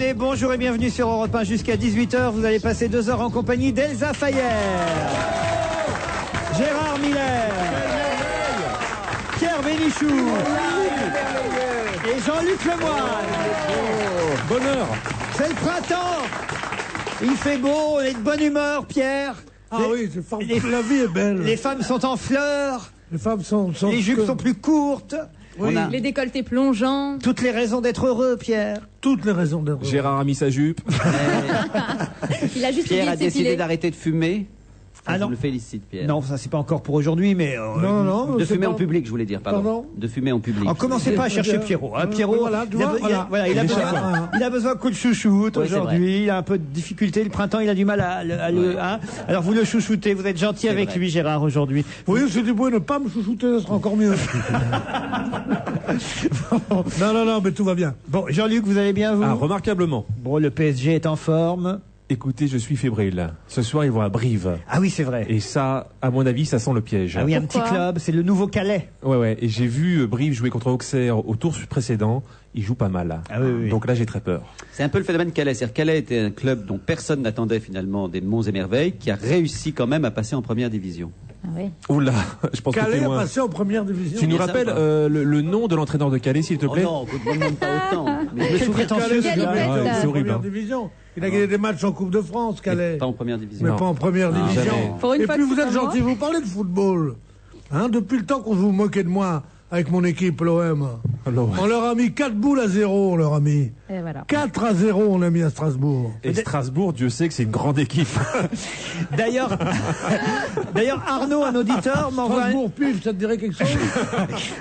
terminé. Bonjour et bienvenue sur Europe 1 jusqu'à 18h. Vous allez passer 2 heures en compagnie d'Elsa Fayer, Gérard Miller, Pierre Bénichou et Jean-Luc Lemoyne. Bonheur. C'est le printemps. Il fait beau, on est de bonne humeur, Pierre. Ah oui, la vie est belle. Les femmes sont en fleurs. Les femmes sont les jupes sont plus courtes. Oui. Les décolletés plongeants. Toutes les raisons d'être heureux, Pierre. Toutes les raisons d'être heureux. Gérard a mis sa jupe. Il a juste Pierre oublié a de décidé s'épiler. d'arrêter de fumer. Ah Je non. le félicite, Pierre. Non, ça c'est pas encore pour aujourd'hui, mais Non, De c'est fumer pas- en public, je voulais dire, pardon. Pardon De fumer en public. Oh, commencez pas à chercher Pierrot. Hein. Pierrot, Voilà, tu vois, il a Il besoin, échappe. il a besoin qu'on le chouchoute Oui, c'est aujourd'hui. Il a un peu de difficulté. Le printemps, il a du mal à le. Hein. Alors vous le chouchoutez. Vous êtes gentil avec vrai. lui, Gérard, aujourd'hui. Oui, c'est du bruit, ne pas me chouchouter, ça sera encore mieux. Non, mais tout va bien. Bon, Jean-Luc, vous allez bien, vous? Ah, remarquablement. Bon, le PSG est en forme. Écoutez, je suis fébrile. Ce soir, ils vont à Brive. Ah oui, c'est vrai. Et ça, à mon avis, ça sent le piège. Ah oui, un petit Pourquoi club. C'est le nouveau Calais. Ouais. Et j'ai vu Brive jouer contre Auxerre au tour précédent. Ils jouent pas mal. Ah oui. Donc là, j'ai très peur. C'est un peu le phénomène Calais. C'est-à-dire Calais était un club dont personne n'attendait finalement des monts et merveilles, qui a réussi quand même à passer en première division. Ah oui. Oula, je pense que Calais t'es a loin. passé en première division. Tu nous Bien ça, rappelles ou pas le nom de l'entraîneur de Calais, s'il te Oh plaît? non, écoute, ne demande pas autant. Mais je me Quel souviens prétentieux, Calais, celui-là. Quelle c'est bête, c'est en horrible. première division. Il a gagné des matchs en Coupe de France, Calais. pas en première division. Mais Non. pas en première Non, division. jamais. Pour une Et fois puis que vous c'est êtes pas gentil, moi. vous parlez de football. Hein, depuis le temps qu'on vous moquait de moi avec mon équipe, l'OM. Alors, On leur a mis 4 boules à 0, on leur a mis. Et voilà. 4-0, on a mis à Strasbourg. et Strasbourg, Dieu sait que c'est une grande équipe. D'ailleurs, Arnaud, un auditeur, m'envoie Strasbourg, pif, ça te dirait quelque chose?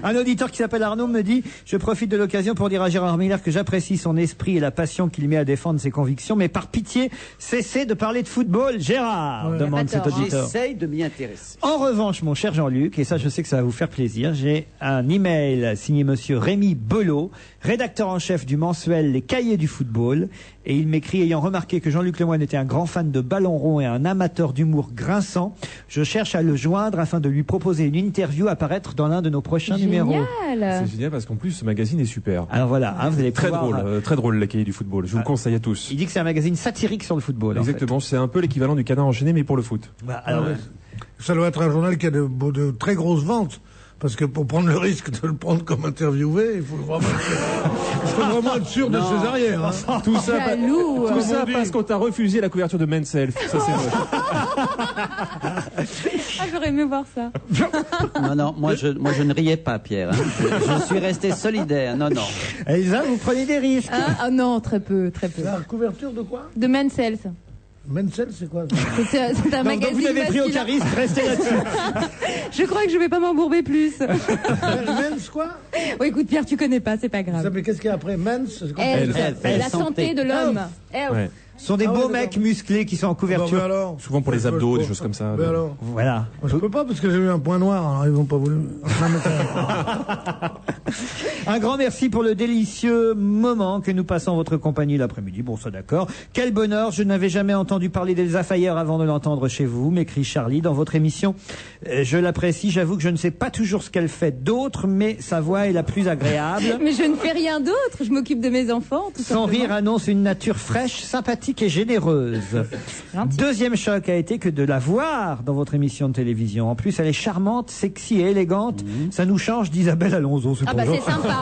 un auditeur qui s'appelle Arnaud me dit: je profite de l'occasion pour dire à Gérard Miller que j'apprécie son esprit et la passion qu'il met à défendre ses convictions, mais par pitié, cessez de parler de football, Gérard, Ouais. demande Il a cet pas tort, hein. auditeur. J'essaye de m'y intéresser. En revanche, mon cher Jean-Luc, et ça je sais que ça va vous faire plaisir, j'ai un email signé monsieur Rémi Belot, rédacteur en chef du mensuel Les Cahiers du football, et il m'écrit: ayant remarqué que Jean-Luc Lemoyne était un grand fan de ballon rond et un amateur d'humour grinçant, je cherche à le joindre afin de lui proposer une interview à paraître dans l'un de nos prochains numéros. Génial. C'est génial parce qu'en plus, ce magazine est super. Alors voilà, hein, vous allez Très pouvoir, drôle, très drôle, les cahiers du football. Je vous le conseille à tous. il dit que c'est un magazine satirique sur le football. en fait. Exactement, c'est un peu l'équivalent du Canard enchaîné, mais pour le foot. Bah, alors, Ça doit être un journal qui a de très grosses ventes. Parce que pour prendre le risque de le prendre comme interviewé, il faut vraiment être sûr de ses arrières. Hein. Tout ça, Jaloux. tout ça parce qu'on t'a refusé la couverture de Men's Health. Ça, c'est vrai. Ah, j'aurais aimé voir ça. Non, moi je ne riais pas, Pierre. Hein. Je suis resté solidaire. Non. Elsa, vous prenez des risques. Hein Ah non, très peu. La couverture de quoi? De Men's Health. Menzel, c'est quoi? C'est un Donc magazine vous n'avez pris masculin. aucun risque, restez là-dessus. Je crois que je vais pas m'embourber plus. Men's quoi? Oh, écoute, Pierre, tu connais pas, c'est pas Ça grave. s'appelle qu'est-ce qu'il y a après? Men's? c'est quoi? Health, Health, la santé de l'homme. Health. Ouais. Ce sont des Ah beaux ouais, mecs d'accord. musclés qui sont en Bon, couverture. mais alors Souvent pour les abdos, des choses comme ça. Mais alors? Voilà. Moi, je peux pas parce que j'ai eu un point noir, alors ils n'ont pas voulu. Un grand merci pour le délicieux moment que nous passons en votre compagnie l'après-midi. Bon, ça d'accord. Quel bonheur, je n'avais jamais entendu parler d'Elsa Fayer avant de l'entendre chez vous, m'écrit Charlie dans votre émission. Je l'apprécie, j'avoue que je ne sais pas toujours ce qu'elle fait d'autre, mais sa voix est la plus agréable. Mais je ne fais rien d'autre, je m'occupe de mes enfants, tout Son simplement. rire annonce une nature fraîche, sympathique et généreuse. Gentil. Deuxième choc a été que de la voir dans votre émission de télévision. En plus, elle est charmante, sexy et élégante. Ça nous change d'Isabelle Alonso. Ah bah c'est sympa.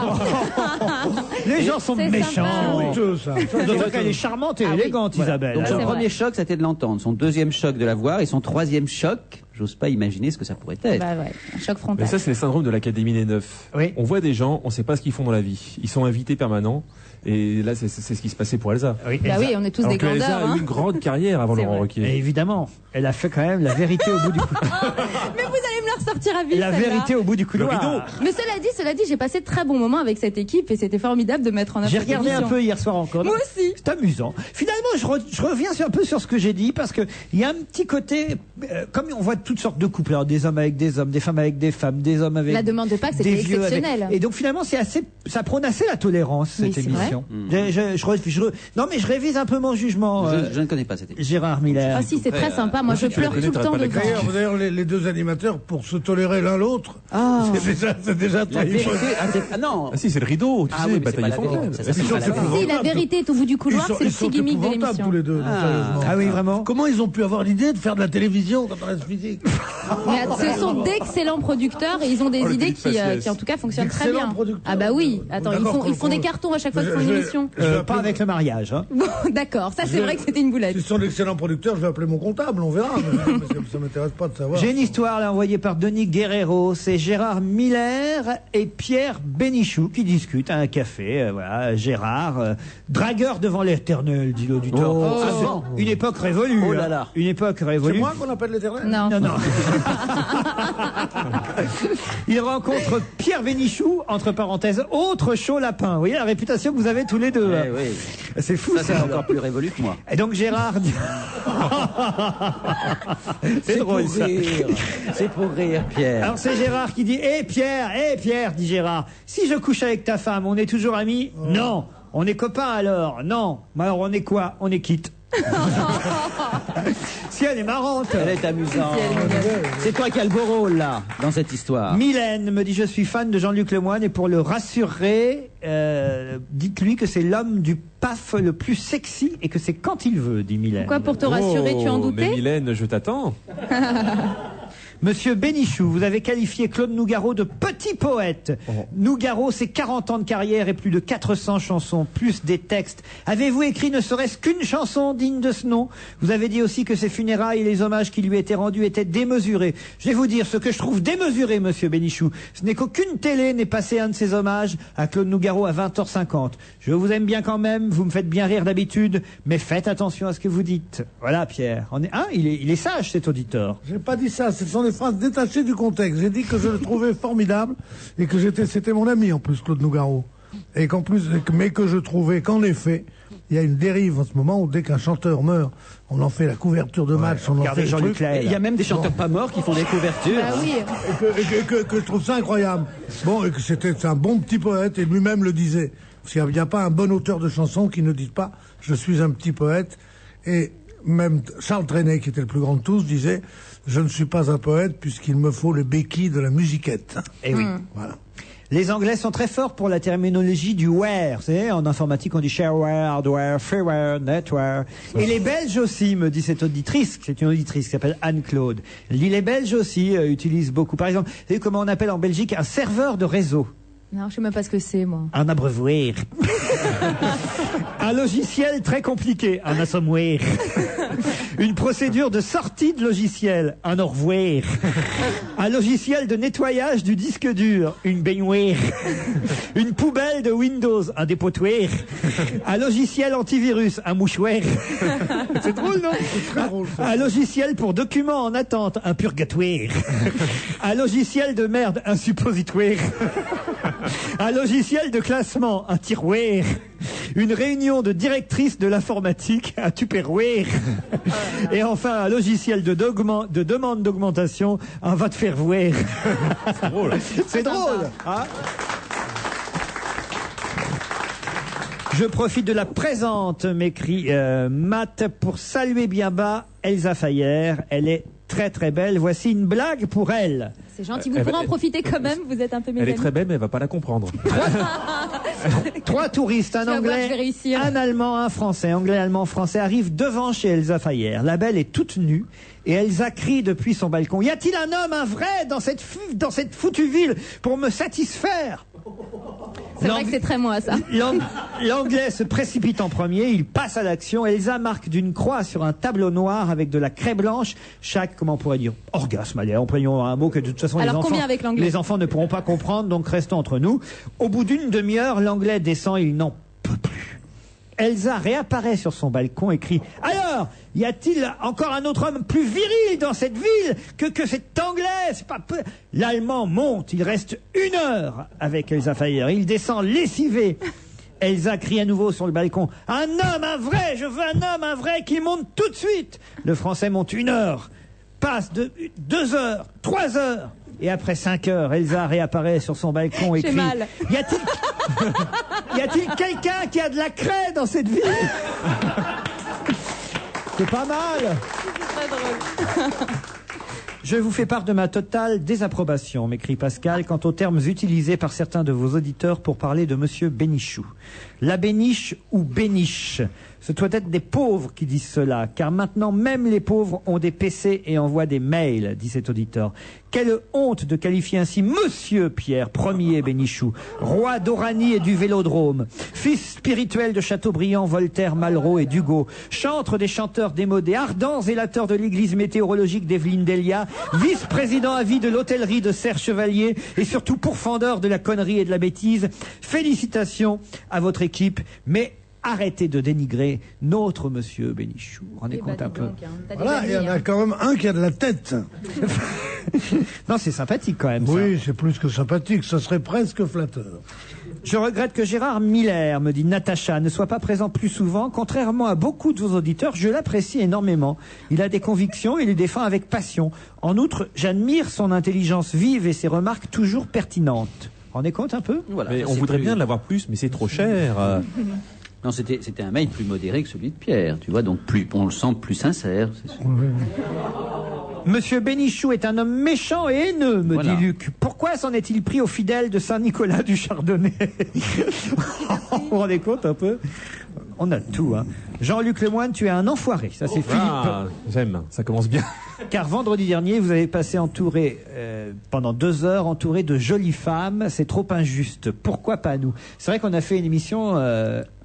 Les gens sont C'est méchants. sympa. C'est honteux, ça. D'autant qu'elle est charmante et Ah oui. élégante, Isabelle. Donc Ah, son c'est premier vrai. choc, c'était de l'entendre. Son deuxième choc, de la voir. Et son troisième choc, j'ose pas imaginer ce que ça pourrait être. Bah ouais, un choc Mais frontal. ça, c'est le syndrome de l'Académie des Neufs. Oui. On voit des gens, on ne sait pas ce qu'ils font dans la vie. Ils sont invités permanents. Et là, c'est ce qui se passait pour Elsa. Oui, Bah Elsa. oui, on est tous Alors des que Elsa grandeurs. a eu Hein. une grande carrière avant C'est Laurent vrai. Et Ruquier. évidemment, elle a fait quand même la vérité au bout du couloir. Mais vous allez me la ressortir à vie, La celle-là. vérité au bout du couloir. rideau. Mais cela dit, j'ai passé de très bons moments avec cette équipe et c'était formidable de mettre en œuvre J'ai cette regardé un émission. peu hier soir encore. Moi aussi. C'est amusant. Finalement, je reviens un peu sur ce que j'ai dit parce que il y a un petit côté, comme on voit toutes sortes de couples, alors des hommes avec des hommes, des femmes avec des femmes, des hommes avec La demande de Pâques, c'était des vieux avec- exceptionnel. Et donc finalement, c'est assez, ça prône assez la tolérance Oui, cette c'est émission. Non, mais je révise un peu mon jugement. Je ne connais pas cette émission. Gérard Miller. Ah si, c'est très sympa. Moi, je tu la pleure connais, tout le t'aurais temps pas la devant. D'ailleurs, les deux animateurs, pour se tolérer l'un l'autre. Ah. C'est déjà La très vérité. non. Ah si, c'est le rideau, tu Ah sais, oui, mais c'est bataille pas la Fontaine. vérité, ça Ils sont s'appelle pas la épouvantables. Si, la vérité est au bout du couloir, c'est le Ils sont petit gimmick de épouvantables l'émission. tous les deux, sérieusement. Ah oui, vraiment. Comment ils ont pu avoir l'idée de faire de la télévision quand on reste physique? Mais ce sont d'excellents producteurs et ils ont des Oh, le idées Philippe Faciès. qui en tout cas fonctionnent très D'excellents bien. producteurs. Ah bah oui, attends, D'accord, ils font des cartons à chaque fois qu'ils font une émission. Pas avec le mariage. Hein. Bon, d'accord, ça c'est vrai que c'était une boulette. S'ils sont d'excellents producteurs, je vais appeler mon comptable, on verra. Mais ça m'intéresse pas de savoir. J'ai une histoire là envoyée par Denis Guerrero. C'est Gérard Miller et Pierre Bénichou qui discutent à un café. Voilà, Gérard, dragueur devant l'éternel, dit l'auditeur. Oh. Ah, Ah bon. c'est une époque révolue. Oh là hein. là. Une époque C'est révolue. moi qu'on appelle l'éternel? Non. Non, non. Il rencontre Pierre Bénichou, entre parenthèses, autre chaud lapin. Vous voyez la réputation que vous avez tous les deux. Eh hein. oui. C'est fou Ça, c'est ça. encore plus révolu que moi. Et donc Gérard dit... C'est drôle pour ça. rire. C'est pour rire, Pierre. Alors c'est Gérard qui dit Hé Pierre, dit Gérard, si je couche avec ta femme, on est toujours amis? Non. On est copains alors? Non. Mais alors on est quoi? On est quitte. Si elle est marrante. Elle est amusante. C'est toi qui as le beau rôle, là, dans cette histoire. Mylène me dit je suis fan de Jean-Luc Lemoyne et pour le rassurer, dites-lui que c'est l'homme du PAF le plus sexy et que c'est quand il veut, dit Mylène. Quoi, pour te rassurer, tu en Oh, mais doutais? Mylène, je t'attends. Monsieur Bénichou, vous avez qualifié Claude Nougaro de petit poète. Nougaro, c'est 40 ans de carrière et plus de 400 chansons, plus des textes. Avez-vous écrit ne serait-ce qu'une chanson digne de ce nom? Vous avez dit aussi que ses funérailles et les hommages qui lui étaient rendus étaient démesurés. Je vais vous dire ce que je trouve démesuré, monsieur Bénichou. Ce n'est qu'aucune télé n'ait passé un de ses hommages à Claude Nougaro à 20h50. Je vous aime bien quand même, vous me faites bien rire d'habitude, mais faites attention à ce que vous dites. Voilà, Pierre. Il est sage, cet auditeur. J'ai pas dit ça, ce sont des phrases détachées du contexte. J'ai dit que je le trouvais formidable et que c'était mon ami en plus, Claude Nougaro. Et qu'en plus, mais que je trouvais qu'en effet, il y a une dérive en ce moment où dès qu'un chanteur meurt, on en fait la couverture de match, on en Regardez fait Jean-Luc truc. Lahaye. Il y a même des chanteurs pas morts qui font des couvertures. Bah oui. Et que je trouve ça incroyable. Bon, et que c'est un bon petit poète, et lui-même le disait. Parce qu'il n'y a pas un bon auteur de chansons qui ne dit pas « je suis un petit poète ». Et même Charles Trenet, qui était le plus grand de tous, disait « je ne suis pas un poète puisqu'il me faut les béquilles de la musiquette ». Eh oui. Voilà. Les Anglais sont très forts pour la terminologie du ware. Vous savez, en informatique, on dit shareware, hardware, freeware, netware. Et les Belges aussi, me dit cette auditrice, c'est une auditrice qui s'appelle Anne-Claude. Les Belges aussi utilisent beaucoup. Par exemple, vous savez comment on appelle en Belgique un serveur de réseau? Non, je sais même pas ce que c'est, moi. Un abreuvoir. Un logiciel très compliqué, un assommoir. Une procédure de sortie de logiciel, un au revoir. Un logiciel de nettoyage du disque dur, une baignoire. Une poubelle de Windows, un dépotoir. Un logiciel antivirus, un mouchoir. C'est drôle, non? Très drôle, ça. Un logiciel pour documents en attente, un purgatoire. Un logiciel de merde, un suppositoire. Un logiciel de classement, un tiroir. Une réunion de directrice de l'informatique, un tupperware. Et enfin, un logiciel de demande d'augmentation, un va te faire voir. C'est drôle. C'est drôle, hein? Je profite de la présente, m'écrit Matt, pour saluer bien bas Elsa Fayer. Elle est très très belle. Voici une blague pour elle. C'est gentil, vous pourrez en profiter quand même, vous êtes un peu mes Elle est amis. très belle, mais elle va pas la comprendre. 3 touristes, un Tu vas voir, je vais anglais, réussir. un allemand, un français. Anglais, allemand, français arrivent devant chez Elsa Fayer. La belle est toute nue et Elsa crie depuis son balcon. Y a-t-il un homme, un vrai, dans cette foutue ville pour me satisfaire? C'est vrai que c'est très moi, ça. L'anglais se précipite en premier, il passe à l'action. Elsa marque d'une croix sur un tableau noir avec de la craie blanche. Chaque, comment on pourrait dire, orgasme. Allez, employons un mot que de toute façon Alors, combien avec l'anglais? les enfants ne pourront pas comprendre, donc restons entre nous. Au bout d'une demi-heure, l'anglais descend, il n'en peut plus. Elsa réapparaît sur son balcon et crie « Alors, y a-t-il encore un autre homme plus viril dans cette ville que cet anglais? C'est pas peu... » L'allemand monte, il reste 1 heure avec Elsa Fayer. Il descend lessivé. Elsa crie à nouveau sur le balcon « Un homme, un vrai, je veux un homme, un vrai qui monte tout de suite !» Le français monte 1 heure, passe 2 heures, 3 heures. Et après 5 heures, Elsa réapparaît sur son balcon et J'ai crie mal. « Y a-t-il quelqu'un qui a de la craie dans cette ville ?» C'est pas mal. Très drôle. Je vous fais part de ma totale désapprobation, m'écrit Pascal, quant aux termes utilisés par certains de vos auditeurs pour parler de Monsieur Bénichou. La béniche ou béniche, ce doit être des pauvres qui disent cela, car maintenant même les pauvres ont des PC et envoient des mails, dit cet auditeur. Quelle honte de qualifier ainsi Monsieur Pierre Ier Bénichou, roi d'Oranie et du Vélodrome, fils spirituel de Chateaubriand, Voltaire, Malraux et d'Hugo, chantre des chanteurs démodés, ardent zélateur de l'église météorologique d'Evelyne Delia, vice-président à vie de l'hôtellerie de Serre Chevalier et surtout pourfendeur de la connerie et de la bêtise. Félicitations à votre équipe, mais arrêtez de dénigrer notre Monsieur Bénichou. Rendez compte un peu. Voilà, il y en a quand même un qui a de la tête. Non, c'est sympathique quand même. Oui, ça. c'est plus que sympathique, ça serait presque flatteur. Je regrette que Gérard Miller, me dit Natacha, ne soit pas présent plus souvent. Contrairement à beaucoup de vos auditeurs, je l'apprécie énormément. Il a des convictions, il les défend avec passion. En outre, j'admire son intelligence vive et ses remarques toujours pertinentes. Vous rendez compte un peu? Voilà, Mais ça, on c'est voudrait plus- bien l'avoir plus, mais c'est trop cher. Non, c'était un mail plus modéré que celui de Pierre, tu vois, donc on le sent plus sincère, c'est sûr. Monsieur Bénichou est un homme méchant et haineux, me Voilà. dit Luc. Pourquoi s'en est-il pris aux fidèles de Saint-Nicolas du Chardonnay? Vous vous rendez compte un peu? On a tout, hein. Jean-Luc Lemoyne, tu es un enfoiré. Ça, c'est Philippe. Ah, j'aime, ça commence bien. Car vendredi dernier, vous avez passé entouré, pendant 2 heures, entouré de jolies femmes. C'est trop injuste. Pourquoi pas nous? C'est vrai qu'on a fait une émission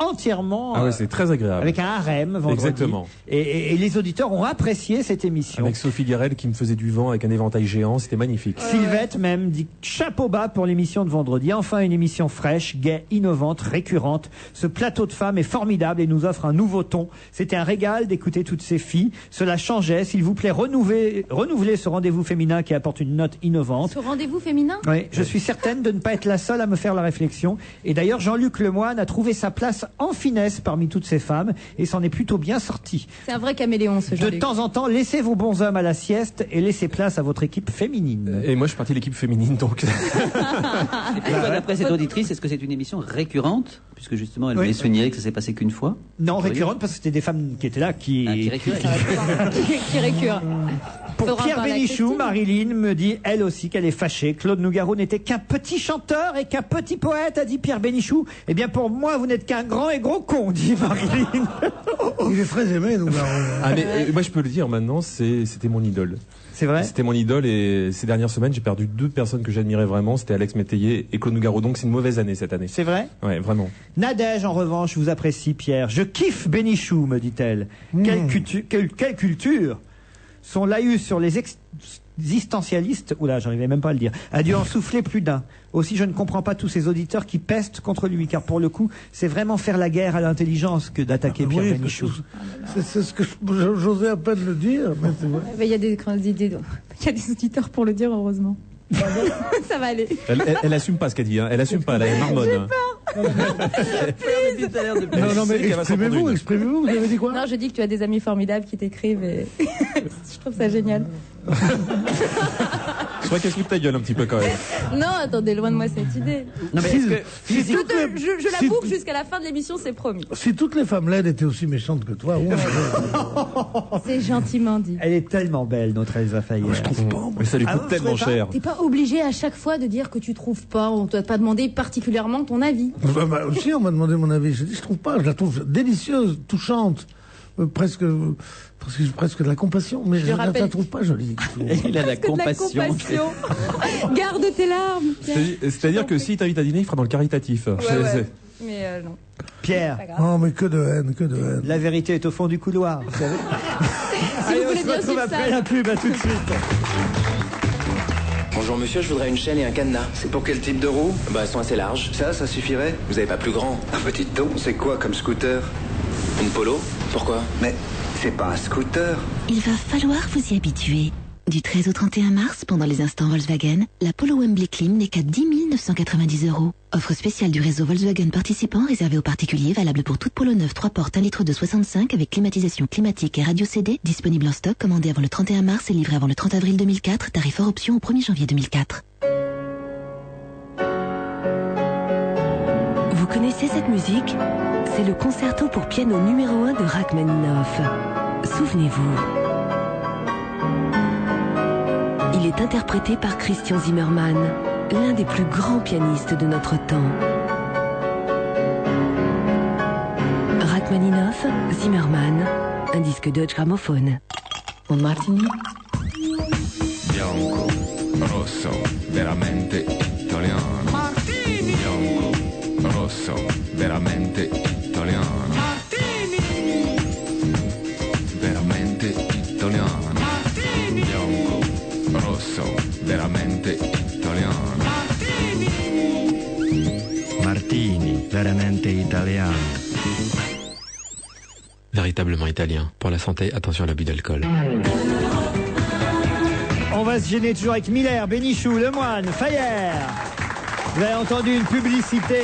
entièrement Ah ouais, c'est très agréable. avec un harem vendredi. Exactement. Et les auditeurs ont apprécié cette émission. Avec Sophie Garel qui me faisait du vent avec un éventail géant, c'était magnifique. Sylvette même dit chapeau bas pour l'émission de vendredi. Enfin une émission fraîche, gaie, innovante, récurrente. Ce plateau de femmes est formidable et nous offre un nouveau ton. C'était un régal d'écouter toutes ces filles. Cela changeait. S'il vous plaît, renouvelez ce rendez-vous féminin qui apporte une note innovante. Ce rendez-vous féminin? Oui, je suis certaine de ne pas être la seule à me faire la réflexion. Et d'ailleurs, Jean-Luc Lemoyne a trouvé sa place en finesse parmi toutes ces femmes et s'en est plutôt bien sorti. C'est un vrai caméléon, ce De Jean-Luc. temps en temps, laissez vos bons hommes à la sieste et laissez place à votre équipe féminine. Et moi, je suis parti de l'équipe féminine, donc. Et toi, d'après cette auditrice, est-ce que c'est une émission récurrente? Puisque justement, elle Oui. voulait souligner que ça s'est passé qu'une fois. Non, récurrente parce que c'était des femmes qui étaient là qui récuraient. Qui récure. Pour Faudra Pierre parler à Bénichou, Christine. Marilyn me dit elle aussi qu'elle est fâchée. Claude Nougaro n'était qu'un petit chanteur et qu'un petit poète, a dit Pierre Bénichou. Eh bien pour moi, vous n'êtes qu'un grand et gros con, dit Marilyn. Il est très aimé, nous. Ah, mais moi, je peux le dire maintenant, c'était mon idole. C'est vrai? C'était mon idole et ces dernières semaines, j'ai perdu 2 personnes que j'admirais vraiment. C'était Alex Métayer et Claude Nougaro. Donc c'est une mauvaise année cette année. C'est vrai? Ouais, vraiment. Nadège, en revanche, vous apprécie Pierre. Je kiffe Bénichou, me dit-elle. Quelle culture! Son laïus sur les existentialistes, oula, j'arrivais même pas à le dire, a dû en souffler plus d'un. Aussi, je ne comprends pas tous ces auditeurs qui pestent contre lui, car pour le coup, c'est vraiment faire la guerre à l'intelligence que d'attaquer Pierre Oui, Bénichou. c'est ce que j'osais à peine le dire, mais c'est vrai. Il y a des auditeurs pour le dire, heureusement. Ça va aller. Elle assume pas ce qu'elle dit, hein. Elle assume pas, elle a une marmonne. Hein. Non, mais qu'elle va s'en prendre une. exprimez-vous, vous avez dit quoi? Non, je dis que tu as des amis formidables qui t'écrivent et je trouve ça génial. Je crois qu'elle se fout de ta gueule un petit peu quand même. Non, attendez, loin de moi cette idée. Non, mais est-ce que Je la boucle jusqu'à la fin de l'émission, c'est promis. Si toutes les femmes laides étaient aussi méchantes que toi, C'est gentiment dit. Elle est tellement belle, notre Elsa Fayer. je trouve pas. Mais ça lui Ah, coûte vous tellement trouvez pas cher. T'es pas obligé à chaque fois de dire que tu trouves pas. On t'a pas demandé particulièrement ton avis. Aussi, on m'a demandé mon avis. J'ai dit, je trouve pas. Je la trouve délicieuse, touchante, presque de la compassion. Mais je ne la rappelle- trouve pas jolie. il a la Que de la compassion? Garde tes larmes. Pierre. C'est-à-dire que s'il t'invite à dîner, il fera dans le caritatif. Ouais, ouais. Mais non. Pierre, Pas grave. Non, mais que de haine, que de haine. la vérité est au fond du couloir. Vous savez. Si Allez, vous on voulez se bien retrouve suivre après ça. la pub, à tout de suite. Bonjour monsieur, je voudrais une chaîne et un cadenas. C'est pour quel type de roue? Bah, elles sont assez larges. Ça suffirait? Vous avez pas plus grand? Un petit ton, c'est quoi comme scooter? Une Polo? Pourquoi? Mais c'est pas un scooter. Il va falloir vous y habituer. Du 13 au 31 mars, pendant les instants Volkswagen, la Polo Wembley Clim n'est qu'à 10 990 €. Offre spéciale du réseau Volkswagen participant réservée aux particuliers, valable pour toute Polo neuve 3 portes 1 litre de 65 avec climatisation climatique et radio CD, disponible en stock, commandé avant le 31 mars et livré avant le 30 avril 2004, tarif hors option au 1er janvier 2004. Vous connaissez cette musique? C'est le concerto pour piano numéro 1 de Rachmaninoff. Souvenez-vous. Il est interprété par Christian Zimmermann, l'un des plus grands pianistes de notre temps. Rachmaninoff, Zimmermann, un disque Deutsche Grammophon. Un martini? Bianco, rosso, veramente italiano. Martini! Bianco, rosso, veramente italiano. Martini! Veramente italiano. Martini! Bianco, rosso, veramente italiano. Martini! Martini, veramente italiano. Véritablement italien. Pour la santé, attention à l'abus d'alcool. On va se gêner toujours avec Miller, Bénichou, Lemoine, Fayer. Vous avez entendu une publicité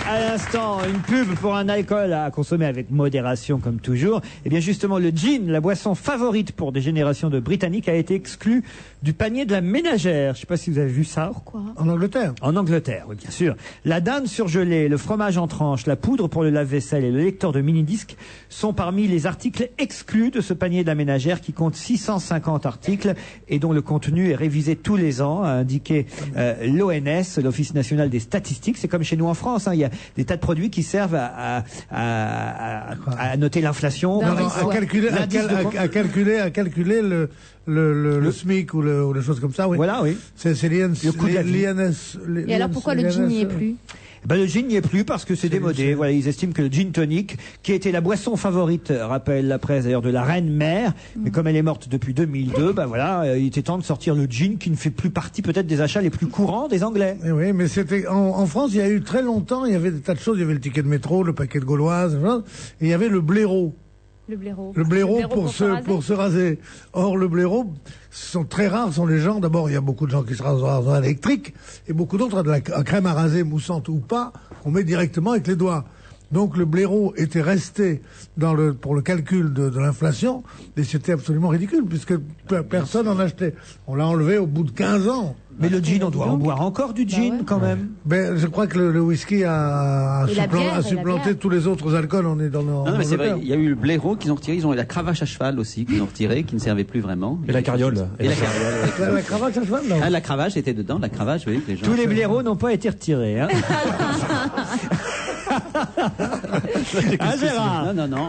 à l'instant, une pub pour un alcool à consommer avec modération comme toujours. Et bien justement, le gin, la boisson favorite pour des générations de Britanniques, a été exclu du panier de la ménagère. Je ne sais pas si vous avez vu ça. Pourquoi? En Angleterre. En Angleterre, oui, bien sûr. La dinde surgelée, le fromage en tranches, la poudre pour le lave-vaisselle et le lecteur de mini-disques sont parmi les articles exclus de ce panier de la ménagère qui compte 650 articles et dont le contenu est révisé tous les ans, a indiqué l'ONS, l'Office national des statistiques. C'est comme chez nous en France, hein. Il y a des tas de produits qui servent à noter l'inflation. Non, à calculer le SMIC ou les choses comme ça, oui. Voilà, oui. C'est l'INS. Et alors pourquoi le gin n'y est plus? Le gin n'y est plus parce que c'est démodé. Voilà, ils estiment que le gin tonic, qui était la boisson favorite, rappelle la presse d'ailleurs, de la reine mère, mais comme elle est morte depuis 2002, il était temps de sortir le gin qui ne fait plus partie peut-être des achats les plus courants des Anglais. Et oui, mais c'était en France, il y a eu très longtemps, il y avait des tas de choses. Il y avait le ticket de métro, le paquet de gauloises, et il y avait le blaireau. Le blaireau. Le blaireau pour se raser. Or, le blaireau, sont très rares sont les gens. D'abord, il y a beaucoup de gens qui se rasent en rasoir électrique et beaucoup d'autres de la crème à raser moussante ou pas, on met directement avec les doigts. Donc le blaireau était resté pour le calcul de l'inflation, et c'était absolument ridicule puisque personne n'en achetait. On l'a enlevé au bout de 15 ans. Mais le gin, on doit en boire encore du gin quand même. Je crois que le whisky a supplanté tous les autres alcools. On est dans Non, mais c'est vrai. Il y a eu le blaireau qu'ils ont retiré. Ils ont eu la cravache à cheval aussi qu'ils ont retiré, qui ne servait plus vraiment. Et la carriole. La cravache à cheval, non. Ah, la cravache était dedans. La cravache, oui. Les gens. Tous les blaireaux n'ont pas été retirés. Hein. Gérard. Non.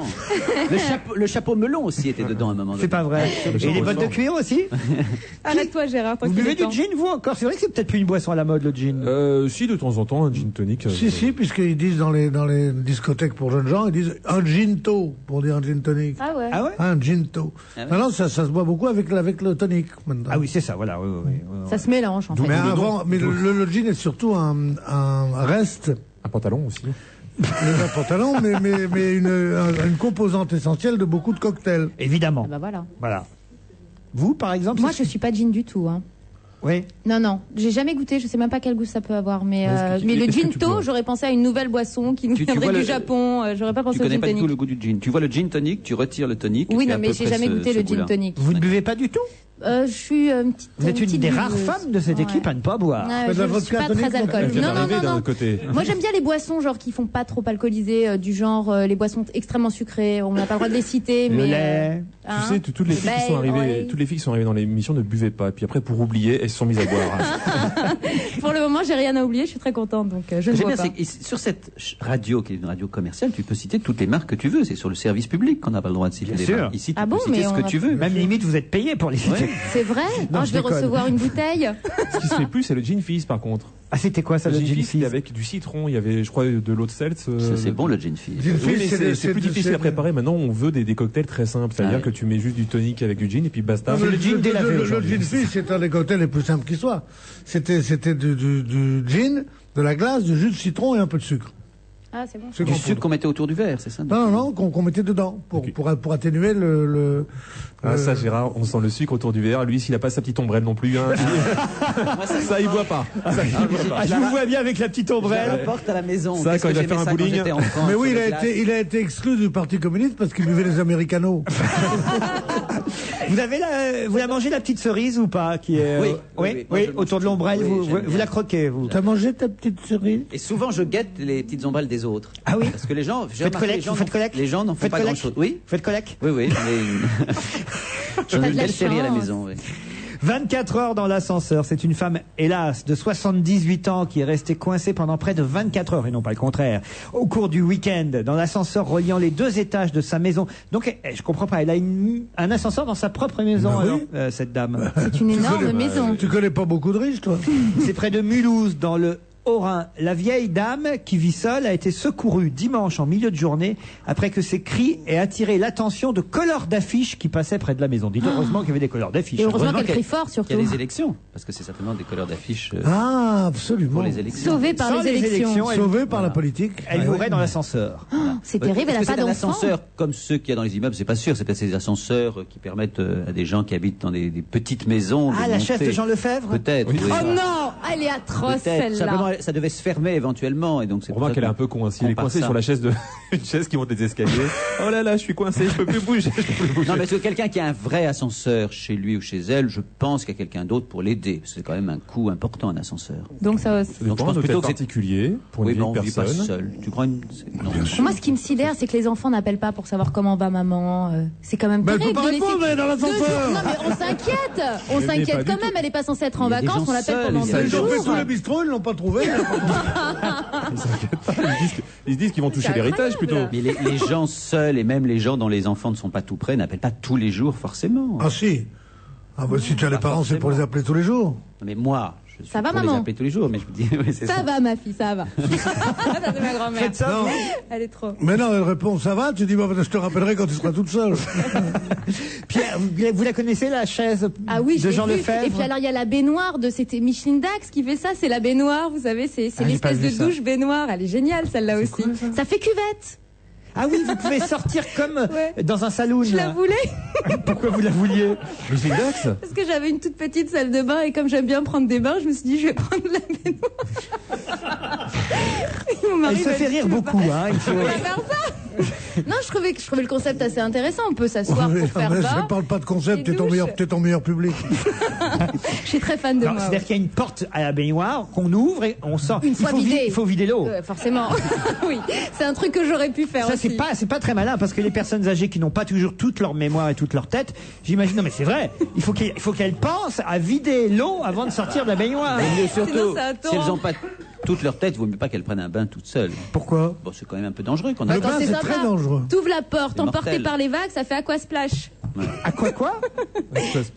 Le chapeau melon aussi était dedans à un moment donné. C'est pas vrai. Et les bottes de cuir aussi. Arrête-toi, Gérard. Vous buvez du gin, vous encore? C'est vrai que c'est peut-être plus une boisson à la mode, le gin. Si, de temps en temps, un gin tonic. Si, puisqu'ils disent dans les discothèques pour jeunes gens, ils disent un ginto pour dire un gin tonic. Ah ouais. Un ginto. Non, ça se boit beaucoup avec le tonic maintenant. Ah oui, c'est ça, voilà. Oui. Ça se mélange en fait. Mais le gin est surtout un reste. Un pantalon aussi. Un pantalon, mais une composante essentielle de beaucoup de cocktails. Évidemment. Ah bah voilà. Vous, par exemple? Moi, je suis pas gin du tout. Hein. Oui. Non, j'ai jamais goûté, je sais même pas quel goût ça peut avoir, mais le ginto, j'aurais pensé à une nouvelle boisson qui nous viendrait du Japon, j'aurais pas pensé au gin tonic. Tu connais pas du tout le goût du gin. Tu vois le gin tonic, tu retires le tonic. Oui, non, mais j'ai jamais goûté le gin tonic. Vous ne buvez pas du tout? Je suis une petite. Vous êtes une des rares femmes de cette équipe à ne pas boire. Je ne suis pas très alcool. Non. Moi, j'aime bien les boissons genre qui font pas trop alcooliser, du genre les boissons extrêmement sucrées. On n'a pas le droit de les citer, mais. Le lait. Tu sais, toutes les filles qui sont arrivées, toutes les filles qui sont arrivées dans l'émission ne buvaient pas. Et puis après, pour oublier, elles se sont mises à boire. Pour le moment, j'ai rien à oublier. Je suis très contente, donc je ne bois pas. Sur cette radio, qui est une radio commerciale, tu peux citer toutes les marques que tu veux. C'est sur le service public qu'on n'a pas le droit de citer les marques. Ici, tu peux citer ce que tu veux. Même limite, vous êtes payé pour les citer. C'est vrai? Non, je vais recevoir une bouteille. Ce qui se fait plus, c'est le gin fizz par contre. Ah, c'était quoi ça, le gin fizz? Avec du citron, il y avait, je crois, de l'eau de seltz. C'est bon le gin fizz. C'est plus difficile à préparer. Maintenant, on veut des cocktails très simples. C'est-à-dire que tu mets juste du tonic avec du gin et puis basta. Le gin fizz, c'est un des cocktails les plus simples qui soit. C'était du gin, de la glace, du jus de citron et un peu de sucre. Ah, c'est bon. C'est du sucre qu'on mettait autour du verre, c'est ça? Non, qu'on mettait dedans pour atténuer le. Ça, Gérard, on sent le sucre autour du verre. Lui, s'il a pas sa petite ombrelle non plus, hein, ça, il boit pas. Je vous vois bien avec la petite ombrelle. Je la porte à la maison. Ça, quand il va faire un bowling. Mais oui, il a été exclu du Parti communiste parce qu'il buvait les Americanos. Vous avez mangé la petite cerise ou pas, qui est oui, autour de l'ombrelle. Vous la croquez, vous. T'as mangé ta petite cerise? Et souvent, je guette les petites ombrelles des autres. Ah oui. Parce que les gens, vous faites collecte. Les gens n'en font pas grand-chose. Oui. Faites collecte. Oui. J'en ai une belle série à la maison. Oui. 24 heures dans l'ascenseur. C'est une femme, hélas, de 78 ans qui est restée coincée pendant près de 24 heures, et non pas le contraire, au cours du week-end, dans l'ascenseur reliant les 2 étages de sa maison. Donc, je comprends pas, elle a un ascenseur dans sa propre maison, Ben oui. alors, cette dame. C'est une énorme maison. Tu connais pas beaucoup de riches, toi? C'est près de Mulhouse, dans le Haut-Rhin. La vieille dame qui vit seule a été secourue dimanche en milieu de journée après que ses cris aient attiré l'attention de colleurs d'affiches qui passaient près de la maison. Dites heureusement qu'il y avait des colleurs d'affiches. Et heureusement qu'elle crie fort, surtout. Il y a les élections, parce que c'est certainement des colleurs d'affiches Ah, absolument. pour les élections. Sauvée par Sans les élections. Sauvée par la politique. Elle mourrait dans l'ascenseur. C'est terrible, elle n'a Est-ce que pas c'est un d'enfant. ascenseur comme ceux qu'il y a dans les immeubles, c'est pas sûr. C'est peut-être ces ascenseurs qui permettent à des gens qui habitent dans des petites maisons. Ah, de la monter. chef de Jean Lefebvre. Peut-être. Oui. Oh non, elle est atroce Peut-être. Simplement, celle-là. ça devait se fermer éventuellement, et donc c'est. On remarque qu'elle est un peu coincée. Elle est coincée sur la chaise une chaise qui monte des escaliers. Oh là là, je suis coincé, je peux plus bouger. Non, mais c'est quelqu'un qui a un vrai ascenseur chez lui ou chez elle, je pense qu'il y a quelqu'un d'autre pour l'aider. Parce que c'est quand même un coût important, un ascenseur. Donc ça aussi. Donc je pense plutôt que c'est particulier pour oui, une mais vieille on vit pas personne. seul. Tu crois une... Non. Moi, ce qui me sidère, c'est que les enfants n'appellent pas pour savoir comment va maman. C'est quand même Mais elle terrible. peut pas de laisser répondre, elle est dans 2 jours. l'ascenseur. Non, mais on s'inquiète. On Mais s'inquiète pas quand du même. tout. Elle est pas censée être en Il y a des vacances. gens On l'appelle seuls, pendant ils 2 Ils ont fait jours. tous les bistrots, ils l'ont pas trouvé. Ils se disent qu'ils vont toucher C'est l'héritage plutôt. Mais les gens seuls, et même les gens dont les enfants ne sont pas tout près, n'appellent pas tous les jours forcément. Ah si. Ah bah si tu as les parents, c'est pour les appeler tous les jours. Mais moi, je suis Ça va, pour les maman appeler tous les jours, mais je vous dis, oui, c'est Ça va, ma fille, ça va. Ça, c'est ma grand-mère. Faites ça, Non. vous Elle est trop. Mais non, elle répond, ça va? Tu dis, bah, je te rappellerai quand tu seras toute seule. Pierre, vous la connaissez, la chaise Ah oui, de j'ai Jean vu. Lefebvre? Et puis alors il y a la baignoire de c'était Micheline Dax qui fait ça, c'est la baignoire, vous savez, c'est Ah, j'ai pas l'espèce vu de ça. douche baignoire, elle est géniale celle-là aussi. Ça fait cuvette. Ah oui, vous pouvez sortir comme Ouais. dans un saloon. Je la là. voulais Pourquoi vous la vouliez? Micheline Dax parce que j'avais une toute petite salle de bain et comme j'aime bien prendre des bains, je me suis dit je vais prendre la baignoire. Et mon mari Elle se m'a fait dit, rire tu veux beaucoup, pas- hein. Il faut... On va faire ça. Non, je trouvais le concept assez intéressant. On peut s'asseoir Oui, pour faire mais bain. je parle pas de concept, et douche. t'es ton meilleur public. Je suis très fan de Non, moi. c'est-à-dire qu'il y a une porte à la baignoire qu'on ouvre et on sort. Une fois vidée. Il faut vider l'eau. Forcément. Oui, c'est un truc que j'aurais pu faire Ça, aussi. c'est pas très malin parce que les personnes âgées qui n'ont pas toujours toute leur mémoire et toute leur tête, j'imagine, non mais c'est vrai, il faut qu'elles pensent à vider l'eau avant de sortir de la baignoire. Mais surtout, Sinon, c'est un si elles torrent. n'ont pas toute leur tête, il vaut mieux pas qu'elles prennent un bain toutes seules. Pourquoi? Bon, c'est quand même un peu dangereux qu'on a. Le bain, c'est sympa. très dangereux. T'ouvres la porte, C'est emporté mortel. par les vagues, ça fait aquasplash. À quoi?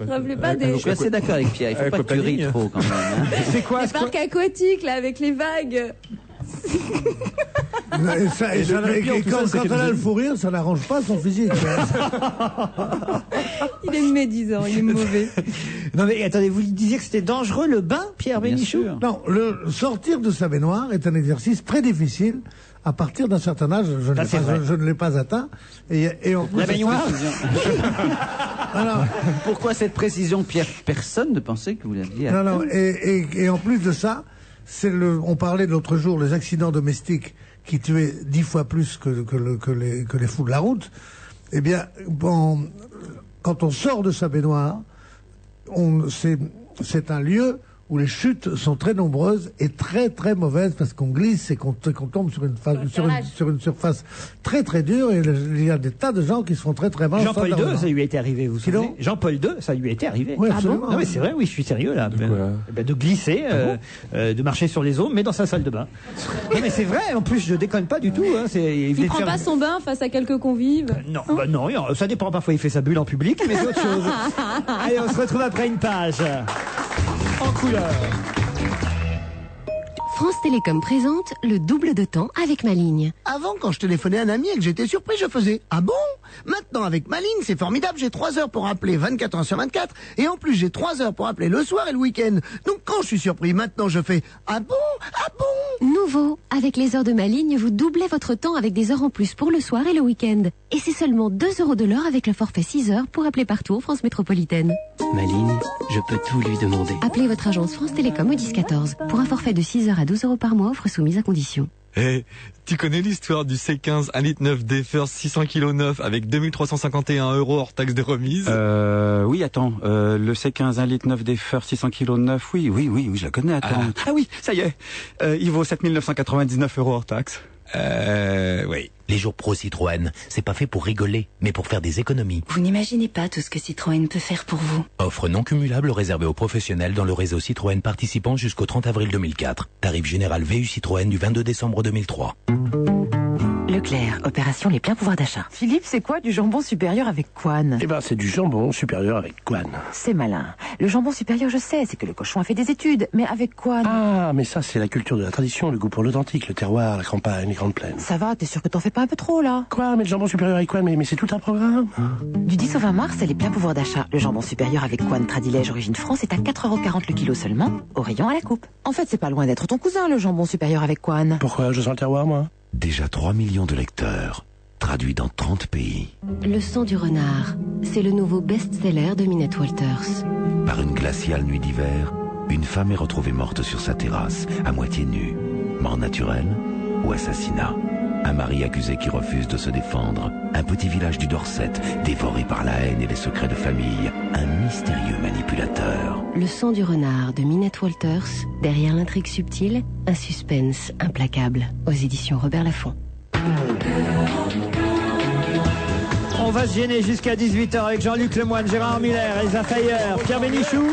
Rappelez pas des Je suis assez d'accord avec Pierre, il faut pas que tu ris trop quand même. Hein. C'est quoi? les parcs aquatiques là avec les vagues. Et, ça, et, Et ça- le et pire de tout quand, ça, c'est quand qu'elle elle a nous a le dit- fou rire, ça n'arrange pas son physique. Il est médisant, il est mauvais. Non mais attendez, vous disiez que c'était dangereux le bain, Pierre Bien Bénichou? sûr. Non, le sortir de sa baignoire est un exercice très difficile à partir d'un certain âge. Ça, c'est vrai. Je ne l'ai pas atteint. Et en plus, La baignoire? Alors, Pourquoi cette précision, Pierre? Personne ne pensait que vous l'aviez non, atteint. non, et en plus de ça, on parlait l'autre jour les accidents domestiques qui tuaient 10 fois plus que les fous de la route. Eh bien, bon, quand on sort de sa baignoire, c'est un lieu où les chutes sont très nombreuses et très très mauvaises parce qu'on glisse et qu'on tombe sur une surface très très dure et il y a des tas de gens qui se font très très mal. Jean-Paul II, ça lui a été arrivé, vous vous souvenez? Pardon Jean-Paul II, ça lui a été arrivé. Oui, absolument. Non mais c'est vrai, oui, je suis sérieux là. De quoi, là De glisser, de marcher sur les eaux, mais dans sa salle de bain. Non mais c'est vrai, en plus je déconne pas du tout. Hein, Il prend pas son bain face à quelques convives. Non, bah non, ça dépend. Parfois il fait sa bulle en public, mais c'est autre chose. Allez, on se retrouve après une page. En couleur. France Télécom présente le double de temps avec ma ligne. Avant, quand je téléphonais à un ami et que j'étais surpris, je faisais « Ah bon ?» Maintenant, avec ma ligne, c'est formidable, j'ai 3 heures pour appeler 24 heures sur 24, et en plus, j'ai 3 heures pour appeler le soir et le week-end. Donc, quand je suis surpris, maintenant, je fais « Ah bon ? Ah bon ?» Nouveau, avec les heures de ma ligne, vous doublez votre temps avec des heures en plus pour le soir et le week-end. Et c'est seulement 2 € de l'heure avec le forfait 6 heures pour appeler partout en France métropolitaine. Ma ligne, je peux tout lui demander. Appelez votre agence France Télécom au 1014 pour un forfait de 6 heures à 12 € par mois, offre soumise à condition. Eh, tu connais l'histoire du C15 1,9 litre des First 600 kg neuf avec 2351 € hors taxe de remise? Oui, attends, le C15 1,9 litre des First 600 kg neuf, oui, je la connais, attends. Ah oui, ça y est, il vaut 7 999 € hors taxe. Oui. Les jours pro Citroën, c'est pas fait pour rigoler, mais pour faire des économies. Vous n'imaginez pas tout ce que Citroën peut faire pour vous. Offre non cumulable réservée aux professionnels dans le réseau Citroën participant jusqu'au 30 avril 2004. Tarif général VU Citroën du 22 décembre 2003. Leclerc, opération les pleins pouvoirs d'achat. Philippe, c'est quoi du jambon supérieur avec Quan? Eh ben, c'est du jambon supérieur avec Quan. C'est malin. Le jambon supérieur, je sais, c'est que le cochon a fait des études, mais avec Quan? Ah, mais ça, c'est la culture de la tradition, le goût pour l'authentique, le terroir, la campagne, les grandes plaines. Ça va, t'es sûr que t'en fais pas un peu trop, là? Quoi? Mais le jambon supérieur avec Quan, mais c'est tout un programme. Du 10 au 20 mars, c'est les pleins pouvoirs d'achat. Le jambon supérieur avec Quan Tradilège Origine France est à 4,40 € le kilo seulement, au rayon à la coupe. En fait, c'est pas loin d'être ton cousin, le jambon supérieur avec Quan. Pourquoi? Je sens le terroir, moi. Déjà 3 millions de lecteurs, traduits dans 30 pays. Le sang du renard, c'est le nouveau best-seller de Minette Walters. Par une glaciale nuit d'hiver, une femme est retrouvée morte sur sa terrasse, à moitié nue. Mort naturelle ou assassinat? Un mari accusé qui refuse de se défendre. Un petit village du Dorset, dévoré par la haine et les secrets de famille. Un mystérieux manipulateur. Le sang du renard de Minette Walters, derrière l'intrigue subtile, un suspense implacable. Aux éditions Robert Laffont. On va se gêner jusqu'à 18h avec Jean-Luc Lemoyne, Gérard Miller, Elsa Fayer, Pierre Bénichou.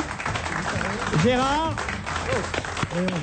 Gérard,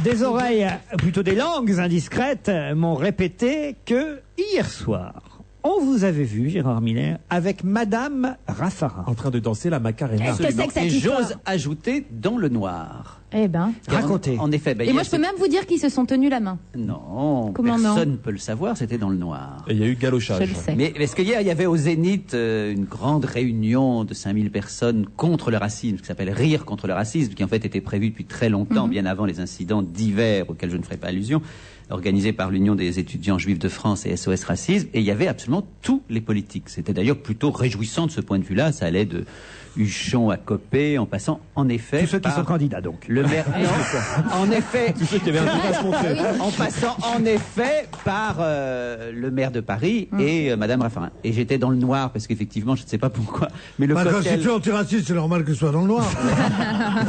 des oreilles, plutôt des langues indiscrètes, m'ont répété que hier soir, on vous avait vu, Gérard Miller, avec Madame Raffarin. En train de danser la Macarena. Qu'est-ce que c'est que cette Et histoire? j'ose ajouter dans le noir. Eh ben. Racontez. En effet. Et moi, je peux même vous dire qu'ils se sont tenus la main. Non, Comment personne ne peut le savoir, c'était dans le noir. Et il y a eu galochage. Je le sais. Mais est-ce qu'hier, il y avait au Zénith une grande réunion de 5000 personnes contre le racisme, qui s'appelle Rire contre le racisme, qui en fait était prévue depuis très longtemps, bien avant les incidents divers auxquels je ne ferai pas allusion, organisé par l'Union des étudiants juifs de France et SOS Racisme, et il y avait absolument tous les politiques. C'était d'ailleurs plutôt réjouissant de ce point de vue-là, ça allait de Huchon à Copé, en passant en effet Tous ceux qui sont candidats donc. le maire. Non, en effet. Tous ceux qui avaient un truc à se montrer. En passant en effet par le maire de Paris et Madame Raffarin. Et j'étais dans le noir parce qu'effectivement, je ne sais pas pourquoi, mais le Quand cocktail, c'est antiraciste, c'est normal que ce soit dans le noir.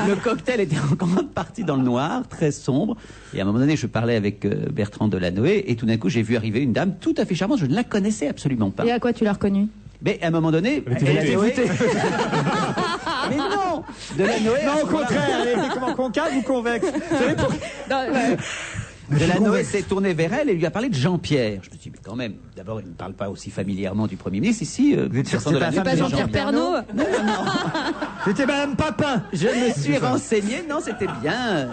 le cocktail était en grande partie dans le noir, très sombre. Et à un moment donné, je parlais avec Bertrand Delanoë et tout d'un coup, j'ai vu arriver une dame tout à fait charmante. Je ne la connaissais absolument pas. Et à quoi tu l'as reconnue? Mais à un moment donné, Delanoë... Mais non, Delanoë... Non, au contraire, elle était comment, concave ou convexe? Vous savez pour... Delanoë s'est tourné vers elle et lui a parlé de Jean-Pierre. Je me suis dit, mais quand même, d'abord, il ne parle pas aussi familièrement du Premier ministre. Ici, vous êtes sûr que Bertrand c'est pas Delanoë, Pas Jean-Pierre Pernaut? Non. C'était Madame Papin. Je me suis renseigné, non, c'était bien.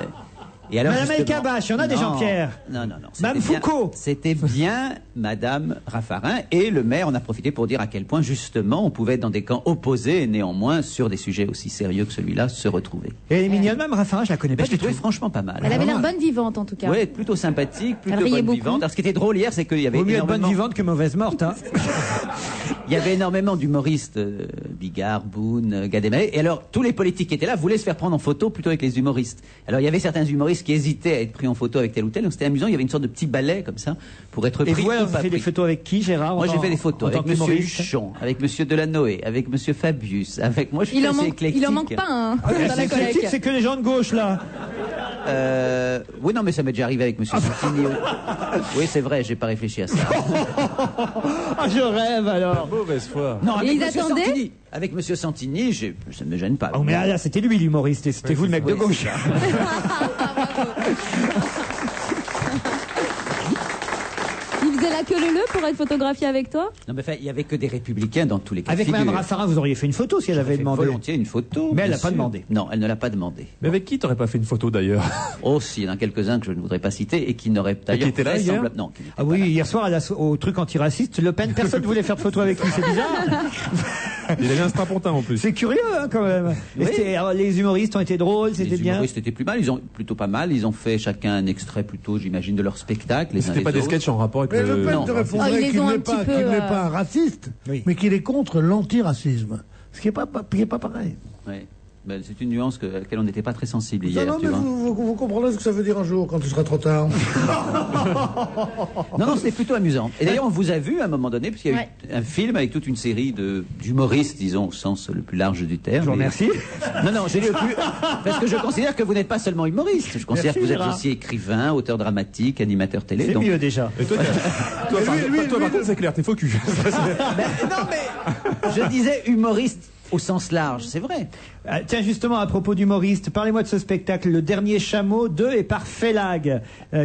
Et alors, Madame justement- Elkabbach, il y en a des Non, Jean-Pierre. Non. Madame C'était bien- Foucault. C'était bien Madame Raffarin. Et le maire en a profité pour dire à quel point, justement, on pouvait être dans des camps opposés et néanmoins, sur des sujets aussi sérieux que celui-là, se retrouver. Et elle est mignonne, Madame Raffarin, je la connais Mais pas je l'ai du tout. trouvé franchement pas mal. Elle avait l'air bonne vivante en tout cas. Oui, plutôt sympathique, plutôt riait bonne beaucoup. vivante. Alors, ce qui était drôle hier, c'est qu'il y avait Vaut mieux être bonne énormément... vivante que mauvaise morte, hein. Il y avait énormément d'humoristes, Bigard, Boone, Gad Elmaleh, et alors tous les politiques qui étaient là voulaient se faire prendre en photo plutôt avec les humoristes. Alors il y avait certains humoristes qui hésitaient à être pris en photo avec tel ou tel, donc c'était amusant, il y avait une sorte de petit ballet comme ça, pour être Et pris vous, ou vous pas fait des pris. photos avec qui, Gérard? Moi en j'ai tant- fait des photos en tant avec Monsieur qu'humoriste Huchon, avec Monsieur Delanoë, avec Monsieur Fabius, avec moi je suis Il en assez manque, éclectique. il en manque pas un Ah, mais dans la c'est éclectique, collecte. c'est que les gens de gauche, là. Oui, non, mais ça m'est déjà arrivé avec Monsieur Santini. Oui, c'est vrai, j'ai pas réfléchi à ça. Ah, je rêve, alors. Mauvaise foi. Non, avec ils Monsieur attendaient Santini. Avec Monsieur Santini, ça ne me gêne pas. Oh, mais là, c'était lui, l'humoriste, et c'était vous, le mec de Oui, gauche. Il faisait la queue leu pour être photographié avec toi? Non, mais enfin, il y avait que des républicains dans tous les cas de Avec figure. Madame Raffarin, vous auriez fait une photo si elle avait Fait demandé. volontiers une photo. Mais elle bien n'a pas sûr. demandé. Non, elle ne l'a pas demandé. Mais avec qui t'aurais pas fait une photo d'ailleurs? Oh, si, il y en a quelques-uns que je ne voudrais pas citer et qui n'auraient d'ailleurs étaient là hier vraisemblable- Non, qui n'étaient Ah oui, hier soir, au truc antiraciste, Le Pen, personne ne voulait faire de photo avec lui, c'est bizarre. Il avait un strapontin en plus. C'est curieux, hein, quand même. Oui. Alors, les humoristes ont été drôles, c'était Les bien. humoristes étaient plus mal, ils ont plutôt pas mal. Ils ont fait chacun un extrait plutôt, j'imagine, de leur spectacle. Les uns C'était les pas des autres. sketchs en rapport avec Mais Le Pen non. te Oh, répondrait ils les qu'il ont n'est un pas, petit peu, qu'il n'est pas un raciste, Oui. mais qu'il est contre l'antiracisme. Ce qui n'est pas pareil. Ouais. Ben, c'est une nuance à laquelle on n'était pas très sensible Non, hier. non, tu mais vois. vous comprendrez ce que ça veut dire un jour, quand il sera trop tard. Non, c'était plutôt amusant. Et d'ailleurs, on vous a vu à un moment donné, puisqu'il y a eu un film avec toute une série d'humoristes, disons, au sens le plus large du terme. Je vous remercie. Non, j'ai dit le plus... Parce que je considère que vous n'êtes pas seulement humoriste. Je considère Merci, que vous êtes Gérard. aussi écrivain, auteur dramatique, animateur télé. C'est donc... mieux déjà. Et toi, par contre, c'est clair, t'es faux cul. Non, mais je disais humoriste au sens large, c'est vrai. Tiens, justement, à propos d'humoriste, parlez-moi de ce spectacle, Le Dernier Chameau, de et par Félag,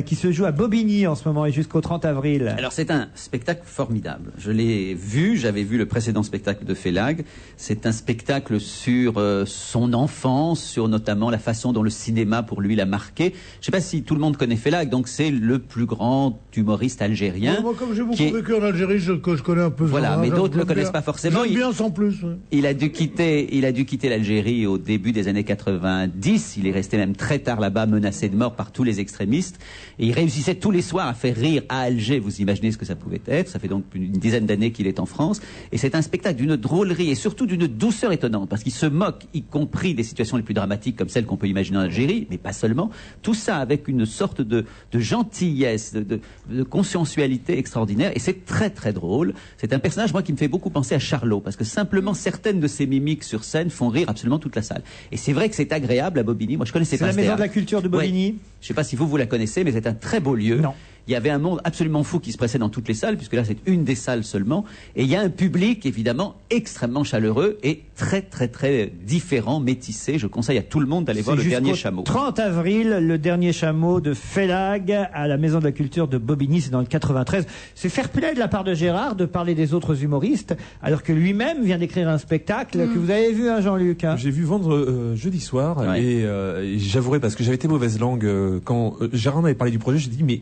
qui se joue à Bobigny en ce moment et jusqu'au 30 avril. Alors c'est un spectacle formidable. Je l'ai vu, j'avais vu le précédent spectacle de Félag. C'est un spectacle sur son enfance, sur notamment la façon dont le cinéma pour lui l'a marqué. Je ne sais pas si tout le monde connaît Félag, donc c'est le plus grand humoriste algérien. Ouais, moi, comme j'ai beaucoup vécu en Algérie, je connais un peu ça. Voilà, mais d'autres ne le connaissent pas forcément. J'aime bien sans plus. Ouais. Il a dû quitter l'Algérie au début des années 90. Il est resté même très tard là-bas, menacé de mort par tous les extrémistes. Et il réussissait tous les soirs à faire rire à Alger. Vous imaginez ce que ça pouvait être. Ça fait donc une dizaine d'années qu'il est en France. Et c'est un spectacle d'une drôlerie et surtout d'une douceur étonnante. Parce qu'il se moque, y compris des situations les plus dramatiques comme celles qu'on peut imaginer en Algérie, mais pas seulement. Tout ça avec une sorte de gentillesse, de consensualité extraordinaire. Et c'est très très drôle. C'est un personnage, moi, qui me fait beaucoup penser à Charlot. Parce que simplement certaines de ses mimiques sur scène font rire absolument toute la salle. Et c'est vrai que c'est agréable à Bobigny. Moi, je connaissais pas C'est la ce maison théâtre. de la culture de Bobigny. Ouais. Je sais pas si vous la connaissez, mais c'est un très beau lieu. Non. Il y avait un monde absolument fou qui se pressait dans toutes les salles, puisque là, c'est une des salles seulement. Et il y a un public, évidemment, extrêmement chaleureux et très, très, très différent, métissé. Je conseille à tout le monde d'aller voir Le Dernier Chameau. 30 avril, Le Dernier Chameau de Félag à la Maison de la Culture de Bobigny, c'est dans le 93. C'est fair play de la part de Gérard de parler des autres humoristes, alors que lui-même vient d'écrire un spectacle que vous avez vu, hein, Jean-Luc, hein. J'ai vu vendre jeudi soir, Ouais. et j'avouerai, parce que j'avais été mauvaise langue, quand Gérard m'avait parlé du projet, j'ai dit, mais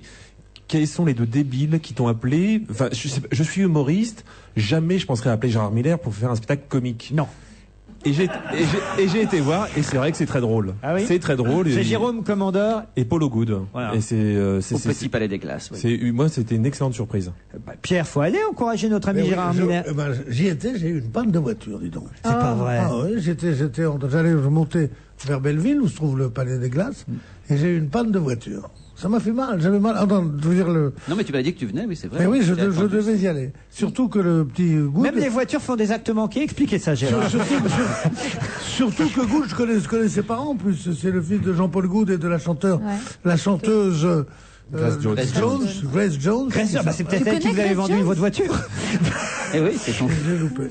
quels sont les deux débiles qui t'ont appelé? Enfin, je suis humoriste, jamais je penserais appeler Gérard Miller pour faire un spectacle comique. Non. Et j'ai été voir, et c'est vrai que c'est très drôle. Ah oui. C'est très drôle. C'est et- Jérôme Commandeur. Et Paul O'Good. Voilà. Et Au Petit Palais des Glaces. Oui. moi, c'était une excellente surprise. Pierre, faut aller encourager notre ami Mais oui, Gérard Miller. j'y étais, j'ai eu une panne de voiture, dis donc. C'est pas vrai. Ah oui, j'allais monter vers Belleville, où se trouve le Palais des Glaces, et j'ai eu une panne de voiture. Ça m'a fait mal, j'avais mal. Attends, je veux dire le. Non, mais tu m'as dit que tu venais, oui, c'est vrai. Mais oui, je J'ai attendu. devais y aller. Surtout que le petit Good. Même les voitures font des actes manqués. Expliquez ça, Gérard. Surtout que Good, je connais ses parents en plus. C'est le fils de Jean-Paul Good et de la chanteuse. Grace Jones. Grace Jones. C'est peut-être elle qui vous avait vendu votre voiture. Eh oui, c'est son. J'ai loupé.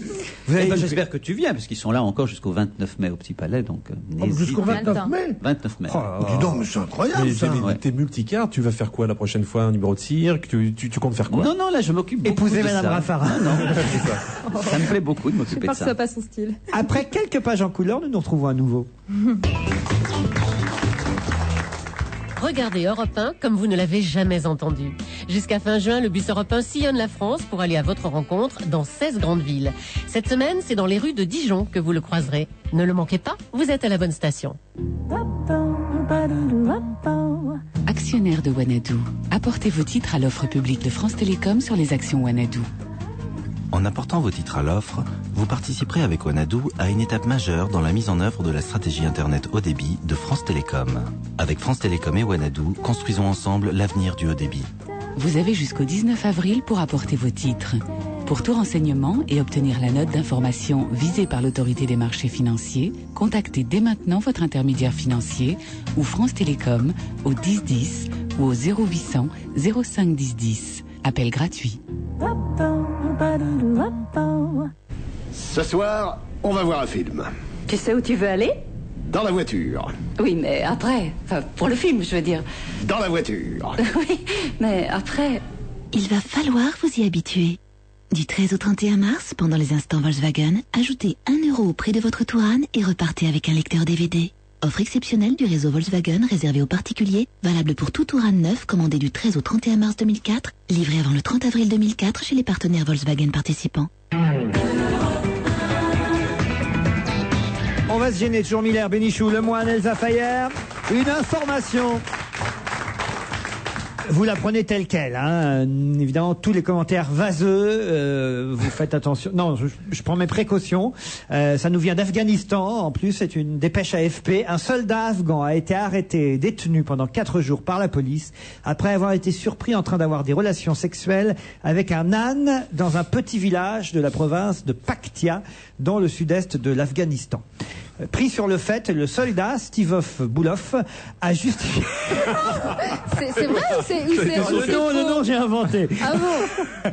J'espère que tu viens, parce qu'ils sont là encore jusqu'au 29 mai au Petit Palais, donc n'hésite Jusqu'au pas. 29 mai. 29 mai. Dis donc, mais c'est incroyable Mais ça. t'es multicarte, tu vas faire quoi la prochaine fois? Un numéro de cirque? Tu comptes faire quoi? Non, là, je m'occupe beaucoup Épouser de Madame ça. Raffarin. Non, ça me plaît beaucoup de Je m'occuper de pense que ça. ce pas son style. Après quelques pages en couleur, nous nous retrouvons à nouveau. Regardez Europe 1 comme vous ne l'avez jamais entendu. Jusqu'à fin juin, le bus Europe 1 sillonne la France pour aller à votre rencontre dans 16 grandes villes. Cette semaine, c'est dans les rues de Dijon que vous le croiserez. Ne le manquez pas, vous êtes à la bonne station. Actionnaire de Wanadoo, apportez vos titres à l'offre publique de France Télécom sur les actions Wanadoo. En apportant vos titres à l'offre, vous participerez avec Wanadoo à une étape majeure dans la mise en œuvre de la stratégie Internet haut débit de France Télécom. Avec France Télécom et Wanadoo, construisons ensemble l'avenir du haut débit. Vous avez jusqu'au 19 avril pour apporter vos titres. Pour tout renseignement et obtenir la note d'information visée par l'autorité des marchés financiers, contactez dès maintenant votre intermédiaire financier ou France Télécom au 1010 ou au 0800 05 10 10. Appel gratuit. Ce soir, on va voir un film. Tu sais où tu veux aller? Dans la voiture. Oui, mais après. Enfin, pour le film, je veux dire. Dans la voiture. Oui, mais après. Il va falloir vous y habituer. Du 13 au 31 mars, pendant les instants Volkswagen, ajoutez 1 € au prix de votre Touran et repartez avec un lecteur DVD. Offre exceptionnelle du réseau Volkswagen réservée aux particuliers, valable pour tout Touran neuf commandé du 13 au 31 mars 2004, livré avant le 30 avril 2004 chez les partenaires Volkswagen participants. On va se gêner, toujours Miller, Bénichou, Lemoine, Elsa Fayer. Une information. Vous la prenez telle quelle, hein. Évidemment, tous les commentaires vaseux, vous faites attention. Non, je prends mes précautions. Ça nous vient d'Afghanistan. En plus, c'est une dépêche AFP. Un soldat afghan a été arrêté et détenu pendant 4 jours par la police après avoir été surpris en train d'avoir des relations sexuelles avec un âne dans un petit village de la province de Paktia, dans le sud-est de l'Afghanistan. Pris sur le fait, le soldat Stivov Boulov a justifié... C'est vrai ou c'est... Non, j'ai inventé. Ah bon?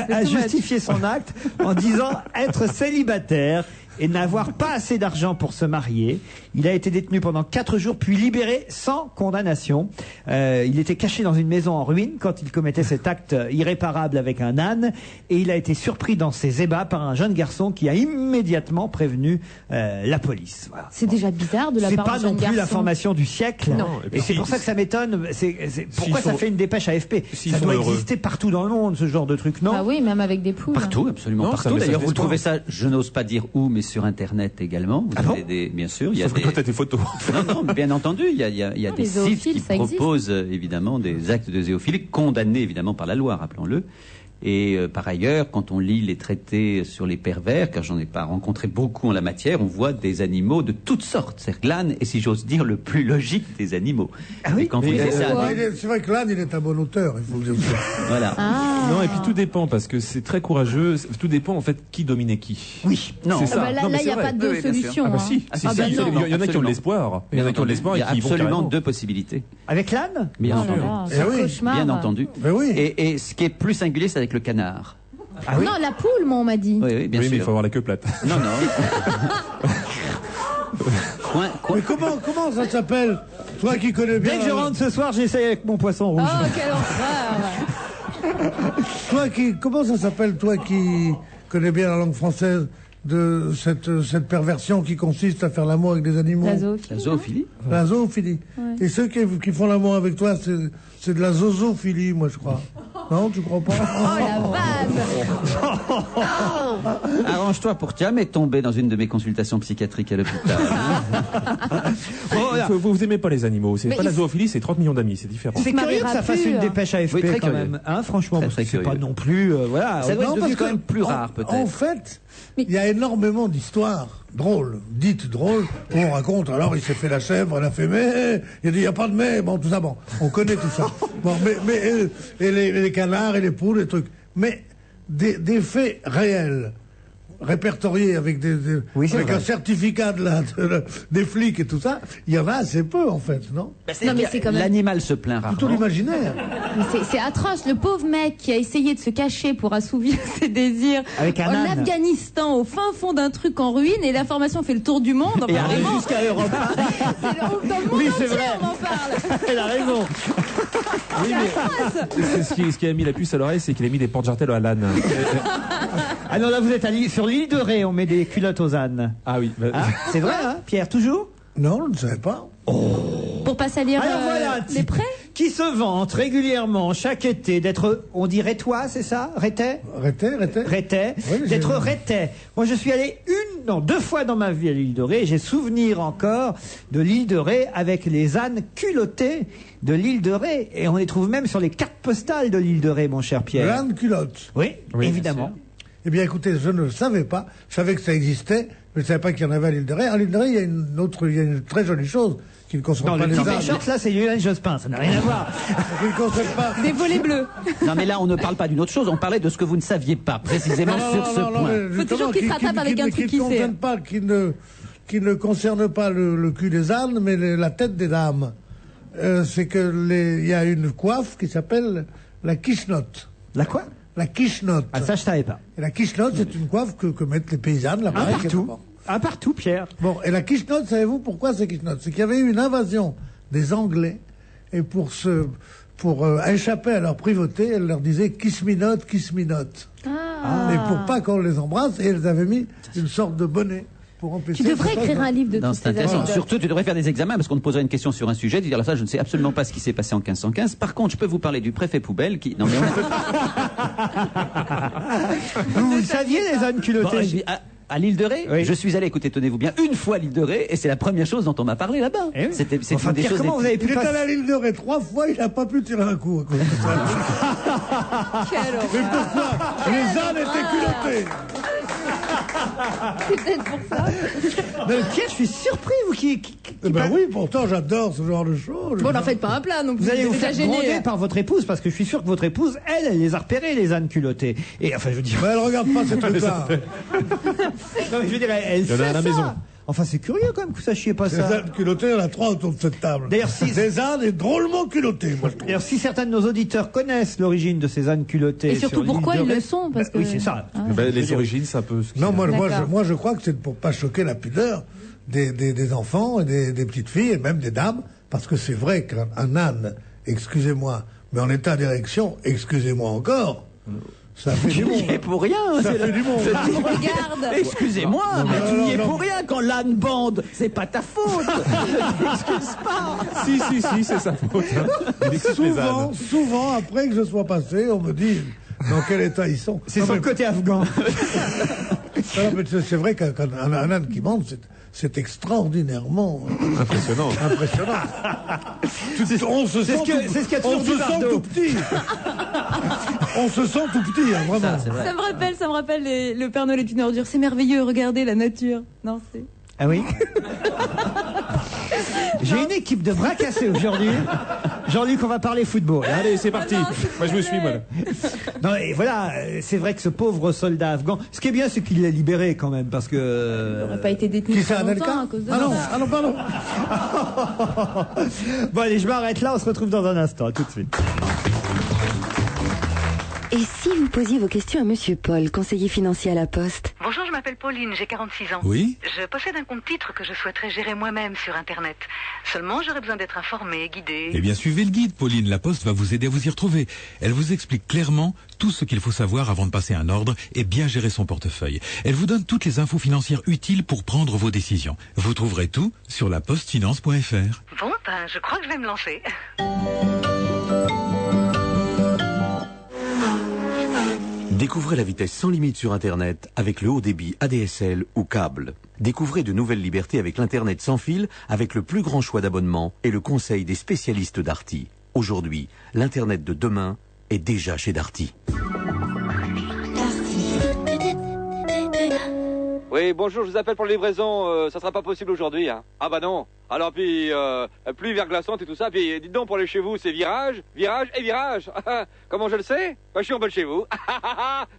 A justifié son acte en disant être célibataire et n'avoir pas assez d'argent pour se marier. Il a été détenu pendant 4 jours, puis libéré sans condamnation. Il était caché dans une maison en ruine quand il commettait cet acte irréparable avec un âne, et il a été surpris dans ses ébats par un jeune garçon qui a immédiatement prévenu la police. Voilà. C'est déjà bizarre de la part du jeune garçon. C'est pas non plus l'information du siècle. Non. Et c'est pour ça que ça m'étonne. Pourquoi ça fait une dépêche AFP? Ça doit exister partout dans le monde, ce genre de truc, non? Ah oui, même avec des poules. Partout, absolument partout. D'ailleurs, vous trouvez ça, je n'ose pas dire où, mais sur Internet également. Vous avez bien sûr, il y a Sauf que toi, t'as des photos. Non, bien entendu, il y a des sites qui proposent évidemment des actes de zoophilie condamnés évidemment par la loi, rappelons-le. Et par ailleurs, quand on lit les traités sur les pervers, car j'en ai pas rencontré beaucoup en la matière, on voit des animaux de toutes sortes. C'est l'âne est, si j'ose dire, le plus logique des animaux. Ah oui. C'est vrai que l'âne, il est un bon auteur, il faut le dire. Voilà. Non, et puis tout dépend, parce que c'est très courageux. Tout dépend en fait qui dominait qui. Oui. Non. C'est ça. ça. Là, il n'y a pas de solution. Ah bah si. Il y en a qui ont de l'espoir. Il y en a qui ont de l'espoir et qui vont absolument 2 possibilités. Avec l'âne? Bien sûr. C'est un cauchemar. Bien entendu. Oui. Et ce qui est plus singulier, c'est avec le canard. Ah oui? Non, la poule, moi, on m'a dit. Oui, bien sûr. Mais il faut avoir la queue plate. Non. Mais comment ça s'appelle? Toi qui connais bien... Dès que je rentre ce soir, j'essaye avec mon poisson rouge. Oh, quel horreur! Comment ça s'appelle, toi qui connais bien la langue française, de cette perversion qui consiste à faire l'amour avec des animaux? La zoophilie. La zoophilie. Ouais. Et ceux qui font l'amour avec toi, c'est de la zoophilie, moi, je crois. Non, tu crois pas? Oh la vanne! Arrange-toi pour jamais tomber dans une de mes consultations psychiatriques à l'hôpital. Vous aimez pas les animaux. C'est pas la zoophilie, c'est 30 millions d'amis, c'est différent. C'est curieux que ça fasse une dépêche AFP quand même. Hein, franchement, parce que c'est pas non plus... voilà. Ça doit être quand même plus rare, peut-être. En fait, il y a énormément d'histoires dites drôles, où on raconte, alors il s'est fait la chèvre, elle a fait mais, il a dit il n'y a pas de mais, bon, tout ça, bon, on connaît tout ça. Bon, et les canards et les poules, les trucs. Mais des faits réels, répertoriés avec un certificat des flics et tout ça, il y en a assez peu en fait, non? Non, mais c'est quand même... L'animal se plaint rarement. Plutôt l'imaginaire. C'est atroce. Le pauvre mec qui a essayé de se cacher pour assouvir ses désirs en Afghanistan, au fin fond d'un truc en ruine, et l'information fait le tour du monde. Et arrive jusqu'à Europe. Dans le monde entier, on en parle. Elle a raison. Oui, mais ce qui a mis la puce à l'oreille, c'est qu'il a mis des porte-jartelles à l'âne. Ah non, là vous êtes sur l'île de Ré, on met des culottes aux ânes. Ah oui. C'est vrai, hein, Pierre, toujours? Non, je ne savais pas. Pour pas salir les prêts? Qui se vante régulièrement chaque été d'être, on dit rétois, c'est ça? Rétais? Rétais. Oui, d'être rétais. Moi, je suis allé 2 fois dans ma vie à l'île de Ré. J'ai souvenir encore de l'île de Ré avec les ânes culottés de l'île de Ré. Et on les trouve même sur les cartes postales de l'île de Ré, mon cher Pierre. L'âne culotte. Oui, évidemment. Eh bien, écoutez, je ne le savais pas. Je savais que ça existait, mais je ne savais pas qu'il y en avait à l'île de Ré. À l'île de Ré, il y a une très jolie chose qui ne concerne pas les ânes. Shorts, là, c'est Lionel Jospin, ça n'a rien à voir. Qui ne concerne pas. Des volets bleus. Non, mais là, on ne parle pas d'une autre chose. On parlait de ce que vous ne saviez pas, précisément sur ce point. Faut toujours qu'il se rattrape avec un truc qui sait. Qui ne concerne pas le cul des ânes, mais la tête des dames. C'est que il y a une coiffe qui s'appelle la quichenotte. La quoi? La quichenotte. Ah, ça, je savais pas. Et la quichenotte, c'est une coiffe que mettent les paysannes là-bas. Partout, Pierre. Bon, et la quichenotte, savez-vous pourquoi c'est quichenotte? C'est qu'il y avait eu une invasion des Anglais, et pour échapper à leur privauté, elle leur disait kiss me not, kiss me not. Et pour pas qu'on les embrasse, et elles avaient mis une sorte de bonnet. Tu devrais écrire un livre de toutes ces anecdotes. Surtout, tu devrais faire des examens, parce qu'on te poserait une question sur un sujet, tu dirais ça, je ne sais absolument pas ce qui s'est passé en 1515. Par contre, je peux vous parler du préfet poubelle qui... Non, mais vous saviez les ânes culottés? À l'île de Ré, Oui. je suis allé, écoutez, tenez-vous bien, une fois à l'île de Ré, et c'est la première chose dont on m'a parlé là-bas. Eh oui. C'est Enfin, une des Pierre, choses. comment vous avez pu Il est passer- allé à l'île de Ré 3 fois, il n'a pas pu tirer un coup. À cause de ça. Mais pourquoi les ânes étaient culottés. C'est peut-être pour ça. Mais Pierre, je suis surpris, vous qui Eh ben oui, pourtant j'adore ce genre de choses. Bon, n'en faites pas un plat non plus. Vous allez vous faire gronder gêné. par votre épouse, parce que je suis sûr que votre épouse, elle les a repérés, les ânes culottés. Et enfin, je veux dire... Mais elle regarde pas ces trucs-là. Non, mais je veux dire, elle Il y en a fait à la ça. maison. Enfin, c'est curieux quand même que vous sachiez pas Les ça. ânes culottés, il y en a 3 autour de cette table. D'ailleurs, si- Des ânes et drôlement culottés, moi je trouve. D'ailleurs, si certains de nos auditeurs connaissent l'origine de ces ânes culottés... Et surtout sur l'île pourquoi de ils Ré- le sont, parce Oui, que- c'est ça. Ah. Ben, les origines, ça peut. Non, moi D'accord. je crois que c'est pour pas choquer la pudeur des enfants et des petites filles et même des dames, parce que c'est vrai qu'un âne, excusez-moi, mais en état d'érection, excusez-moi encore, ça fait du monde. Tu y es pour rien. Ça c'est fait la- du monde. c'est- Regarde. Excusez-moi, mais tu non, n'y es non. pour rien quand l'âne bande. C'est pas ta faute. Ne t'excuse pas. Si, c'est sa faute. hein. Il excuse les ânes. Souvent, après que je sois passé, on me dit dans quel état ils sont. C'est Non, son mais- côté afghan. non, mais c'est vrai qu'un âne qui monte, c'est extraordinairement Impressionnant. On se C'est sent ce que- c'est ce qu'a toujours on dit se sent Bardot. tout petit. On se sent tout petit, hein, vraiment. Ça me rappelle le Père Noël est une ordure. C'est merveilleux, regardez la nature. Non, c'est. Ah oui. J'ai une équipe de bras cassés aujourd'hui. Jean-Luc, on va parler football. Allez, c'est parti. Moi, je me suis, moi. Non, et voilà, c'est vrai que ce pauvre soldat afghan, ce qui est bien, c'est qu'il l'a libéré quand même, parce que... Il n'aurait pas été détenu Qui très c'est, Anelka longtemps à cause de Ah non, ça. ah non, pardon. Bon, allez, je m'arrête là, on se retrouve dans un instant, tout de suite. Et si vous posiez vos questions à Monsieur Paul, conseiller financier à la Poste? Bonjour, je m'appelle Pauline, j'ai 46 ans. Oui. Je possède un compte titre que je souhaiterais gérer moi-même sur Internet. Seulement, j'aurais besoin d'être informée, guidée. Eh bien, suivez le guide, Pauline. La Poste va vous aider à vous y retrouver. Elle vous explique clairement tout ce qu'il faut savoir avant de passer un ordre et bien gérer son portefeuille. Elle vous donne toutes les infos financières utiles pour prendre vos décisions. Vous trouverez tout sur lapostfinance.fr. Bon, ben, je crois que je vais me lancer. Découvrez la vitesse sans limite sur Internet avec le haut débit ADSL ou câble. Découvrez de nouvelles libertés avec l'Internet sans fil, avec le plus grand choix d'abonnements et le conseil des spécialistes Darty. Aujourd'hui, l'Internet de demain est déjà chez Darty. Oui, bonjour, je vous appelle pour la livraison, ça sera pas possible aujourd'hui, hein. Ah bah non. Alors puis, pluie verglaçante et tout ça, puis dites donc pour aller chez vous, c'est virage, virage et virage. Comment je le sais? Bah, je suis en bas de chez vous.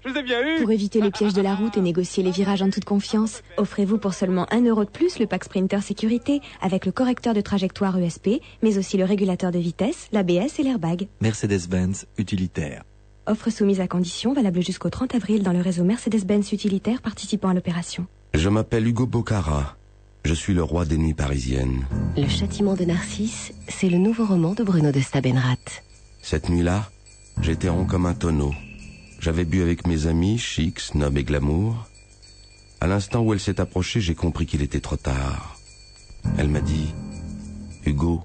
Je vous ai bien eu. Pour éviter les pièges de la route et négocier les virages en toute confiance, offrez-vous pour seulement 1 € de plus le pack Sprinter Sécurité avec le correcteur de trajectoire ESP, mais aussi le régulateur de vitesse, l'ABS et l'airbag. Mercedes-Benz utilitaire. Offre soumise à condition, valable jusqu'au 30 avril dans le réseau Mercedes-Benz utilitaire participant à l'opération. Je m'appelle Hugo Bocara. Je suis le roi des nuits parisiennes. Le châtiment de Narcisse, c'est le nouveau roman de Bruno de Stabenrath. Cette nuit-là, j'étais rond comme un tonneau. J'avais bu avec mes amis, chic, snob et glamour. À l'instant où elle s'est approchée, j'ai compris qu'il était trop tard. Elle m'a dit, Hugo,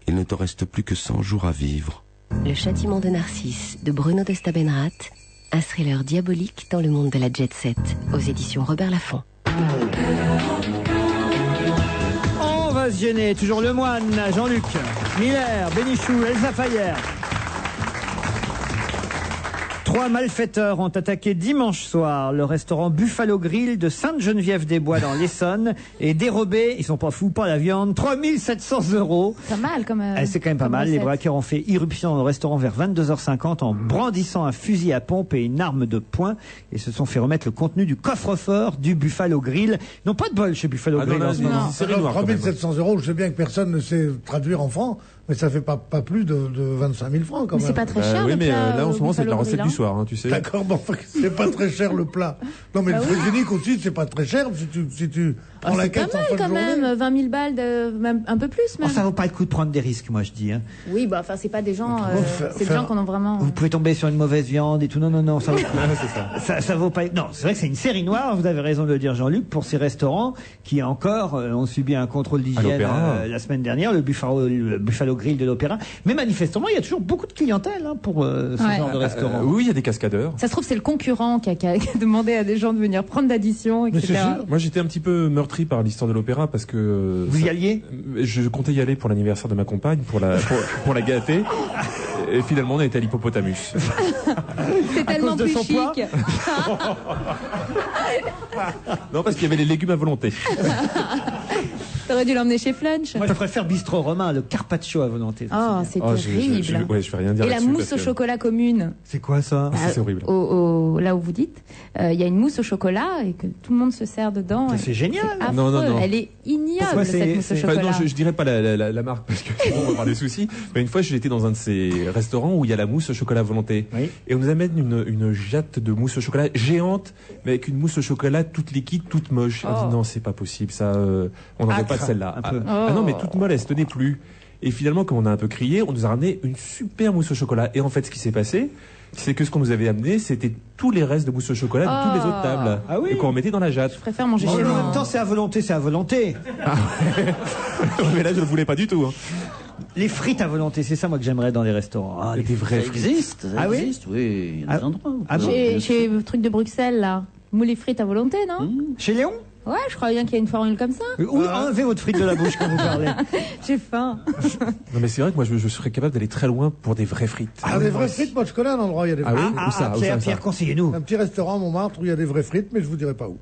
il ne te reste plus que 100 jours à vivre. Le châtiment de Narcisse de Bruno de Stabenrath, un thriller diabolique dans le monde de la jet set, aux éditions Robert Laffont. On va se gêner, toujours le moine, Jean-Luc, Miller, Bénichou, Elsa Fayer. 3 malfaiteurs ont attaqué dimanche soir le restaurant Buffalo Grill de Sainte-Geneviève-des-Bois dans l'Essonne et dérobé, ils sont pas fous, pas la viande, 3 700 €. Pas mal comme. C'est quand même pas mal. Les recette. braqueurs ont fait irruption au restaurant vers 22h50 en brandissant un fusil à pompe et une arme de poing et se sont fait remettre le contenu du coffre-fort du Buffalo Grill. Ils n'ont pas de bol chez Buffalo Ah Grill non, en ce non, moment. c'est série noire, quand même. 3700 €, je sais bien que personne ne sait traduire en francs, mais ça fait pas plus de 25 000 francs quand Mais même. c'est pas très cher. oui, le mais plat, là, en ce moment, c'est de la Buffalo recette Grill, du soir, hein, tu sais. D'accord, bon, enfin, c'est pas très cher le plat. Non, mais Bah le oui. fruit unique aussi, c'est pas très cher si tu prends la C'est pas carte en mal fin de quand journée. même, 20 000 balles, même un peu plus Oh, même. ça vaut pas le coup de prendre des risques, moi je dis. Hein. Oui, bah enfin c'est pas des gens, faire- c'est des gens qu'on a vraiment. Vous pouvez tomber sur une mauvaise viande et tout. Non, ça vaut pas. Ça vaut pas. Non, c'est vrai que c'est une série noire. Vous avez raison de le dire, Jean-Luc, pour ces restaurants qui encore ont subi un contrôle d'hygiène l'Opéra. la semaine dernière, le Buffalo Grill de l'Opéra. Mais manifestement, il y a toujours beaucoup de clientèle hein, pour ce Ouais. genre de restaurant. Oui, a des cascadeurs. Ça se trouve, c'est le concurrent qui a demandé à des gens de venir prendre l'addition, etc. Moi, j'étais un petit peu meurtri par l'histoire de l'opéra parce que... Vous y alliez? Je comptais y aller pour l'anniversaire de ma compagne, pour la gâter. Et finalement, on a été à l'hippopotamus. C'est tellement plus chic. Non, parce qu'il y avait les légumes à volonté. T'aurais dû l'emmener chez Flunch. Moi, je préfère bistrot romain, le carpaccio à volonté. Oh, c'est terrible. Je vais rien dire. Et la mousse au chocolat commune. C'est quoi ça? C'est horrible. Là où vous dites, il y a une mousse au chocolat et que tout le monde se sert dedans. C'est génial. Affreux. Non. Elle est ignoble, cette mousse au chocolat. Non, je dirais pas la marque parce que on va avoir des soucis. Mais une fois, j'étais dans un de ces restaurants où il y a la mousse au chocolat à volonté. Oui. Et on nous amène une jatte de mousse au chocolat géante, mais avec une mousse au chocolat toute liquide, toute moche. On dit non, c'est pas possible, ça. On n'en veut pas de celle-là. Ah non, mais toute molle, elle se tenait plus. Et finalement, comme on a un peu crié, on nous a ramené une super mousse au chocolat. Et en fait, ce qui s'est passé, c'est que ce qu'on nous avait amené, c'était tous les restes de mousse au chocolat de toutes les autres tables. Ah oui. Et qu'on mettait dans la jatte. Je préfère manger chez moi. En même temps, c'est à volonté, c'est à volonté. Ah ouais. Mais là, je ne le voulais pas du tout. Hein. Les frites à volonté, c'est ça moi que j'aimerais dans les restaurants. Ah, des vraies Ça existe, Ah oui existe, oui. Il y a des endroits où Chez le truc de Bruxelles, là. Moule et frites à volonté, non? Chez Léon? Ouais, je crois bien qu'il y a une formule comme ça. Enlevez votre frite de la bouche quand vous parlez. J'ai faim. Non, mais c'est vrai que moi, je serais capable d'aller très loin pour des vraies frites. Des vraies frites, moi je connais un endroit où il y a des vraies frites. Pierre, conseillez-nous. Un petit restaurant à Montmartre où il y a des vraies frites, mais je vous dirai pas où.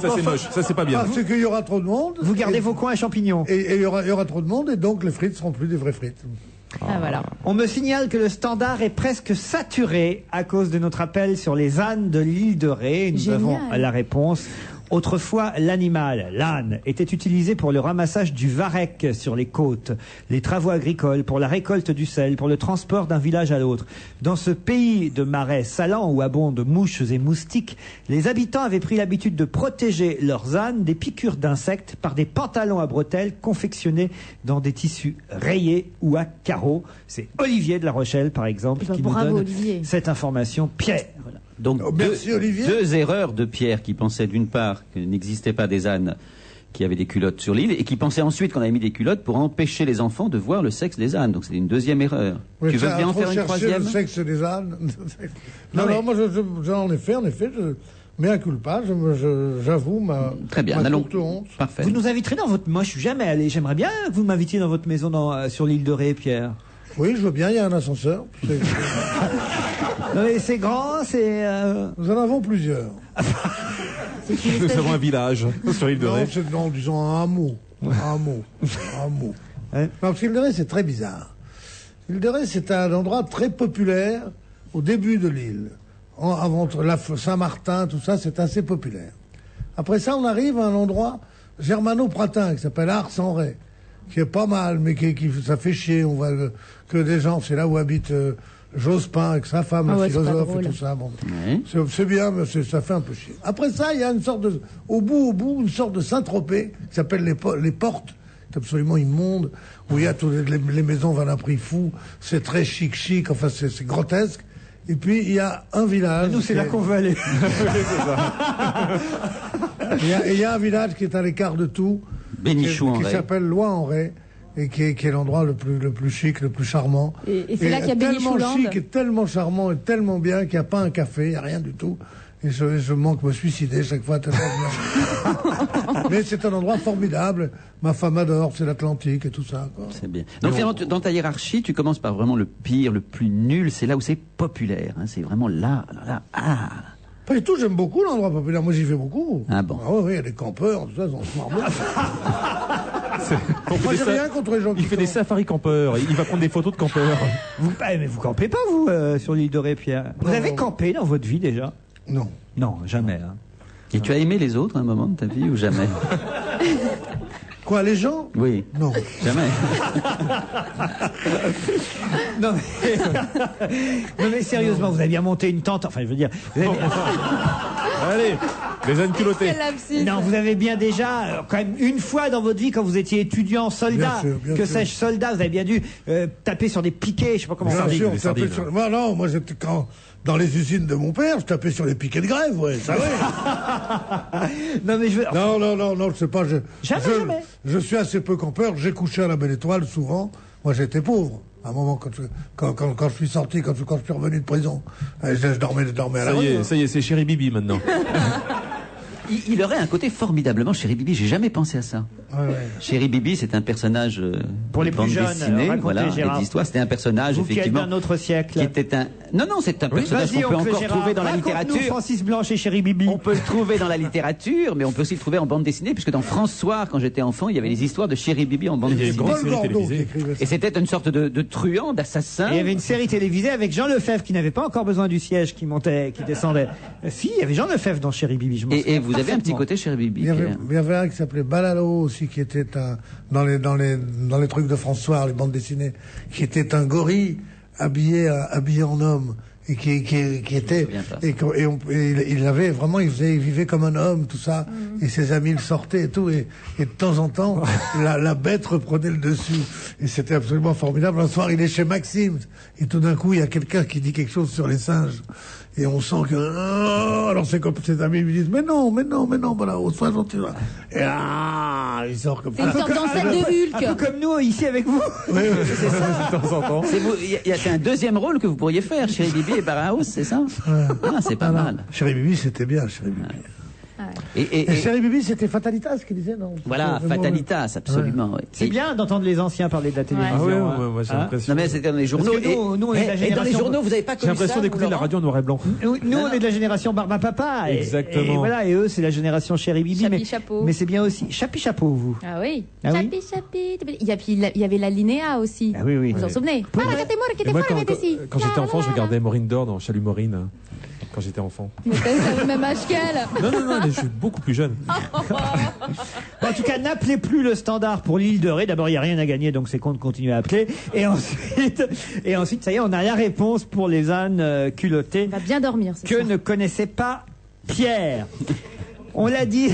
Ça c'est moche, ça c'est pas bien. Parce qu'il y aura trop de monde. Vous gardez vos coins à champignons. Et il y aura trop de monde, et donc les frites seront plus des vraies frites. Ah, voilà. On me signale que le standard est presque saturé à cause de notre appel sur les ânes de l'île de Ré. Nous avons la réponse. Autrefois, l'animal, l'âne, était utilisé pour le ramassage du varech sur les côtes, les travaux agricoles, pour la récolte du sel, pour le transport d'un village à l'autre. Dans ce pays de marais salants où abondent mouches et moustiques, les habitants avaient pris l'habitude de protéger leurs ânes des piqûres d'insectes par des pantalons à bretelles confectionnés dans des tissus rayés ou à carreaux. C'est Olivier de La Rochelle, par exemple, qui nous donne cette information. Pierre. Voilà. Donc deux erreurs de Pierre qui pensait d'une part qu'il n'existait pas des ânes qui avaient des culottes sur l'île et qui pensait ensuite qu'on avait mis des culottes pour empêcher les enfants de voir le sexe des ânes. Donc c'est une deuxième erreur. Oui, tu veux bien en faire une troisième? Le sexe des ânes. Non, moi j'en ai fait, en effet. Mais un culpa, j'avoue ma très bien, allons. Honte. Parfait. Vous nous inviterez dans votre... Moi je suis jamais allé. J'aimerais bien que vous m'invitiez dans votre maison sur l'île de Ré, Pierre. Oui, je veux bien, il y a un ascenseur. Non, mais c'est grand, c'est... Nous en avons plusieurs. Nous avons un village sur l'île de Ré. Non, disons un hameau. Un hameau. Non, parce que l'île de Ré, c'est très bizarre. L'île de Ré, c'est un endroit très populaire au début de l'île. Avant Saint-Martin, tout ça, c'est assez populaire. Après ça, on arrive à un endroit germano-pratin qui s'appelle Ars-en-Ré, qui est pas mal, mais ça fait chier. On voit que des gens, c'est là où habite Jospin avec sa femme, un philosophe et tout ça. Bon. C'est bien, mais ça fait un peu chier. Après ça, il y a une sorte de, au bout, une sorte de Saint-Tropez qui s'appelle les Portes. C'est absolument immonde, où il y a toutes les maisons valent un prix fou. C'est très chic, enfin c'est grotesque. Et puis il y a un village. Nous, c'est là qu'on veut aller. Il y a un village qui est à l'écart de tout, qui s'appelle Loin-en-Ré, et qui est l'endroit le plus chic, le plus charmant. Et c'est là qu'il y a tellement Bénichouland. chic et tellement charmant et tellement bien qu'il n'y a pas un café, il n'y a rien du tout. Et je manque me suicider chaque fois tellement bien. Mais c'est un endroit formidable. Ma femme adore, c'est l'Atlantique et tout ça. C'est bien. Donc dans ta hiérarchie, tu commences par vraiment le pire, le plus nul. C'est là où c'est populaire. Hein, c'est vraiment là. Pas du tout, j'aime beaucoup l'endroit populaire. Moi, j'y vais beaucoup. Ah bon? Ah oui, il y a des campeurs, tout ça, on se marre bien. Moi, j'ai rien contre les gens qui fait des safaris campeurs. Il va prendre des photos de campeurs. Mais vous campez pas, vous, sur l'île de Ré, Pierre? Vous avez campé dans votre vie, déjà? Non. Non, jamais. Hein. Et tu as aimé les autres à un moment de ta vie ou jamais? Quoi, les gens? Oui. Non. Jamais. Non mais sérieusement, vous avez bien monté une tente. Enfin, je veux dire. Allez. Les ânes culottés. Quel lapsus. Non, vous avez bien déjà, quand même, une fois dans votre vie, quand vous étiez étudiant, soldat, Bien que sûr. sais-je, soldat, vous avez bien dû taper sur des piquets, je sais pas comment ça Bien dit. sûr, on tapait sur... Moi, non, moi, j'étais dans les usines de mon père, je tapais sur les piquets de grève, ouais, ça ouais. Non, mais je veux... Non, je sais pas. Jamais. Je suis assez peu campeur, j'ai couché à la Belle Étoile, souvent. Moi, j'étais pauvre. À un moment, quand je suis sorti, quand je suis revenu de prison, je dormais à la rue. Ça y est, c'est Chéri Bibi maintenant. Il aurait un côté formidablement Chéri Bibi, j'ai jamais pensé à ça. Ouais. Chéri Bibi, c'est un personnage Pour les de plus bande jeunes, dessinée, racontez, voilà, Gérard. et d'histoire. C'était un personnage, Vous qui êtes effectivement, d'un autre siècle. qui était un... Non, c'est un personnage Vas-y, qu'on peut oncle encore Gérard, trouver dans la raconte-nous littérature. Francis Blanche et Chéri Bibi. On peut le trouver dans la littérature, mais on peut aussi le trouver en bande dessinée, puisque dans François, quand j'étais enfant, il y avait les histoires de Chéri Bibi en bande dessinée. Paul Gordon qui écrivait ça. Et c'était une sorte de truand, d'assassin. Et il y avait une série télévisée avec Jean Lefebvre qui n'avait pas encore besoin du siège, qui montait, qui descendait. Si, il y avait Jean Lefebvre dans Chéri Bibi, je m'en souviens Et vous avez un petit parfaitement. côté Chéri Bibi. Il y avait un qui s'appelait Balalo aussi, qui était dans les trucs de François, les bandes dessinées, qui était un gorille habillé en homme. Et qui était, il vivait comme un homme, tout ça, et ses amis le sortaient et tout, et de temps en temps, la bête reprenait le dessus. Et c'était absolument formidable. Un soir, il est chez Maxime, et tout d'un coup, il y a quelqu'un qui dit quelque chose sur les singes. Et on sent que, alors c'est comme ses amis lui disent, mais non, voilà, sois gentil. Et il sort comme ça. C'est une sorte d'ancêtre de Hulk. Un peu comme nous, ici, avec vous. Oui, C'est ça. De temps en temps. C'est un deuxième rôle que vous pourriez faire, Chéri Bibi et Barhaus, c'est ça? Ah, c'est pas mal. Chéri Bibi, c'était bien, Chéri Bibi. Et Chéri Bibi, c'était Fatalitas qui disait, non? Voilà, Fatalitas, absolument. Oui. C'est bien d'entendre les anciens parler de la télévision. Ah ouais, hein. moi j'ai Hein l'impression. Non mais c'était dans les journaux. Parce que nous, on est de la Et dans les génération- journaux, vous n'avez pas J'ai connu ça, l'impression d'écouter vous, de la Laurent radio en noir et blanc. Nous, on est de la génération Barbe à Papa. Exactement. Et voilà, et eux, c'est la génération Chéri Bibi. Chapi chapeau. Mais c'est bien aussi. Chapi chapeau, vous. Ah oui. Ah oui. Chapi. Il y avait la Linéa aussi. Ah oui, oui. Vous vous en souvenez? Ah, la catémore qui Et était moi, folle, mais ici. quand j'étais enfant, je regardais Maureen Dor dans Chalut Maureen. Quand j'étais enfant. Mais t'as le même âge qu'elle. Non, mais je suis beaucoup plus jeune. Bon, en tout cas, n'appelez plus le standard pour l'île de Ré. D'abord, il n'y a rien à gagner, donc c'est con de continuer à appeler. Et ensuite, ça y est, on a la réponse pour les ânes culottés. On va bien dormir. Ce Que soir. ne connaissait pas Pierre. On l'a dit.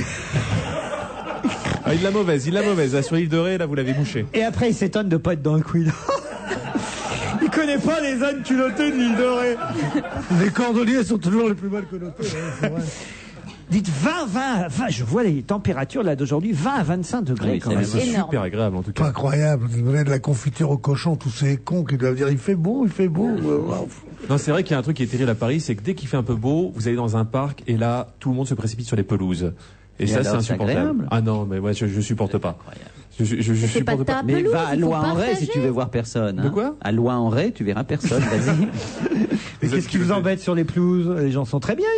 Ah, il l'a mauvaise. Là, sur l'île de Ré, là, vous l'avez bouché. Et après, il s'étonne de pas être dans le quiz. Il connaît pas les ânes culottés de l'île de Ré. Les cordeliers sont toujours les plus mal connotés. C'est vrai. Dites 20, je vois les températures là d'aujourd'hui, 20 à 25 degrés Oui, quand même. C'est énorme. super agréable en tout Pas cas. incroyable. Vous donnez de la confiture au cochon, tous ces cons qui doivent dire il fait beau. Non, c'est vrai qu'il y a un truc qui est terrible à Paris, c'est que dès qu'il fait un peu beau, vous allez dans un parc et là, tout le monde se précipite sur les pelouses. Et ça, alors, c'est c'est insupportable. agréable. Ah non, mais ouais, je supporte pas. Je c'est pas supporte ta pas. Mais pelouse, va à il faut Loin-en-Ré si partager. tu veux voir personne. De hein. quoi À Loin-en-Ré, tu verras personne. Vas-y. Mais qu'est-ce qui vous embête sur les pelouses? Les gens sont très bien,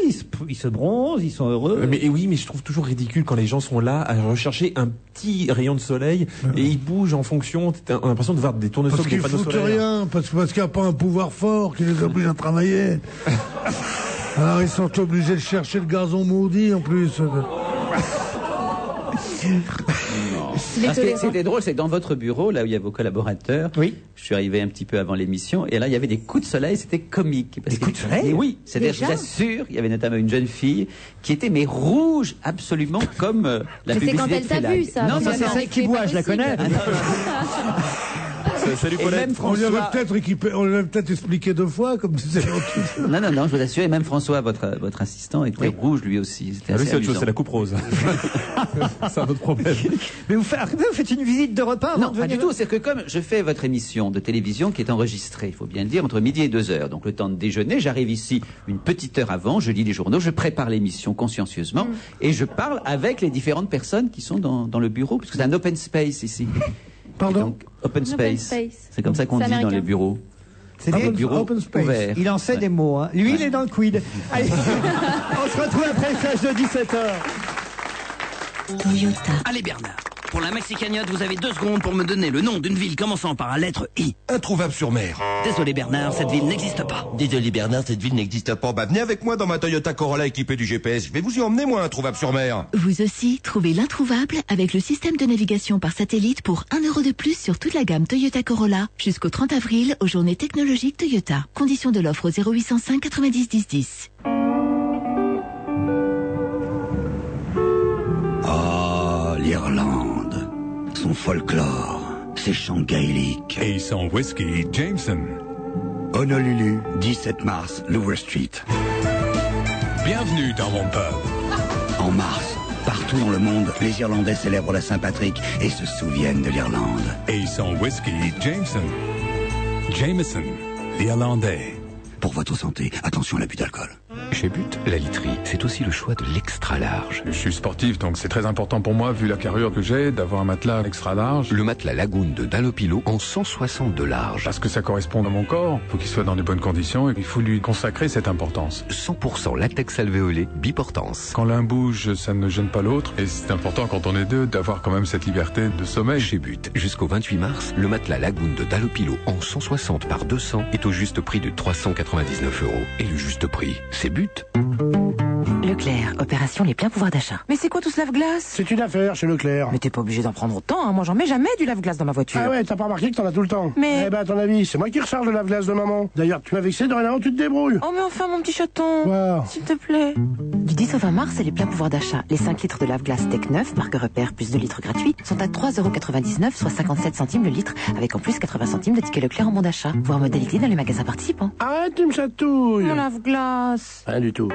ils se bronzent, ils sont heureux. Mais oui, mais je trouve toujours ridicule quand les gens sont là à rechercher un petit rayon de soleil et ils bougent en fonction. On a l'impression de voir des tournesols Parce des qu'ils panneaux foutent solaires. rien, parce qu'il n'y a pas un pouvoir fort qui les oblige à travailler. Alors ils sont obligés de chercher le gazon maudit en plus. Parce que c'était drôle, c'est que dans votre bureau, là où il y a vos collaborateurs, oui. Je suis arrivé un petit peu avant l'émission, et là il y avait des coups de soleil, c'était comique. Parce Des coups de soleil? Oui, c'est-à-dire, je vous assure, il y avait notamment une jeune fille qui était mais rouge, absolument comme la Mais c'est publicité quand elle de t'a Felac. vu, ça. Non, Ça, non, c'est non. celle qui boit, je la connais. Salut Et Paulette. même On lui François... avait peut-être expliqué 2 fois, comme si c'était Non, je vous assure, et même François, votre assistant, était rouge lui aussi. C'était Ah, lui, assez c'est autre chose, amusant. c'est la coupe rose. C'est un autre problème. Mais vous faites une visite de repas avant Non, de pas venir? du tout. C'est que comme je fais votre émission de télévision qui est enregistrée, il faut bien le dire, entre midi et 2 heures, donc le temps de déjeuner, j'arrive ici une petite heure avant, je lis les journaux, je prépare l'émission consciencieusement et je parle avec les différentes personnes qui sont dans le bureau, puisque c'est un open space ici. Pardon? Donc, open space. space. C'est comme ça qu'on C'est dit dans américain. les bureaux. C'est Des bien. bureaux open space. ouverts. Il en sait des mots. Hein. Lui, il est dans le quid. Allez, on se retrouve après le flash de 17h. Toyota. Allez Bernard, pour la Maxi Cagnotte, vous avez 2 secondes pour me donner le nom d'une ville commençant par la lettre I. Introuvable sur mer. Désolé Bernard, cette ville n'existe pas. Désolé Bernard, cette ville n'existe pas. Bah venez avec moi dans ma Toyota Corolla équipée du GPS. Je vais vous y emmener moi, introuvable sur mer. Vous aussi, trouvez l'introuvable avec le système de navigation par satellite pour 1 € de plus sur toute la gamme Toyota Corolla jusqu'au 30 avril aux journées technologiques Toyota. Conditions de l'offre au 0805 90 10 10. son folklore, ses chants gaéliques. Et son whisky Jameson. Honolulu, 17 mars, Louvre Street. Bienvenue dans mon pub. En mars, partout dans le monde, les Irlandais célèbrent la Saint-Patrick et se souviennent de l'Irlande. Et son whisky Jameson. Jameson, l'Irlandais. Pour votre santé, attention à l'abus d'alcool. Chez But, la literie, c'est aussi le choix de l'extra large. Je suis sportif, donc c'est très important pour moi, vu la carrure que j'ai, d'avoir un matelas extra large. Le matelas Lagoon de Dunlopillo en 160 de large. Parce que ça correspond à mon corps, faut qu'il soit dans de bonnes conditions et il faut lui consacrer cette importance. 100% latex alvéolé, biportance. Quand l'un bouge, ça ne gêne pas l'autre et c'est important quand on est deux d'avoir quand même cette liberté de sommeil. Chez But, jusqu'au 28 mars, le matelas Lagoon de Dunlopillo en 160 par 200 est au juste prix de 399 €. Et le juste prix, c'est But. Leclerc, opération les pleins pouvoirs d'achat. Mais c'est quoi tout ce lave-glace? C'est une affaire chez Leclerc. Mais t'es pas obligé d'en prendre autant, hein. Moi j'en mets jamais du lave-glace dans ma voiture. Ah ouais, t'as pas remarqué que t'en as tout le temps? Mais... Eh ben à ton avis, c'est moi qui recharge le lave-glace de maman. D'ailleurs, tu m'as vexé, dorénavant tu te débrouilles. Oh mais enfin mon petit chaton. Wow. S'il te plaît. Du 10 au 20 mars, c'est les pleins pouvoirs d'achat. Les 5 litres de lave-glace Tech 9, marque repère plus 2 litres gratuits, sont à 3,99 €, soit 57 centimes le litre, avec en plus 80 centimes de ticket Leclerc en bon d'achat. Voir modalité dans les magasins participants. Arrête, tu me chatouilles. Mon lave-glace. Rien du tout.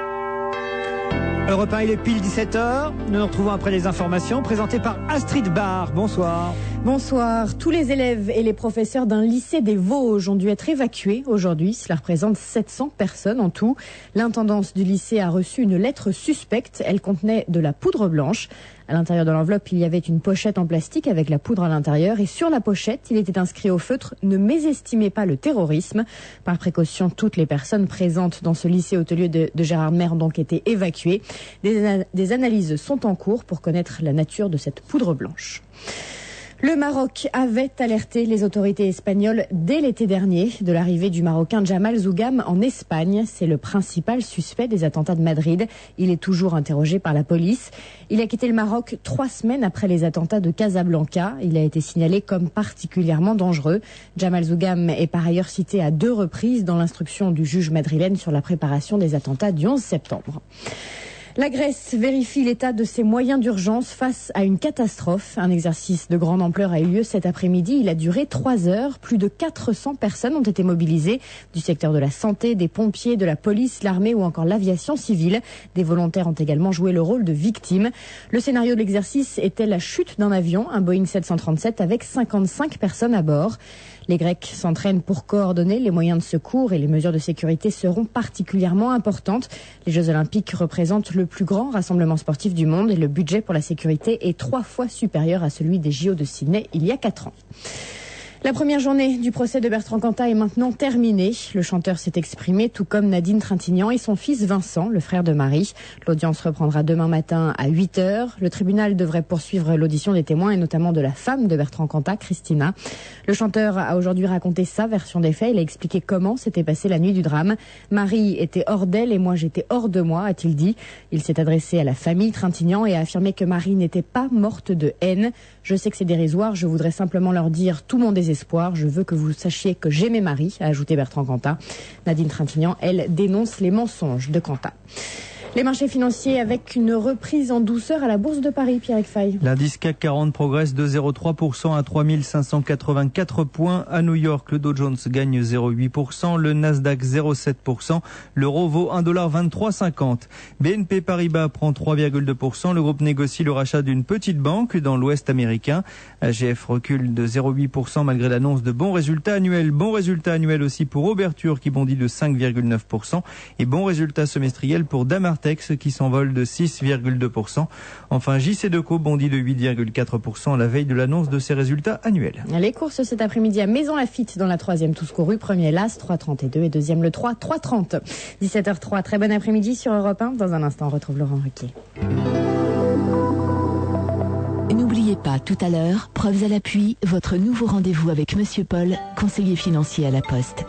Europe 1, il est pile 17h. Nous nous retrouvons après les informations présentées par Astrid Barr. Bonsoir. Bonsoir. Tous les élèves et les professeurs d'un lycée des Vosges ont dû être évacués aujourd'hui. Cela représente 700 personnes en tout. L'intendance du lycée a reçu une lettre suspecte. Elle contenait de la poudre blanche. À l'intérieur de l'enveloppe, il y avait une pochette en plastique avec la poudre à l'intérieur. Et sur la pochette, il était inscrit au feutre « Ne mésestimez pas le terrorisme ». Par précaution, toutes les personnes présentes dans ce lycée hôtelier de Gérardmer ont donc été évacuées. Des analyses sont en cours pour connaître la nature de cette poudre blanche. Le Maroc avait alerté les autorités espagnoles dès l'été dernier de l'arrivée du Marocain Jamal Zougam en Espagne. C'est le principal suspect des attentats de Madrid. Il est toujours interrogé par la police. Il a quitté le Maroc 3 semaines après les attentats de Casablanca. Il a été signalé comme particulièrement dangereux. Jamal Zougam est par ailleurs cité à 2 reprises dans l'instruction du juge madrilène sur la préparation des attentats du 11 septembre. La Grèce vérifie l'état de ses moyens d'urgence face à une catastrophe. Un exercice de grande ampleur a eu lieu cet après-midi. Il a duré 3 heures. Plus de 400 personnes ont été mobilisées du secteur de la santé, des pompiers, de la police, l'armée ou encore l'aviation civile. Des volontaires ont également joué le rôle de victimes. Le scénario de l'exercice était la chute d'un avion, un Boeing 737 avec 55 personnes à bord. Les Grecs s'entraînent pour coordonner les moyens de secours et les mesures de sécurité seront particulièrement importantes. Les Jeux Olympiques représentent le plus grand rassemblement sportif du monde et le budget pour la sécurité est 3 fois supérieur à celui des JO de Sydney il y a 4 ans. La première journée du procès de Bertrand Cantat est maintenant terminée. Le chanteur s'est exprimé, tout comme Nadine Trintignant et son fils Vincent, le frère de Marie. L'audience reprendra demain matin à 8h. Le tribunal devrait poursuivre l'audition des témoins et notamment de la femme de Bertrand Cantat, Christina. Le chanteur a aujourd'hui raconté sa version des faits. Il a expliqué comment s'était passée la nuit du drame. Marie était hors d'elle et moi j'étais hors de moi, a-t-il dit. Il s'est adressé à la famille Trintignant et a affirmé que Marie n'était pas morte de haine. Je sais que c'est dérisoire, je voudrais simplement leur dire tout mon désespoir. Je veux que vous sachiez que j'aimais Marie, a ajouté Bertrand Cantat. Nadine Trintignant, elle, dénonce les mensonges de Cantat. Les marchés financiers avec une reprise en douceur à la Bourse de Paris, Pierre Fay. L'indice CAC 40 progresse de 0,3% à 3584 points. À New York, le Dow Jones gagne 0,8%, le Nasdaq 0,7%, l'euro vaut 1,2350 $. BNP Paribas prend 3,2%. Le groupe négocie le rachat d'une petite banque dans l'Ouest américain. AGF recule de 0,8% malgré l'annonce de bons résultats annuels. Bons résultats annuels aussi pour Auberture qui bondit de 5,9% et bons résultats semestriels pour Damartex qui s'envole de 6,2%. Enfin, JC-Deco bondit de 8,4% à la veille de l'annonce de ses résultats annuels. Les courses cet après-midi à Maison Lafitte dans la 3e tous courus. Premier l'As 3,32 et deuxième le 3, 3,30. 17h03, très bon après-midi sur Europe 1. Dans un instant, on retrouve Laurent Ruquier. N'oubliez pas, tout à l'heure, preuves à l'appui, votre nouveau rendez-vous avec Monsieur Paul, conseiller financier à la Poste.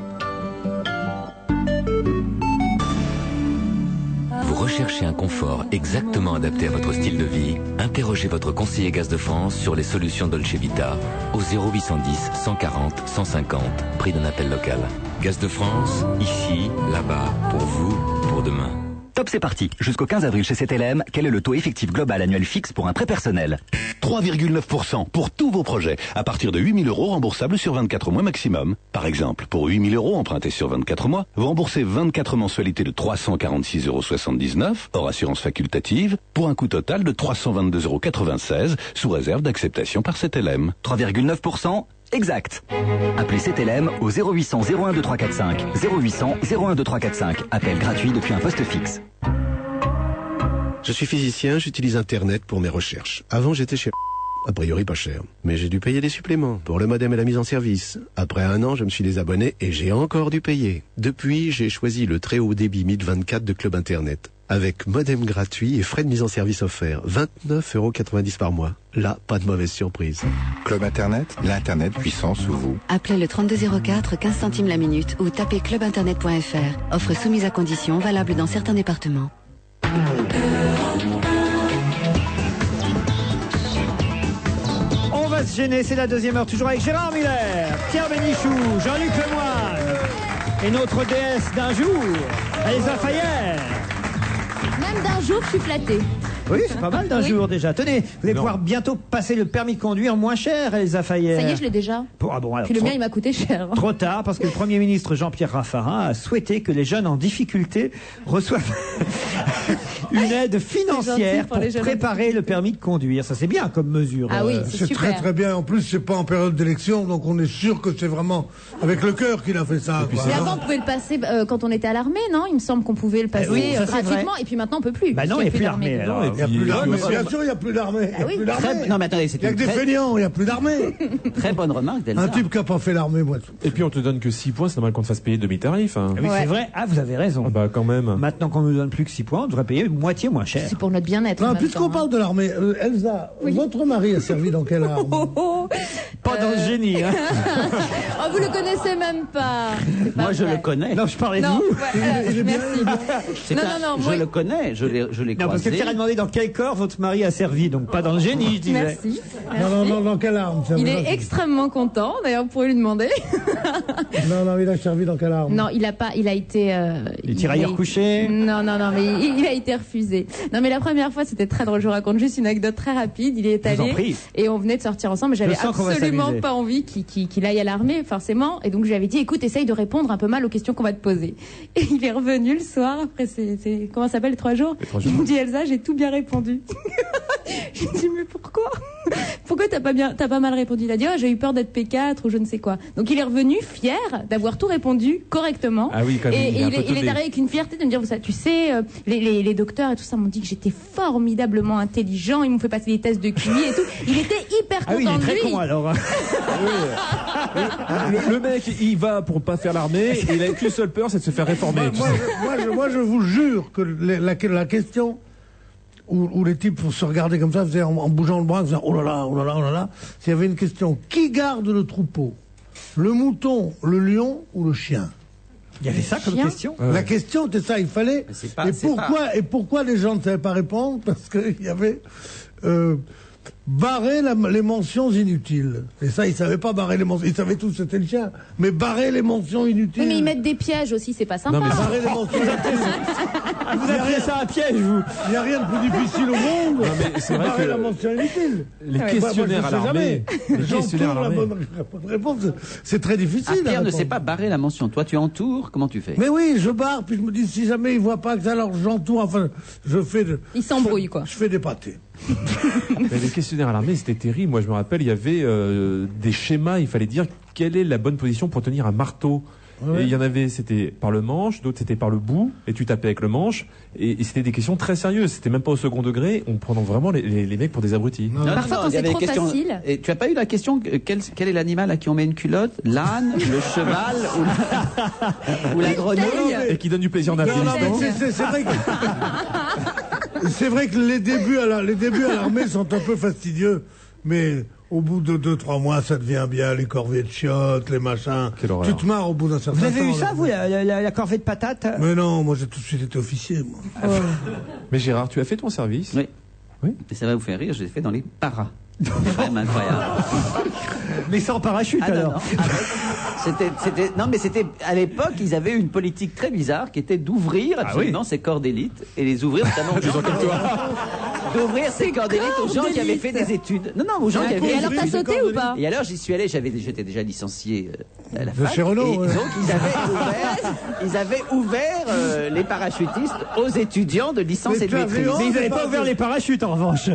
Vous recherchez un confort exactement adapté à votre style de vie? Interrogez votre conseiller Gaz de France sur les solutions Dolce Vita au 0810 140 150, prix d'un appel local. Gaz de France, ici, là-bas, pour vous, pour demain. Top, c'est parti. Jusqu'au 15 avril chez CTLM, quel est le taux effectif global annuel fixe pour un prêt personnel? 3,9% pour tous vos projets, à partir de 8 000 € remboursables sur 24 mois maximum. Par exemple, pour 8 000 € empruntés sur 24 mois, vous remboursez 24 mensualités de 346,79 € hors assurance facultative, pour un coût total de 322,96 € sous réserve d'acceptation par CTLM. 3,9%, exact. Appelez CTLM au 0800 01 2345. 0800 01 2345. Appel gratuit depuis un poste fixe. Je suis physicien, j'utilise Internet pour mes recherches. Avant, j'étais chez... A priori pas cher. Mais j'ai dû payer des suppléments pour le modem et la mise en service. Après 1 an, je me suis désabonné et j'ai encore dû payer. Depuis, j'ai choisi le très haut débit MID 24 de Club Internet. Avec modem gratuit et frais de mise en service offerts. 29,90 € par mois. Là, pas de mauvaise surprise. Club Internet, l'Internet puissant sous vous. Appelez le 3204, 15 centimes la minute ou tapez clubinternet.fr. Offre soumise à conditions, valable dans certains départements. On va se gêner, c'est la deuxième heure, toujours avec Gérard Miller, Pierre Bénichou, Jean-Luc Lemoyne et notre déesse d'un jour, Elsa Fayer. Même d'un jour, je suis flattée. Oui, c'est pas mal d'un jour déjà. Tenez, vous allez pouvoir bientôt passer le permis de conduire moins cher, Elsa Fayer. Ça y est, je l'ai déjà. Ah bon, alors, Puis le mien, il m'a coûté cher. Trop tard, parce que le Premier ministre Jean-Pierre Raffarin a souhaité que les jeunes en difficulté reçoivent une aide financière pour préparer le permis de conduire. Ça, c'est bien comme mesure. Ah oui, c'est très très bien. En plus, c'est pas en période d'élection, donc on est sûr que c'est vraiment avec le cœur qu'il a fait ça. Mais avant, on pouvait le passer quand on était à l'armée, non? Il me semble qu'on pouvait le passer gratuitement, et puis maintenant, on peut plus. Bah non, il n'y a plus l'armée. Il n'y a plus l'armée. Bien sûr, il n'y a plus l'armée. Non, mais attendez, c'est il n'y a que des feignants, il n'y a plus d'armée. Très bonne remarque, Delsa. Un type qui n'a pas fait l'armée, moi. Et puis on te donne que 6 points, c'est normal qu'on te fasse payer demi-tarif. Hein. Oui, c'est vrai. Ah, vous avez raison. Ah bah quand même. Maintenant qu'on nous donne plus que 6 points, on devrait payer moitié moins cher. C'est pour notre bien-être. Non, puisqu'on parle de l'armée, Elsa, votre mari a servi dans quelle arme? Pas dans le génie. Hein. Oh, vous le connaissez même pas. Moi, je le connais. Non, je parlais de Non, vous. merci. Non, je le connais, je l'ai croisé. Non, parce que Pierre a demandé dans quel corps votre mari a servi, donc pas dans le génie, je disais. Merci. Non, dans quelle arme? Il est extrêmement content, d'ailleurs, vous pourrez lui demander. Non, il a servi dans quelle arme? Non, il a été... Les tirailleurs couchés? Non, mais il a été refusé. Non, mais la première fois, c'était très drôle. Je vous raconte juste une anecdote très rapide. Il est allé, et on venait de sortir ensemble, mais j'avais absolument pas envie qu'il aille à l'armée, forcément. Et donc, je lui avais dit, écoute, essaye de répondre un peu mal aux questions qu'on va te poser. Et il est revenu le soir, après, comment ça s'appelle, les 3 jours? Il me dit, Elsa, j'ai tout bien répondu. J'ai dit, mais pourquoi? Pourquoi t'as pas mal répondu? Il a dit, oh, j'ai eu peur d'être P4 ou je ne sais quoi. Donc il est revenu fier d'avoir tout répondu correctement. Ah oui, quand même. Et il est arrivé avec une fierté de me dire, tu sais, les docteurs et tout ça m'ont dit que j'étais formidablement intelligent. Ils m'ont fait passer des tests de QI et tout. Il était hyper content de lui. Ah oui, il est très con alors. Le mec, il va pour pas faire l'armée et il a qu'une seule peur, c'est de se faire réformer. Moi, je vous jure que la question où les types se regardaient comme ça, en bougeant le bras, en faisant oh là là, s'il y avait une question, qui garde le troupeau? Le mouton, le lion ou le chien? Il y avait ça comme question? La question, c'était ça, il fallait. Et pourquoi les gens ne savaient pas répondre? Parce qu'il y avait barrer les mentions inutiles. Et ça, ils savaient pas barrer les mentions. Ils savaient tous c'était le chien. Mais barrer les mentions inutiles. Oui, mais ils mettent des pièges aussi, c'est pas sympa. Non, mais barrer les mentions inutiles. Vous appelez ça un piège, vous? Il n'y a rien de plus difficile au monde. Non, mais c'est vrai barrer que la mention inutile. Les questionnaires à l'armée. La bonne réponse, c'est très difficile. Pierre ne sait pas barrer la mention. Toi, tu entoures, comment tu fais? Mais oui, je barre, puis je me dis, si jamais ils voient pas que ça, alors j'entoure, enfin, je fais Ils s'embrouillent, quoi. Je fais des pâtés. Mais les questionnaires à l'armée, c'était terrible. Moi, je me rappelle, il y avait des schémas. Il fallait dire quelle est la bonne position pour tenir un marteau. Ouais. Et il y en avait, c'était par le manche, d'autres c'était par le bout, et tu tapais avec le manche. Et c'était des questions très sérieuses. C'était même pas au second degré. On prenait vraiment les mecs pour des abrutis. Parfois, quand c'est trop facile. Et tu as pas eu la question quel est l'animal à qui on met une culotte? L'âne, le cheval ou la grenouille? Et qui donne du plaisir en Afghanistan. C'est vrai que les débuts à l'armée sont un peu fastidieux, mais au bout de 2-3 mois, ça devient bien, les corvées de chiottes, les machins. Tu te marres au bout d'un certain temps. Vous avez eu ça, vous, la corvée de patates? Mais non, moi j'ai tout de suite été officier, moi. Mais Gérard, tu as fait ton service? Oui. Et ça va vous faire rire, je l'ai fait dans les paras. C'est quand même incroyable. Mais sans parachute alors. Non, mais c'était à l'époque, ils avaient une politique très bizarre qui était d'ouvrir absolument ces corps d'élite et les ouvrir notamment aux gens d'ouvrir ces corps d'élite aux gens qui avaient fait des études. Non, aux gens qui avaient. Et alors t'as sauté ou pas? Et alors j'y suis allé, j'étais déjà licencié à la fac. Chez Renault, et donc ils avaient ouvert les parachutistes aux étudiants de licence et de maîtrise. Mais ils n'avaient pas ouvert les parachutes en revanche.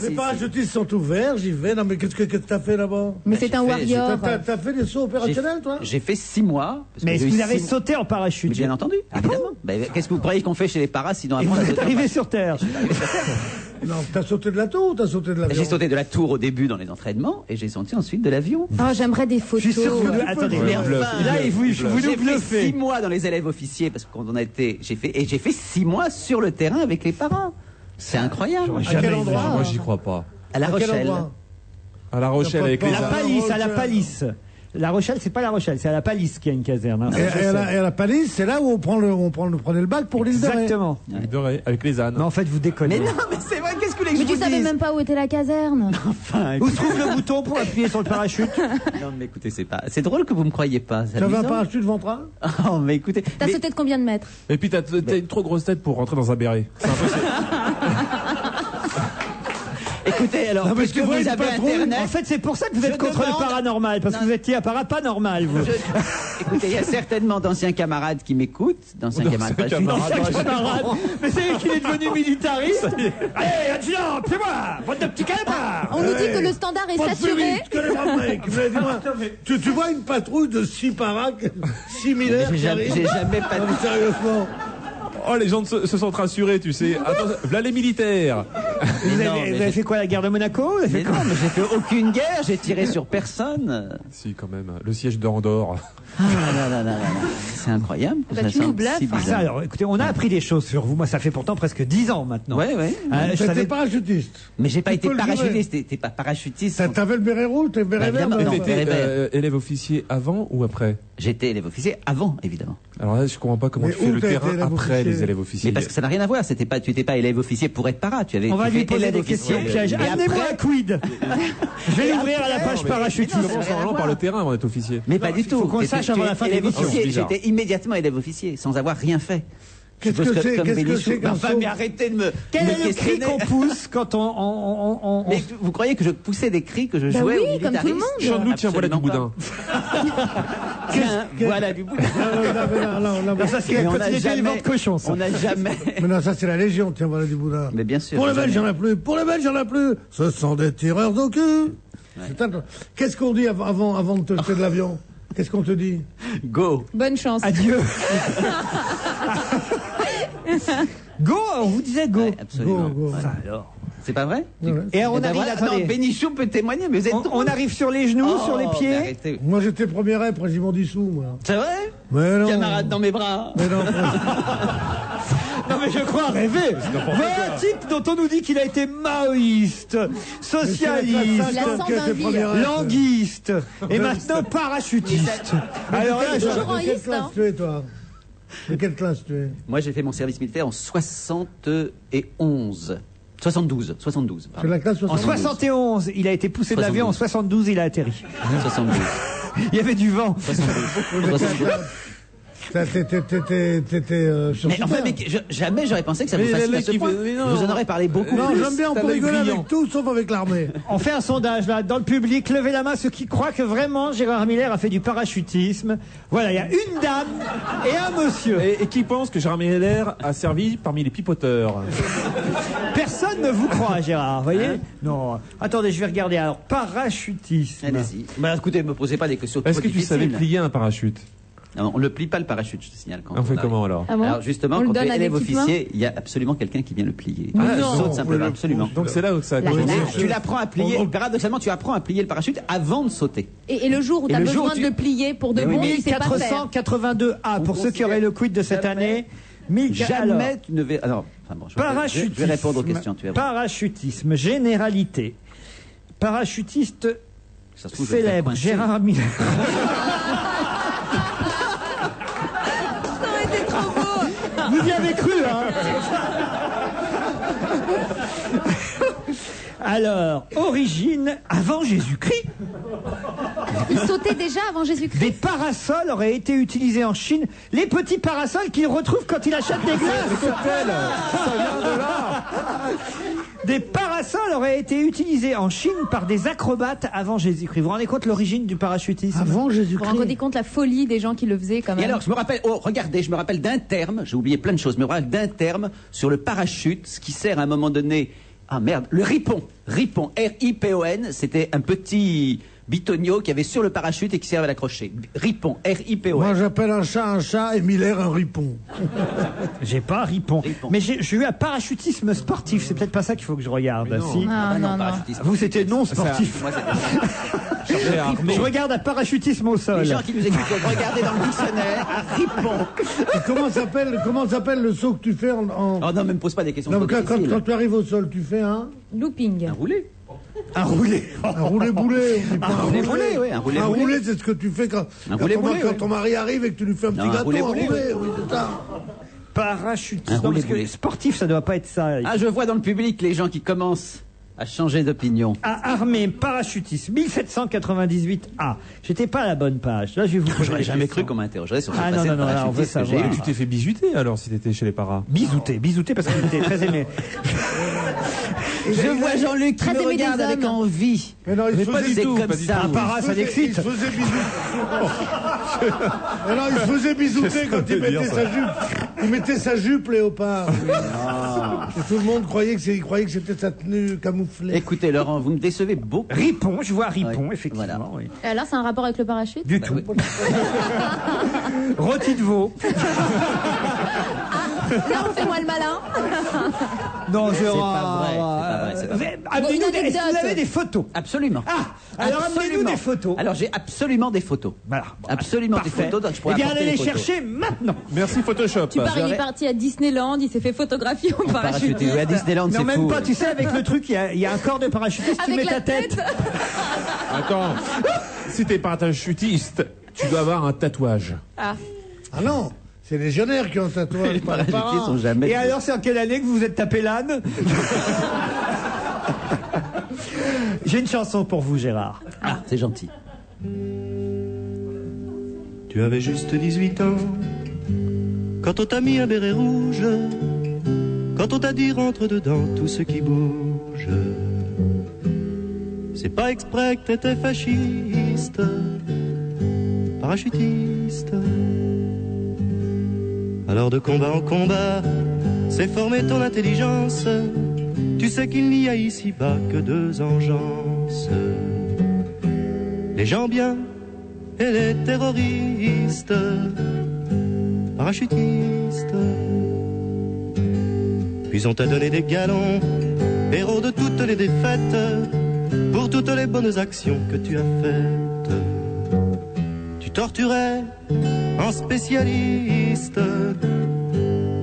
Les parachutistes sont ouverts, j'y vais. Non mais qu'est-ce que t'as fait là-bas? Mais c'est un warrior. T'as fait des sauts opérationnels toi? J'ai fait 6 mois. Mais est-ce que vous avez sauté en parachute? Bien entendu, évidemment. Qu'est-ce que vous croyez qu'on fait chez les paras sinon avant vous êtes arrivé sur Terre? Non, t'as sauté de la tour ou t'as sauté de l'avion? J'ai sauté de la tour au début dans les entraînements et j'ai sauté ensuite de l'avion. Oh, j'aimerais des photos. Je suis sûr que attendez, là, vous nous bluffez. J'ai fait 6 mois dans les élèves officiers parce que quand on a été, j'ai fait 6 mois sur le terrain avec les parents. C'est incroyable. À quel endroit? Moi, j'y crois pas. À La Rochelle. À La Rochelle avec les Palisse, à la Palisse. La Rochelle, c'est pas La Rochelle, c'est à la Palisse qu'il y a une caserne. Hein. Et à la Palisse, c'est là où on prenait le bac pour l'île de Ré. Exactement. L'île de Ré, avec les ânes. Mais en fait, vous déconnez. Mais non, mais c'est vrai, qu'est-ce que les gens Mais tu savais même pas où était la caserne. Enfin, où se trouve le bouton pour appuyer sur le parachute? Non, mais écoutez, c'est drôle que vous me croyez pas. Tu avais un parachute ventral? Oh, mais écoutez. T'as sauté de combien de mètres? Et puis t'as une trop grosse tête pour rentrer dans un béret. C'est impossible. Écoutez, alors, parce que vous avez Internet... En fait, c'est pour ça que vous êtes contre le paranormal, parce que vous étiez à pas normal, vous. Écoutez, il y a certainement d'anciens camarades qui m'écoutent, d'anciens camarades. Mais c'est lui qui est devenu militariste. Allez, adjudant, c'est moi, votre de petit calamar. On nous dit que le standard est saturé. Tu vois une patrouille de 6 paras similaires? J'ai jamais pas dit. Sérieusement. Oh, les gens se sont rassurés, tu sais. Attends, voilà les militaires. Vous avez fait quoi, la guerre de Monaco? Mais non, mais j'ai fait aucune guerre, j'ai tiré sur personne. Si, quand même. Le siège d'Andorre. Ah là. C'est incroyable. Tu nous bluffes. Ça, alors, écoutez, on a appris des choses sur vous. Moi, ça fait pourtant presque 10 ans maintenant. Ouais. T'étais parachutiste. Mais j'ai pas été parachutiste. T'es pas parachutiste. T'avais le béret rouge, t'es le béret vert. T'étais élève officier avant ou après? J'étais élève officier avant, évidemment. Alors là, je comprends pas comment tu fais le terrain après les élèves officiers. Mais parce que ça n'a rien à voir. Tu étais pas élève officier pour être para. On va lui poser des questions pièges. Amenez-moi un quid. Je vais l'ouvrir à la page parachutiste. On commence normalement par le terrain avant d'être officier. Mais pas du tout. Il faut qu'on le sache avant la fin de l'émission. J'étais immédiatement élève officier, sans avoir rien fait. Qu'est-ce que c'est qu'un saut? Mais arrêtez de me Quel est le cri qu'on pousse quand on... Mais vous croyez que je poussais des cris, que je jouais au comme tout le monde. Chante-nous, tiens, voilà du boudin. Tiens, voilà du boudin. Non, ça, c'est quand il était vent de cochon, ça. On n'a jamais... Mais non, ça, c'est la Légion, tiens, voilà du boudin. Mais bien sûr. Pour les Belges, il n'y en a plus. Pour les Belges, il n'y en a plus. Ce sont des tireurs au cul. Qu'est-ce qu'on dit avant de te jeter de l'avion? Qu'est-ce qu'on te dit? Go. Bonne chance. Adieu. Go, on vous disait go. Ouais, absolument. Go. Voilà. Alors, c'est pas vrai? Et on arrive, attendez. Non, Bénichou peut témoigner, mais vous êtes on arrive sur les genoux, sur les pieds. Moi, j'étais premier rep, ils m'ont dissous, moi. C'est vrai? Mais non. Camarade dans mes bras. Mais non. Non mais je crois rêver. Un type dont on nous dit qu'il a été maoïste, socialiste, languiste et maintenant parachutiste. Alors là, de quelle classe tu es, toi? De quelle classe tu es? Moi, j'ai fait mon service militaire en 71. 72. C'est la classe 72. En 71, il a été poussé de l'avion. En 72, il a atterri. 72. Il y avait du vent. 72. T'étais sur mais enfin, jamais j'aurais pensé que ça vous fascine à ce point. Je vous en aurais parlé beaucoup. Non, j'aime bien, on peut rigoler avec tout, sauf avec l'armée. On fait un sondage, là, dans le public. Levez la main ceux qui croient que vraiment Gérard Miller a fait du parachutisme. Voilà, il y a une dame et un monsieur. Et qui pense que Gérard Miller a servi parmi les pipoteurs? Personne ne vous croit, Gérard, vous voyez? Non. Attendez, je vais regarder. Alors, parachutisme. Allez-y. Bah, écoutez, ne me posez pas des questions trop difficiles. Est-ce que tu savais plier un parachute? Non, on ne le plie pas le parachute, je te signale. On fait comment alors? Alors justement, quand tu es élève officier, il y a absolument quelqu'un qui vient le plier. Tu sautes simplement, absolument. Donc c'est là où ça a commencé. Tu l'apprends à plier, paradoxalement, tu apprends à plier le parachute avant de sauter. Et le jour où tu as besoin de le plier pour de bon, c'est pas faire. 482A, pour ceux qui auraient le quid de cette année. Jamais tu ne vais... Alors, enfin bon, je vais répondre aux questions. Parachutisme, généralité. Parachutiste célèbre, Gérard Miller. Vous y avez cru, hein? Alors, origine avant Jésus-Christ. Il sautait déjà avant Jésus-Christ. Des parasols auraient été utilisés en Chine. Les petits parasols qu'il retrouve quand il achète des glaces. Ça vient de là. Des parasols auraient été utilisés en Chine par des acrobates avant Jésus-Christ. Vous vous rendez compte l'origine du parachutisme? Avant Vous Jésus-Christ. vous rendez compte la folie des gens qui le faisaient quand même. Et alors, je me rappelle, regardez, je me rappelle d'un terme, j'ai oublié plein de choses, mais je me rappelle d'un terme sur le parachute, ce qui sert à un moment donné, le ripon. Ripon, R-I-P-O-N, c'était un petit bitonio qui avait sur le parachute et qui servait à l'accrocher. Ripon, R-I-P-O-N. Moi, j'appelle un chat et Miller un ripon. J'ai pas un ripon. Mais j'ai eu un parachutisme sportif. C'est peut-être pas ça qu'il faut que je regarde. Non. Si. Non. Vous, c'était non sportif. Moi, Je regarde un parachutisme au sol. les gens qui nous écoutent, regardez dans le dictionnaire, un ripon. Et comment s'appelle le saut que tu fais en... Oh non, mais me pose pas des questions Non, trop difficiles. quand tu arrives au sol, tu fais un... Looping. Un roulé. Un roulé. Un roulé-boulet. Un roulé-boulet, oui, un roulé-boulet. Un roulé, c'est ce que tu fais quand ton mari arrive et que tu lui fais un petit gâteau. Un roulé, oui, c'est ça. Parachutisme. Un roulé, parce que boulet. sportif, ça doit pas être ça. Ah, je vois dans le public les gens qui commencent à changer d'opinion. À armée, parachutisme, 1798A. J'étais pas à la bonne page. Là, je vais vous poser J'aurais des jamais questions. cru qu'on m'interrogerait sur ce Ah, passé non, de non, là, on veut parachutisme que j'ai savoir. eu. Tu t'es fait bisuter alors si t'étais chez les paras. Bisouté parce qu'il était très aimé. Je vois Jean-Luc qui Très me aimé des regarde avec hommes. envie. Mais non, il Mais se pas faisait du tout. comme pas du ça. tout. Un para, ça Il l'excite. se faisait bisouter. Mais non, il se faisait bisouter quand il mettait sa jupe. Il mettait sa jupe léopard. Et tout le monde croyait que c'était sa tenue camouflée. Écoutez, Laurent, vous me décevez beaucoup. Ripon, je vois Ripon, Ouais, effectivement. voilà. Oui. Et alors, c'est un rapport avec le parachute? Du tout. Rôti de veau. Là, on fait moi le malin. Non, C'est pas vrai, c'est pas vrai, c'est pas vrai. Amenez-nous Bon, une est-ce que vous anecdote. avez des photos? Absolument. Alors amenez-nous des photos. Alors j'ai absolument des photos. Voilà. Bon, Absolument des parfait. photos, donc je pourrais Eh bien, apporter allez les les photos. chercher maintenant. Merci Photoshop. Tu pars, il est parti à Disneyland, il s'est fait photographier en parachute. Oui, à Disneyland, Non, c'est même fou. pas, tu sais, avec le truc, il y a un corps de parachutiste, tu Avec mets la ta tête. Attends, si t'es parachutiste, tu dois avoir un tatouage. Ah non, c'est les légionnaires qui ont un tatouage. Les pas les parachutistes parents. sont jamais. Et alors, c'est en quelle année que vous vous êtes tapé l'âne? J'ai une chanson pour vous, Gérard. Ah, c'est gentil. Tu avais juste 18 ans quand on t'a mis un béret rouge, quand on t'a dit rentre dedans tout ce qui bouge. C'est pas exprès que t'étais fasciste, parachutiste. Alors de combat en combat, c'est former ton intelligence. Tu sais qu'il n'y a ici-bas que deux engences, les gens bien et les terroristes, parachutistes. Puis on t'a donné des galons, héros de toutes les défaites, pour toutes les bonnes actions que tu as faites. Tu torturais en spécialiste,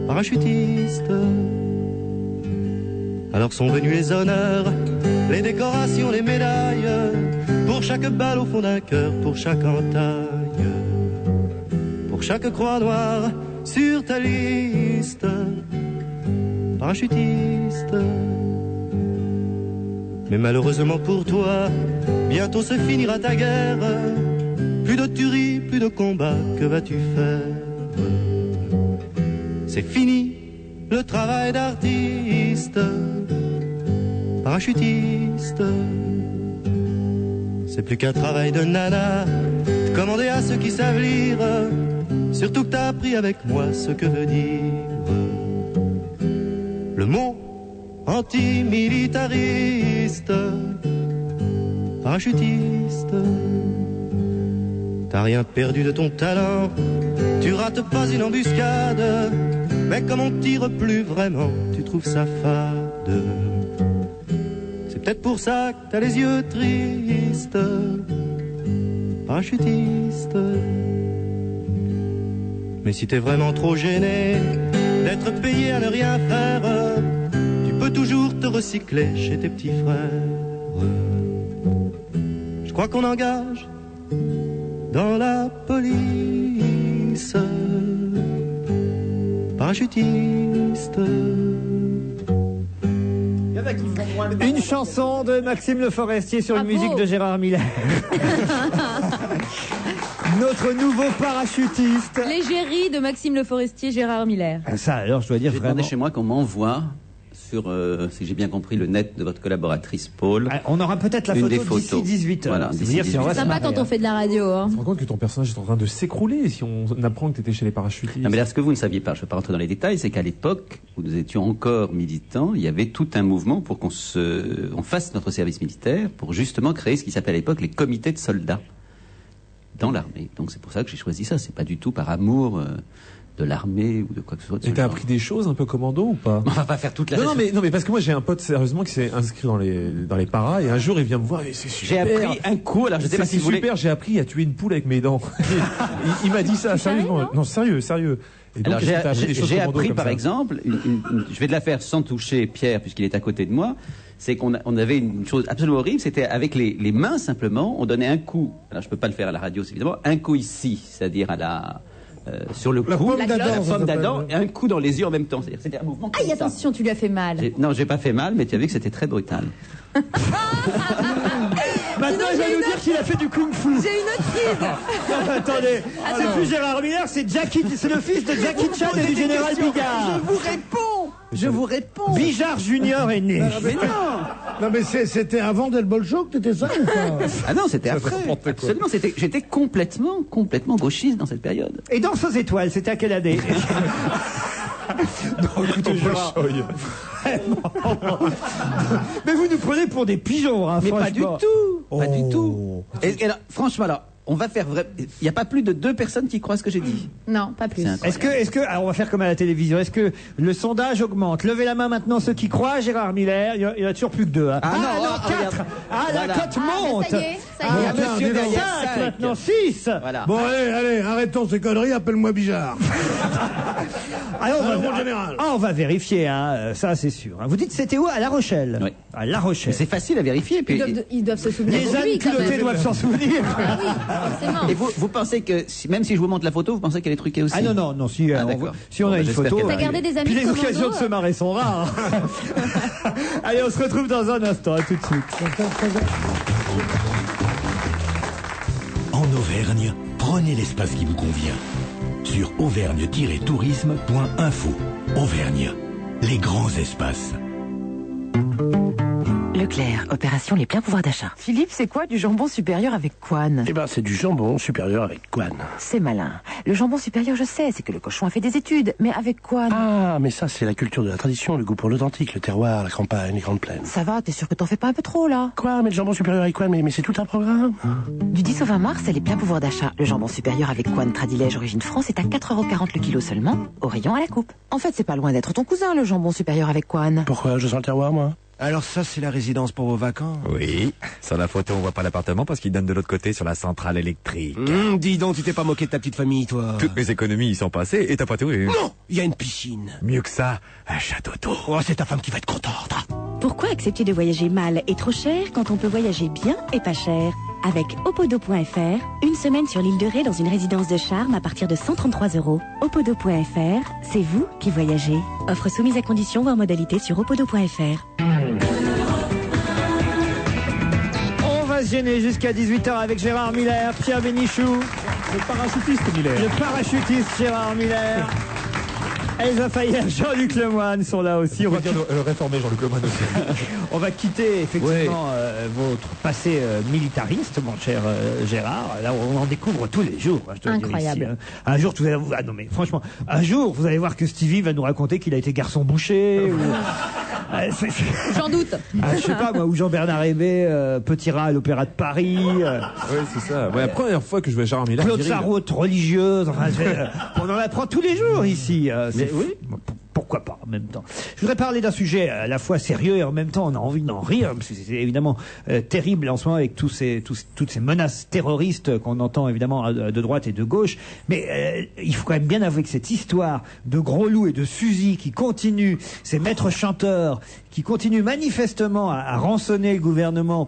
parachutiste. Alors sont venus les honneurs, les décorations, les médailles, pour chaque balle au fond d'un cœur, pour chaque entaille, pour chaque croix noire sur ta liste, parachutiste. Mais malheureusement pour toi, bientôt se finira ta guerre. Plus de tuerie, plus de combat, que vas-tu faire? C'est fini le travail d'artiste, parachutiste. C'est plus qu'un travail de nana, commandé à ceux qui savent lire. Surtout que t'as appris avec moi ce que veut dire le mot antimilitariste, parachutiste. T'as rien perdu de ton talent, tu rates pas une embuscade, mais comme on tire plus vraiment, tu trouves ça fade. C'est peut-être pour ça que t'as les yeux tristes, parachutiste. Mais si t'es vraiment trop gêné d'être payé à ne rien faire, tu peux toujours te recycler chez tes petits frères. Je crois qu'on engage dans la police, parachutiste. Une chanson de Maxime Le Forestier sur une musique de Gérard Miller. Notre nouveau parachutiste. L'égérie de Maxime Le Forestier, Gérard Miller. Ça, alors, je dois dire J'ai vraiment. demandé chez moi qu'on m'envoie sur, si j'ai bien compris, le net de votre collaboratrice Paul. On aura peut-être la photo d'ici 18h. Voilà, c'est sympa quand on fait de la radio. Hein. Tu te rends compte que ton personnage est en train de s'écrouler si on apprend que tu étais chez les parachutistes. Non, mais là, ce que vous ne saviez pas, je ne vais pas rentrer dans les détails, c'est qu'à l'époque où nous étions encore militants, il y avait tout un mouvement pour qu'on fasse notre service militaire pour justement créer ce qui s'appelait à l'époque les comités de soldats dans l'armée. Donc c'est pour ça que j'ai choisi ça. C'est pas du tout par amour de l'armée ou de quoi que ce soit. Et t'as appris des choses un peu commando ou pas? On va pas faire toute la. Non mais parce que moi j'ai un pote sérieusement qui s'est inscrit dans les paras et un jour il vient me voir et c'est super. J'ai appris un coup. Alors je sais pas si vous voulez. Super. J'ai appris à tuer une poule avec mes dents. il m'a dit ça sérieusement. Non sérieux. Et donc, alors j'ai appris par exemple, je vais de la faire sans toucher Pierre puisqu'il est à côté de moi. C'est qu'on avait une chose absolument horrible, c'était avec les mains simplement, on donnait un coup. Alors je peux pas le faire à la radio, évidemment. Un coup ici, c'est-à-dire à la sur le cou, la pomme d'Adam, et un coup dans les yeux en même temps. C'est-à-dire c'était un mouvement. Aïe, attention, tu lui as fait mal. Non, j'ai pas fait mal, mais tu as vu que c'était très brutal. Maintenant, il va nous dire qu'il a fait du kung-fu. J'ai une autre prise. Non, attendez, c'est plus Gérard Miller, c'est le fils de Jackie Chan et du général Bigard. Je vous réponds. Bijard Junior est né. Mais non. Non, mais c'était avant Del Bolshoi que t'étais ça ou pas? Ah non, c'était après. Absolument, j'étais complètement gauchiste dans cette période. Et Danse aux étoiles, c'était à quelle année? Non, écoutez, Gérard. Mais vous nous prenez pour des pigeons, hein, mais franchement. pas du tout. Pas du tout. Et alors, franchement, là, on va faire vrai. Il n'y a pas plus de 2 personnes qui croient ce que j'ai dit. Non, pas plus. Est-ce que, alors on va faire comme à la télévision. Est-ce que le sondage augmente? Levez la main maintenant ceux qui croient, Gérard Miller. Il y en a toujours plus que 2. Hein. Ah non, 4. La cote monte. Ça y est. Monsieur derrière 5 maintenant, 6. Voilà. Bon, allez, arrêtons ces conneries, appelle-moi Bijard. On va vérifier, hein, ça c'est sûr. Vous dites c'était où? À La Rochelle. Oui. À La Rochelle. C'est facile à vérifier. Puis... Ils doivent se souvenir. Les ânes culottés doivent s'en souvenir. Ah oui, forcément. Et vous pensez que, même si je vous montre la photo, vous pensez qu'elle est truquée aussi? Ah non, si on a une photo. T'as gardé des amis. Puis les occasions de se marrer sont rares. Allez, on se retrouve dans un instant, à tout de suite. En Auvergne, prenez l'espace qui vous convient. Sur auvergne-tourisme.info. Auvergne, les grands espaces. Leclerc, opération les pleins pouvoirs d'achat. Philippe, c'est quoi du jambon supérieur avec Quan? Eh ben, c'est du jambon supérieur avec Quan. C'est malin. Le jambon supérieur, je sais, c'est que le cochon a fait des études, mais avec Quan? Ah, mais ça, c'est la culture de la tradition, le goût pour l'authentique, le terroir, la campagne, les grandes plaines. Ça va, t'es sûr que t'en fais pas un peu trop, là? Quoi, mais le jambon supérieur avec Quan, mais c'est tout un programme. Du 10 au 20 mars, c'est les pleins pouvoirs d'achat. Le jambon supérieur avec Quan Tradilège origine France est à 4,40 € le kilo seulement, au rayon à la coupe. En fait, c'est pas loin d'être ton cousin, le jambon supérieur avec Quan. Pourquoi? Je sens le terroir, moi. Alors ça, c'est la résidence pour vos vacances? Oui. Sur la photo, on voit pas l'appartement parce qu'il donne de l'autre côté sur la centrale électrique. Dis donc, tu t'es pas moqué de ta petite famille, toi? Toutes mes économies y sont passées et t'as pas tout eu. Non, il y a une piscine. Mieux que ça, un château d'eau. Oh, c'est ta femme qui va être contente. Pourquoi accepter de voyager mal et trop cher quand on peut voyager bien et pas cher? Avec opodo.fr, une semaine sur l'île de Ré dans une résidence de charme à partir de 133 €. Opodo.fr, c'est vous qui voyagez. Offre soumise à conditions, voire modalité sur opodo.fr. On va se gêner jusqu'à 18h avec Gérard Miller, Pierre Bénichou. Le parachutiste Miller. Le parachutiste Gérard Miller. Elsa Fayer, Jean-Luc Lemoyne sont là aussi. On va dire le réformé Jean-Luc Lemoyne aussi. On va quitter effectivement votre passé militariste, mon cher Gérard. Là, on en découvre tous les jours. Je dois Incroyable. dire ici, hein. Un jour, non mais franchement, un jour, vous allez voir que Stevie va nous raconter qu'il a été garçon boucher. J'en doute. Je sais pas moi, ou Jean-Bernard Hébé, petit rat à l'Opéra de Paris. Oui, c'est ça. Ouais, la première fois que je vais à Gérard Miller. Claude Sarraute religieuse. Enfin, on en apprend tous les jours ici. Oui. Pourquoi pas en même temps. Je voudrais parler d'un sujet à la fois sérieux et en même temps on a envie d'en rire parce que c'est évidemment terrible en ce moment avec toutes ces menaces terroristes qu'on entend évidemment de droite et de gauche. Mais il faut quand même bien avouer que cette histoire de Gros Loup et de Suzy qui continue, ces maîtres chanteurs qui continuent manifestement à rançonner le gouvernement.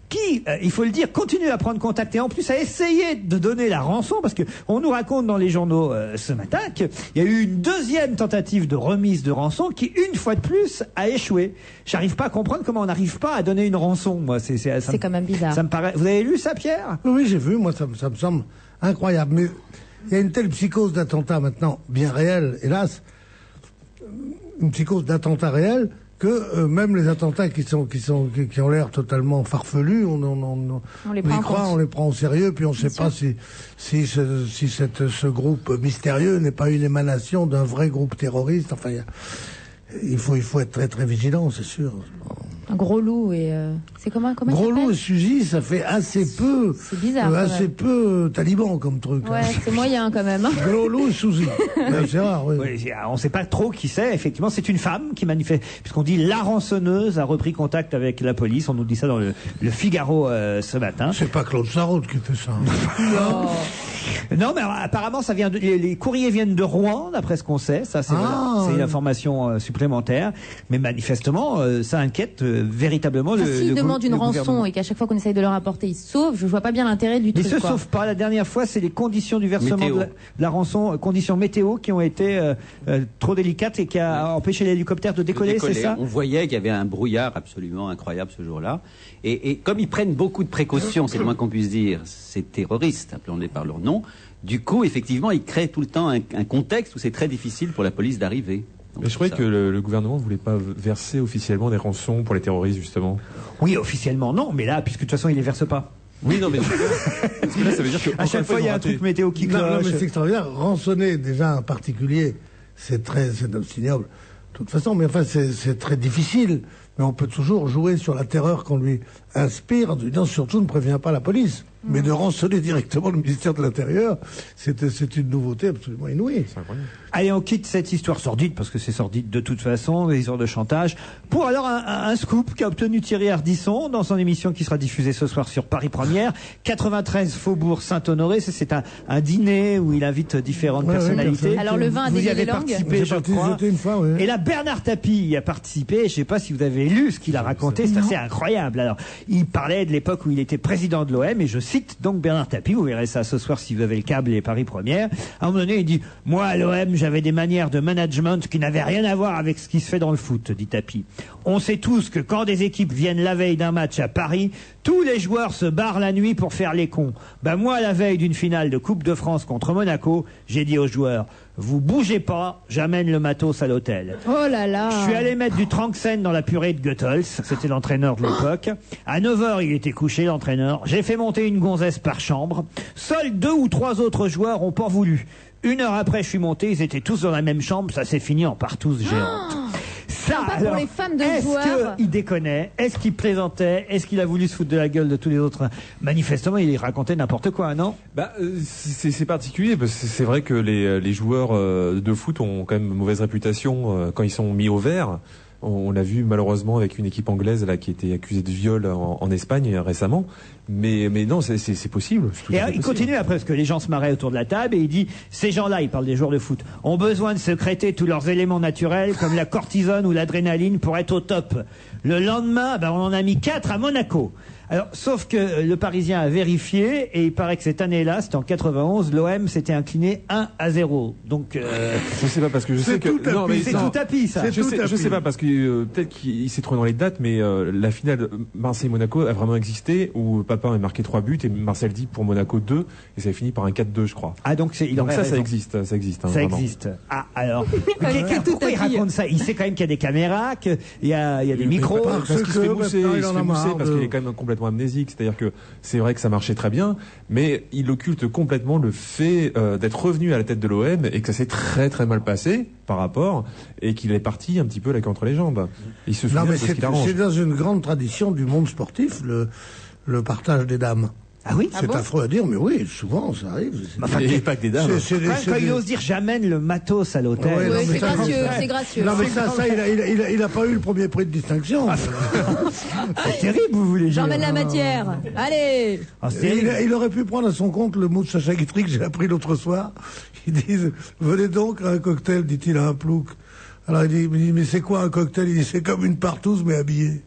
qui, il faut le dire, continue à prendre contact et en plus à essayer de donner la rançon, parce que on nous raconte dans les journaux ce matin qu'il y a eu une deuxième tentative de remise de rançon qui, une fois de plus, a échoué. J'arrive pas à comprendre comment on n'arrive pas à donner une rançon. Moi, c'est quand même bizarre. Ça me paraît. Vous avez lu ça, Pierre? Oui, j'ai vu. Moi, ça me semble incroyable. Mais il y a une telle psychose d'attentat maintenant, bien réelle, hélas, une psychose d'attentat réel, que même les attentats qui ont l'air totalement farfelus, on les croit, on les prend au sérieux, puis on ne sait pas si ce groupe mystérieux n'est pas une émanation d'un vrai groupe terroriste. Enfin, il faut être très très vigilant, c'est sûr. Un gros loup et c'est comment Gros loup et Suzy, ça fait assez peu. C'est bizarre. Assez peu taliban comme truc. Ouais, c'est moyen quand même. Gros loup et Suzy. C'est rare. Oui. Oui, on ne sait pas trop qui c'est. Effectivement, c'est une femme qui manifeste, puisqu'on dit la rançonneuse a repris contact avec la police. On nous dit ça dans le Figaro ce matin. C'est pas Claude Sarraute qui fait ça. Non, mais apparemment, ça vient les courriers viennent de Rouen, d'après ce qu'on sait. Ça, c'est une information supplémentaire. Mais manifestement, ça inquiète véritablement s'ils demandent une rançon et qu'à chaque fois qu'on essaye de leur apporter, ils se sauvent, je vois pas bien l'intérêt du truc. Ils se sauvent pas. La dernière fois, c'est les conditions du versement de la rançon, conditions météo qui ont été trop délicates et qui a empêché l'hélicoptère de décoller, c'est ça? On voyait qu'il y avait un brouillard absolument incroyable ce jour-là. Et comme ils prennent beaucoup de précautions, c'est le moins qu'on puisse dire, ces terroristes, appelons-les par leur nom, du coup, effectivement, ils créent tout le temps un contexte où c'est très difficile pour la police d'arriver. Mais je croyais que le gouvernement ne voulait pas verser officiellement des rançons pour les terroristes, justement. Oui, officiellement non, mais là, puisque de toute façon, ils les versent pas. Oui, non, mais parce que là, ça veut dire qu'à chaque fois, il y a un truc météo qui cloche. Non, mais c'est extraordinaire. Rançonner, déjà, un particulier, c'est ignoble. De toute façon, mais enfin, c'est très difficile. Mais on peut toujours jouer sur la terreur qu'on lui inspire, en disant surtout ne prévient pas la police. Mais de rançonner directement le ministère de l'Intérieur, c'est une nouveauté absolument inouïe. Allez, on quitte cette histoire sordide, parce que c'est sordide de toute façon, les histoires de chantage, pour alors un scoop qu'a obtenu Thierry Ardisson dans son émission qui sera diffusée ce soir sur Paris Première, 93 Faubourg Saint-Honoré. C'est un dîner où il invite différentes personnalités. Alors le vin a délié les langues. Participé, je crois. Une fois, oui. Et là, Bernard Tapie y a participé. Je ne sais pas si vous avez lu ce qu'il a raconté, c'est assez incroyable. Alors, il parlait de l'époque où il était président de l'OM, et je cite donc Bernard Tapie, vous verrez ça ce soir si vous avez le câble et Paris Première. À un moment donné, il dit « Moi, à l'OM, j'avais des manières de management qui n'avaient rien à voir avec ce qui se fait dans le foot », dit Tapie. « On sait tous que quand des équipes viennent la veille d'un match à Paris, tous les joueurs se barrent la nuit pour faire les cons. Ben moi, la veille d'une finale de Coupe de France contre Monaco, j'ai dit aux joueurs « Vous bougez pas, j'amène le matos à l'hôtel. » Oh là là. Je suis allé mettre du Tranxène dans la purée de Goethals, c'était l'entraîneur de l'époque. À 9h, il était couché, l'entraîneur. J'ai fait monter une gonzesse par chambre. Seuls 2 ou 3 autres joueurs ont pas voulu. 1 heure après, je suis monté, ils étaient tous dans la même chambre, ça s'est fini en partouze géante. Ça, pas alors, pour les femmes de joueurs. Est-ce qu'il déconnait? Est-ce qu'il plaisantait? Est-ce qu'il a voulu se foutre de la gueule de tous les autres? Manifestement, il racontait n'importe quoi, non? C'est particulier, parce que c'est vrai que les joueurs de foot ont quand même mauvaise réputation quand ils sont mis au vert. On l'a vu malheureusement avec une équipe anglaise là qui était accusée de viol en Espagne récemment. Mais non, c'est possible. Et il continue après, parce que les gens se marraient autour de la table, et il dit, ces gens-là, il parle des joueurs de foot, ont besoin de sécréter tous leurs éléments naturels, comme la cortisone ou l'adrénaline, pour être au top. Le lendemain, on en a mis 4 à Monaco. Alors, sauf que le Parisien a vérifié, et il paraît que cette année-là, c'était en 91, l'OM s'était incliné 1-0. Donc, je sais pas, parce que je sais que non, mais c'est tout tapis, ça. Je sais pas, parce que peut-être qu'il s'est trouvé dans les dates, mais la finale Marseille-Monaco a vraiment existé, où Papin a marqué 3 buts et Marcel dit pour Monaco 2, et ça a fini par un 4-2, je crois. Ah, donc ça existe. Ça existe. Hein, ça vraiment. existe. Ah, alors. Pourquoi il raconte ça? Il sait quand même qu'il y a des caméras, qu'il y a des micros. Parce qu'il se fait mousser, parce qu'il est quand même complètement amnésique, c'est-à-dire que c'est vrai que ça marchait très bien, mais il occulte complètement le fait d'être revenu à la tête de l'OM et que ça s'est très très mal passé par rapport, et qu'il est parti un petit peu la queue entre les jambes. Il se souvient de ce qu'il arrange. C'est dans une grande tradition du monde sportif, le partage des dames. Ah oui? C'est affreux à dire, mais oui, souvent ça arrive. Enfin, et pas que des dames. Quand il ose dire j'amène le matos à l'hôtel. Oui, c'est gracieux, c'est gracieux. Non, mais ça, il a pas eu le premier prix de distinction. C'est terrible, vous voulez dire. J'emmène la matière. Allez. Il aurait pu prendre à son compte le mot de Sacha Guitry que j'ai appris l'autre soir. Ils disent, venez donc à un cocktail, dit-il à un plouc. Alors il dit, mais c'est quoi un cocktail? Il dit, c'est comme une partouze mais habillée.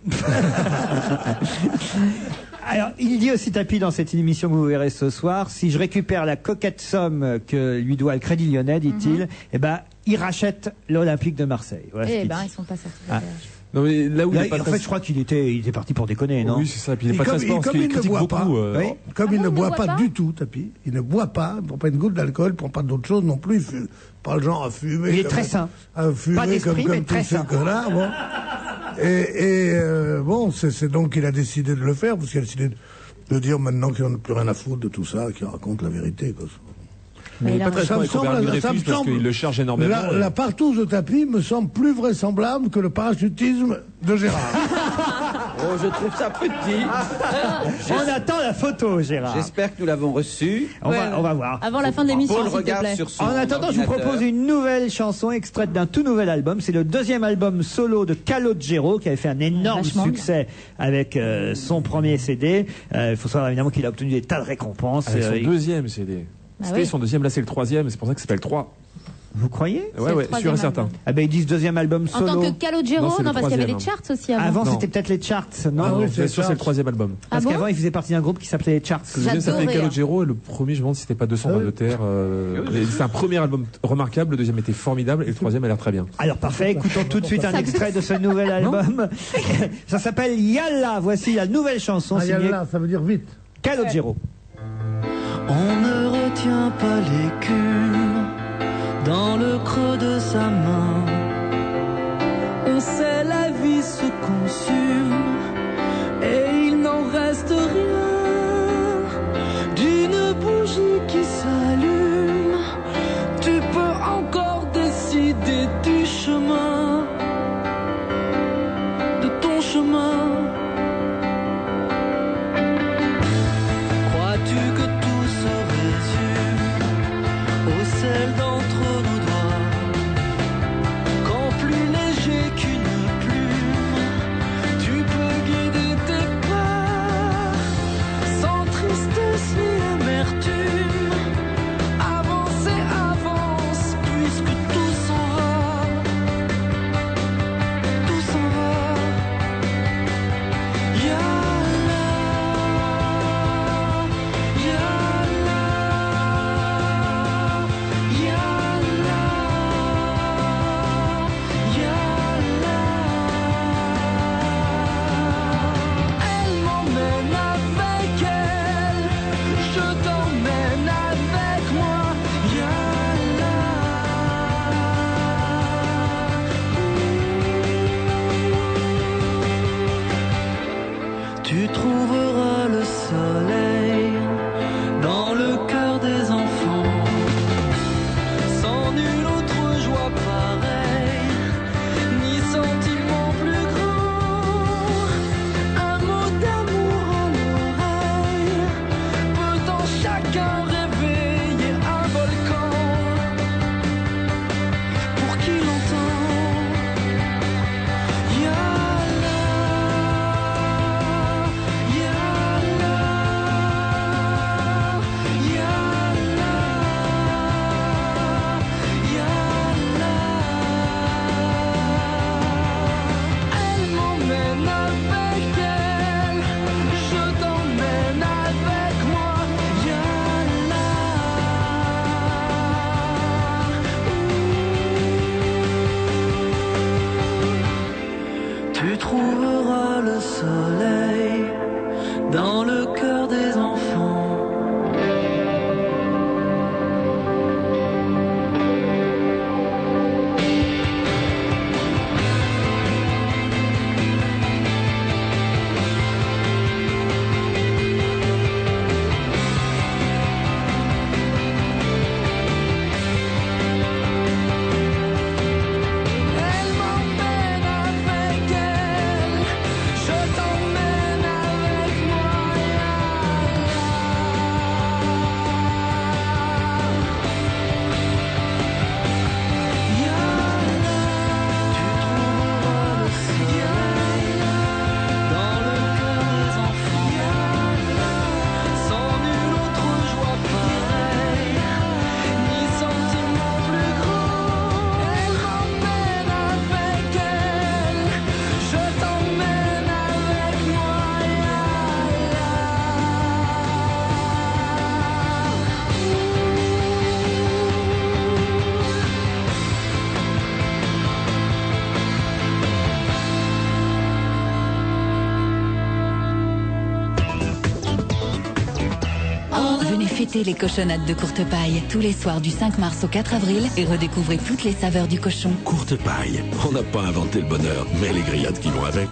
Alors, il dit aussi Tapi dans cette émission que vous verrez ce soir, si je récupère la coquette somme que lui doit le Crédit Lyonnais, dit-il, eh ben, il rachète l'Olympique de Marseille. Voilà ils sont pas certificataires. Non, mais là où en fait, je crois qu'il était parti pour déconner, non? Oui, c'est ça. Puis il n'est pas très sport, parce qu'il critique beaucoup. Comme il ne boit pas du tout, Tapi, il ne boit pas, il ne prend pas une goutte d'alcool, il ne prend pas d'autre chose non plus, pas le genre à fumer. Il est très sain. À fumer pas d'esprit, comme mais très sain. Bon. Bon, c'est donc qu'il a décidé de le faire, parce qu'il a décidé de dire maintenant qu'il n'en a plus rien à foutre de tout ça, qu'il raconte la vérité, quoi. Mais il n'est pas très sport avec Robert Louis Dreyfus parce qu'il le charge énormément. La partouze de Tapi me semble plus vraisemblable que le parachutisme de Gérard. Oh, je trouve ça petit. On attend la photo, Gérard. J'espère que nous l'avons reçue. On va voir. Avant la fin de l'émission, Paul s'il te regarde plaît. sur son En attendant, je vous propose une nouvelle chanson extraite d'un tout nouvel album. C'est le deuxième album solo de Calogero qui avait fait un énorme succès avec son premier CD. Il faut savoir évidemment qu'il a obtenu des tas de récompenses. Son deuxième CD. C'était son deuxième, là c'est le troisième, c'est pour ça que ça s'appelle 3. Vous croyez? Ouais, sûr et certain. Ah ben ils disent deuxième album solo. En tant que Calogero, non, parce qu'il y avait les charts aussi avant. Avant c'était peut-être les charts, non? Ah oui, c'est sûr, c'est le troisième album. Parce qu'avant il faisait partie d'un groupe qui s'appelait les charts. Le deuxième s'appelait Calogero et le premier, je me demande si c'était pas 200 de terre. C'est un premier album remarquable, le deuxième était formidable et le troisième a l'air très bien. Alors parfait, écoutons tout de suite un extrait de ce nouvel album. Ça s'appelle Yalla. Voici la nouvelle chanson signée Yalla, ça veut dire vite. Calogero. On ne retient pas l'écume dans le creux de sa main. On sait la vie se consume et il n'en reste rien d'une bougie qui s'allume. Tu peux encore décider du chemin, de ton chemin. Crois-tu que tout se résume au sel d'entre nos doigts, quand plus léger qu'une plume, tu peux guider tes pas, sans tristesse ni amertume. Avance et avance, puisque tout s'en va, tout s'en va. Yalla, yalla, yalla, yalla. Elle m'emmène avec elle, je t'emmène avec moi. Yalla. Tu trouveras le soleil dans le cœur des enfants, sans nulle autre joie pareille, ni sentiment plus grand. Un mot d'amour à l'oreille peut en chacun réveiller Venez fêter les cochonnades de Courtepaille tous les soirs du 5 mars au 4 avril et redécouvrez toutes les saveurs du cochon. Courtepaille, on n'a pas inventé le bonheur, mais les grillades qui vont avec.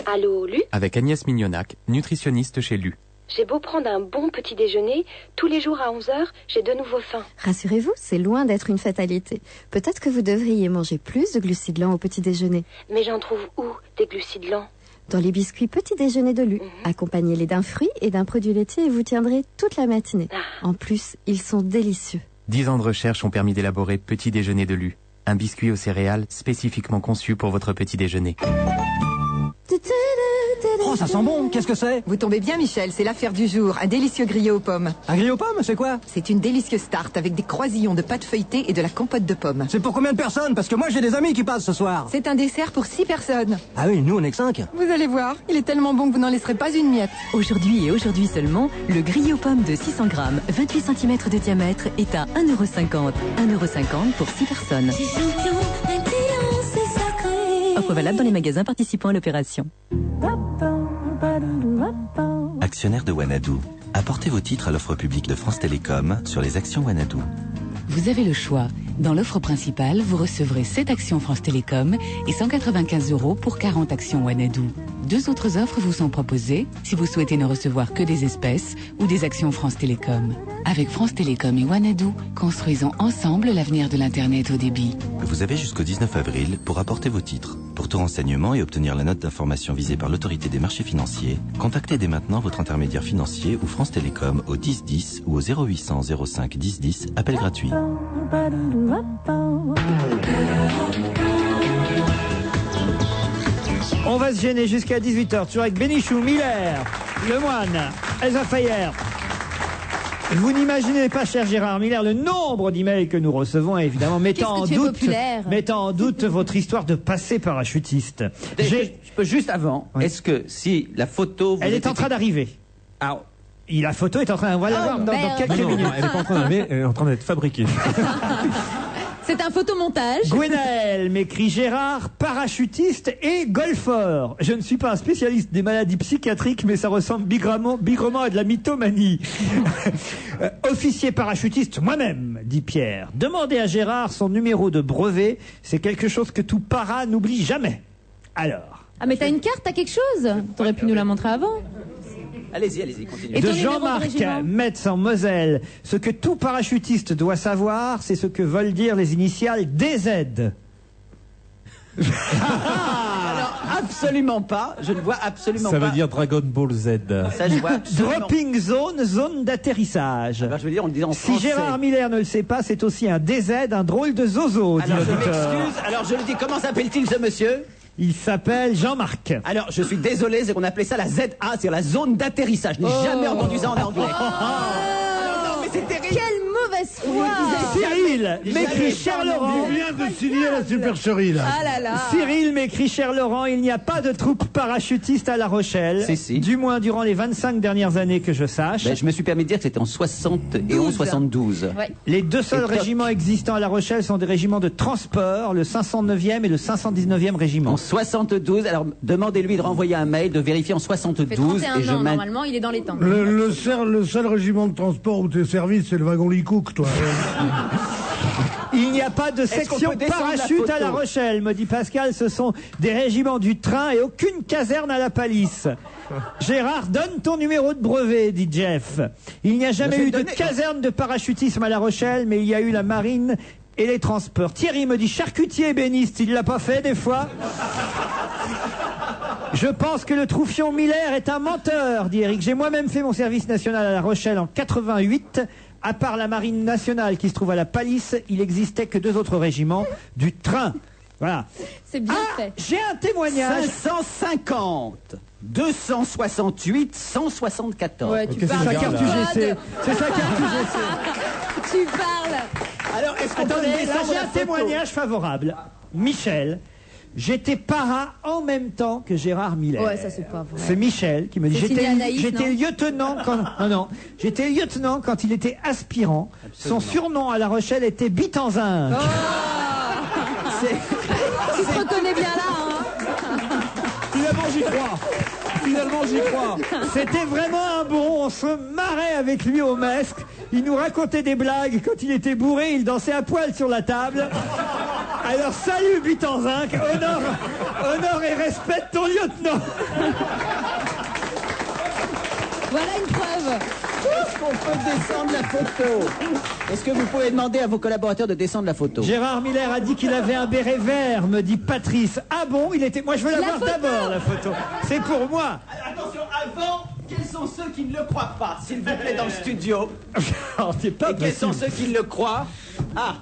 Allô, Lu? Avec Agnès Mignonac, nutritionniste chez Lu. J'ai beau prendre un bon petit déjeuner, tous les jours à 11h, j'ai de nouveau faim. Rassurez-vous, c'est loin d'être une fatalité. Peut-être que vous devriez manger plus de glucides lents au petit déjeuner. Mais j'en trouve où, des glucides lents? Dans les biscuits petit déjeuner de Lu. Accompagnez-les d'un fruit et d'un produit laitier et vous tiendrez toute la matinée. En plus, ils sont délicieux. 10 ans de recherche ont permis d'élaborer Petit déjeuner de Lu. Un biscuit aux céréales spécifiquement conçu pour votre petit déjeuner. Oh, ça sent bon. Qu'est-ce que c'est? Vous tombez bien, Michel. C'est l'affaire du jour. Un délicieux grillé aux pommes. Un grillé aux pommes, c'est quoi? C'est une délicieuse tarte avec des croisillons de pâte feuilletée et de la compote de pommes. C'est pour combien de personnes? Parce que moi, j'ai des amis qui passent ce soir. C'est un dessert pour 6 personnes. Ah oui, nous, on est que 5. Vous allez voir. Il est tellement bon que vous n'en laisserez pas une miette. Aujourd'hui et aujourd'hui seulement, le grillé aux pommes de 600 grammes, 28 cm de diamètre est à 1,50 €. 1,50 € pour 6 personnes. Offre valable dans les magasins participants à l'opération. Actionnaire de Wanadoo, apportez vos titres à l'offre publique de France Télécom sur les actions Wanadoo. Vous avez le choix. Dans l'offre principale, vous recevrez 7 actions France Télécom et 195 € pour 40 actions Wanadoo. 2 autres offres vous sont proposées si vous souhaitez ne recevoir que des espèces ou des actions France Télécom. Avec France Télécom et Wanadoo, construisons ensemble l'avenir de l'Internet haut débit. Vous avez jusqu'au 19 avril pour apporter vos titres. Pour tout renseignement et obtenir la note d'information visée par l'autorité des marchés financiers, contactez dès maintenant votre intermédiaire financier ou France Télécom au 10 10 ou au 0800 05 10 10, appel gratuit. On va se gêner jusqu'à 18h, toujours avec Bénichou, Miller, Lemoine, Elsa Fayer. Vous n'imaginez pas, cher Gérard Miller, le nombre d'emails que nous recevons, évidemment, mettant en doute votre histoire de passé parachutiste. Je peux juste avant, est-ce que si la photo... Elle est en train d'arriver. Ah, la photo est en train... On va la voir dans quelques minutes. Non, elle n'est pas en train d'arriver, elle est en train d'être fabriquée. C'est un photomontage. Gwenaël m'écrit Gérard, parachutiste et golfeur. Je ne suis pas un spécialiste des maladies psychiatriques, mais ça ressemble bigrement à de la mythomanie. Officier parachutiste moi-même, dit Pierre. Demandez à Gérard son numéro de brevet. C'est quelque chose que tout para n'oublie jamais. Alors. Ah, mais t'as une carte, t'as quelque chose? T'aurais pu nous la montrer avant. Allez-y, continuez. De Jean-Marc Metz en Moselle. Ce que tout parachutiste doit savoir, c'est ce que veulent dire les initiales DZ. Alors, absolument pas. Je ne vois absolument pas. Ça veut dire Dragon Ball Z. Ça, je vois Dropping zone, zone d'atterrissage. Alors, je veux dire, on le dit en si français. Gérard Miller ne le sait pas, c'est aussi un DZ, un drôle de zozo. Alors, je m'excuse. Alors, je le dis, comment s'appelle-t-il ce monsieur? Il s'appelle Jean-Marc. Alors, je suis désolé, c'est qu'on appelait ça la ZA, c'est-à-dire la zone d'atterrissage. Je n'ai jamais entendu ça en anglais. Non, mais c'est terrible. Quelle mauvaise foi. Cyril m'écrit cher Laurent. Il vient de signer la supercherie, là. Ah là là. Cyril m'écrit cher Laurent, il n'y a pas de troupe parachutiste à La Rochelle. Si. Du moins durant les 25 dernières années que je sache. Ben, je me suis permis de dire que c'était en 71-72. Ouais. Les deux seuls régiments existants à La Rochelle sont des régiments de transport, le 509e et le 519e régiment. En 72, alors demandez-lui de renvoyer un mail, de vérifier en 72. Ça fait 31 ans, normalement, il est dans les temps. Le seul régiment de transport où t'es servi, c'est le wagon Licook, toi. Il n'y a pas de section parachute à La Rochelle, me dit Pascal. Ce sont des régiments du train et aucune caserne à la palisse. Gérard, donne ton numéro de brevet, dit Jeff. Il n'y a jamais eu de caserne de parachutisme à La Rochelle, mais il y a eu la marine et les transports. Thierry me dit charcutier ébéniste, il l'a pas fait des fois? Je pense que le troufion Miller est un menteur, dit Eric. J'ai moi-même fait mon service national à La Rochelle en 88. À part la marine nationale qui se trouve à la Palisse, il n'existait que 2 autres régiments du train. Voilà. C'est bien fait. J'ai un témoignage. 550, 268, 174. Ouais, tu c'est parles. sa carte UGC. C'est sa carte UGC. Tu parles. Alors, est-ce qu'on Attendez, peut là descendre j'ai la un photo? témoignage favorable. Michel. J'étais para en même temps que Gérard Miller. Ouais, ça c'est pas vrai. C'est Michel qui me dit. C'est signé Anaïs, J'étais lieutenant quand. Non, j'étais lieutenant quand il était aspirant. Absolument. Son surnom à La Rochelle était Bitanzin. Tu te reconnais bien là, hein? Il a mangé froid. Finalement, j'y crois. C'était vraiment un bon, on se marrait avec lui au masque. Il nous racontait des blagues. Quand il était bourré, il dansait à poil sur la table. Alors salut Butanzinck, honneur et respect de ton lieutenant. Voilà une preuve. Est-ce qu'on peut descendre la photo? Est-ce que vous pouvez demander à vos collaborateurs de descendre la photo? Gérard Miller a dit qu'il avait un béret vert, me dit Patrice. Ah bon, il était... Moi, je veux la voir d'abord, la photo. C'est pour moi. Attention, avant, quels sont ceux qui ne le croient pas, s'il vous plaît, dans le studio? C'est pas Et quels sont ceux qui le croient? Ah,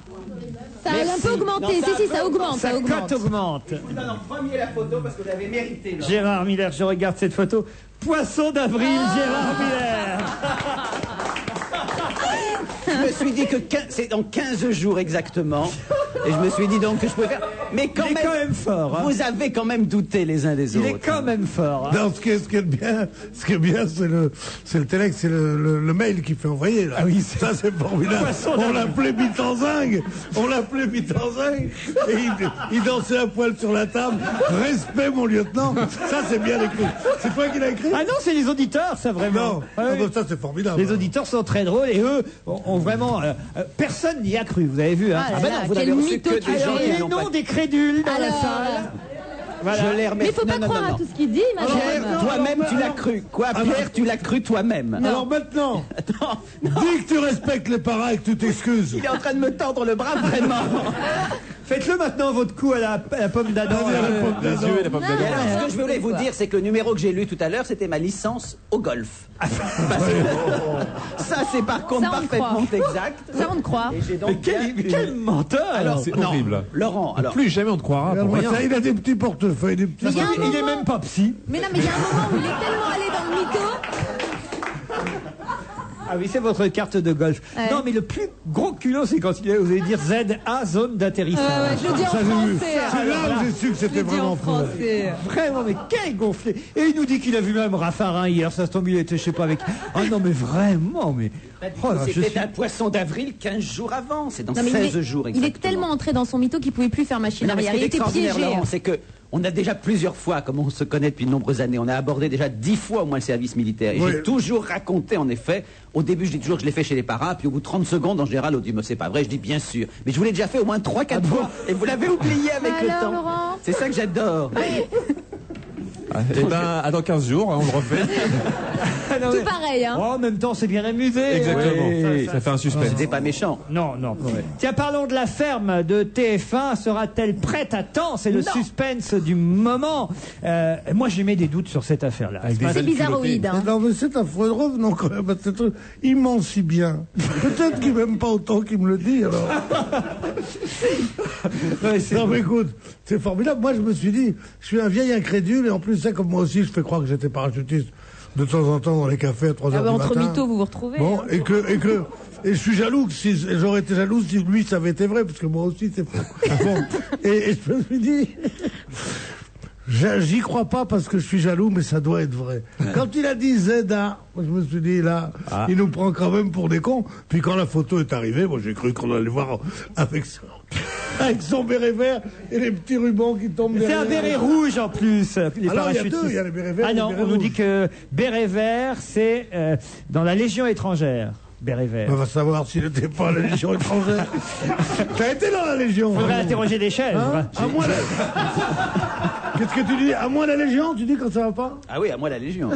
ça a un peu augmenté. Si, ça augmente. Sa cote augmente. je vous donne en premier la photo parce que vous l'avez mérité. Gérard Miller, je regarde cette photo. Poisson d'avril, Gérard Miller. Je me suis dit que c'est dans 15 jours exactement. Et je me suis dit donc que je pouvais faire. Mais quand Il est quand même fort. Hein. Vous avez quand même douté les uns des autres. Il est quand même fort. Non, ce qui est bien, c'est le téléx, c'est le mail qu'il fait envoyer. Là. Ah oui, ça c'est formidable. On l'appelait Butanzinck, et il dansait à poil sur la table. Respect mon lieutenant. Ça c'est bien écrit. C'est toi qui l'as écrit? Ah non, c'est les auditeurs, ça vraiment. Non, ça c'est formidable. Les auditeurs sont très drôles et eux ont vraiment personne n'y a cru. Vous avez vu hein? Ah là là, vous n'avez reçu que des gens qui les n'ont noms pas... des crédules dans la salle. Voilà. Je les remets. Mais il faut pas croire à tout ce qu'il dit, madame. Pierre, toi-même, tu l'as cru. Quoi, Pierre, tu l'as cru toi-même. Alors maintenant, dis que tu respectes les parents et que tu t'excuses. Il est en train de me tordre le bras, vraiment. Faites-le maintenant votre coup à la pomme d'Adam. Les yeux et la pomme d'Adam. Et alors, ce que je voulais vous dire, c'est que le numéro que j'ai lu tout à l'heure, c'était ma licence au golf. Parce que ça, c'est par contre Ça, on le parfaitement croit. exact. Ça, on te croit. Et j'ai donc Mais quel menteur. Alors, C'est non, horrible. Laurent, alors. Plus jamais on te croira pour rien. Ça, il a des petits portefeuilles, des petits. Mais il y a un Il est moment- même pas psy. Mais non, mais il y a un moment où il est tellement allé dans le mytho. Ah oui, c'est votre carte de golf. Ouais. Non, mais le plus gros culot, c'est quand il a osé dire ZA, zone d'atterrissage. Ouais, je le dis en Ça, j'ai vu. français. C'est là où j'ai su que c'était vraiment faux. Vraiment, mais quel gonflé. Et il nous dit qu'il a vu même Raffarin hier. Ça se tombe, il était, je sais pas, avec... Ah non, mais vraiment, mais... Oh là, je C'était suis- un poisson d'avril 15 jours avant. C'est dans Non, mais 16 jours il exactement. est tellement entré dans son mytho qu'il pouvait plus faire machine Mais non, mais ce arrière. qui est Il était extraordinaire, piégé. Laurent, c'est que on a déjà plusieurs fois, comme on se connaît depuis de nombreuses années, on a abordé déjà 10 fois au moins le service militaire. Et Oui. j'ai toujours raconté, en effet, au début je dis toujours que je l'ai fait chez les paras, puis au bout de 30 secondes, en général, on dit mais c'est pas vrai, je dis bien sûr. Mais je vous l'ai déjà fait au moins 3-4 fois, et vous l'avez oublié avec le Alors, temps. Laurent C'est ça que j'adore. Eh ben, à dans 15 jours, hein, on le refait. Ah non, Tout mais- pareil, hein. Oh, en même temps, c'est bien amusé. Exactement. Oui. Ça fait un suspense. C'était pas méchant. Non, non. Tiens, parlons de la ferme de TF1. Sera-t-elle prête à temps? C'est le Non. suspense du moment. Moi, j'ai mis des doutes sur cette affaire-là. Avec des C'est ailes bizarroïde, culottées. hein. Non, mais c'est affreux. Revenons quand même à ce truc. Il ment si bien. Peut-être qu'il m'aime pas autant qu'il me le dit, alors. Non, mais écoute, c'est formidable. Moi, je me suis dit, je suis un vieil incrédule, et en plus, ça, comme moi aussi, je fais croire que j'étais parachutiste de temps en temps dans les cafés à 3 Ah heures bah, du entre matin. mythos, vous vous retrouvez. Bon, hein. et je suis jaloux, j'aurais été jaloux si lui, ça avait été vrai, parce que moi aussi, c'est faux. Bon, et je me suis dit, j'y crois pas parce que je suis jaloux, mais ça doit être vrai. Quand il a dit Zeda, moi, je me suis dit, là, il nous prend quand même pour des cons. Puis quand la photo est arrivée, moi, j'ai cru qu'on allait voir avec son béret vert et les petits rubans qui tombent C'est derrière. un béret rouge en plus, les Alors, il y a parachutistes. deux, il y a les bérets verts Ah et les non, bérets on nous rouges. dit que béret vert, c'est dans la Légion étrangère. Béret vert. On va savoir s'il n'était pas à la Légion étrangère. T'as été dans la Légion. Faudrait interroger des chefs. Hein à moi, Qu'est-ce que tu dis? À moi la Légion, tu dis quand ça va pas? Ah oui, à moi la Légion.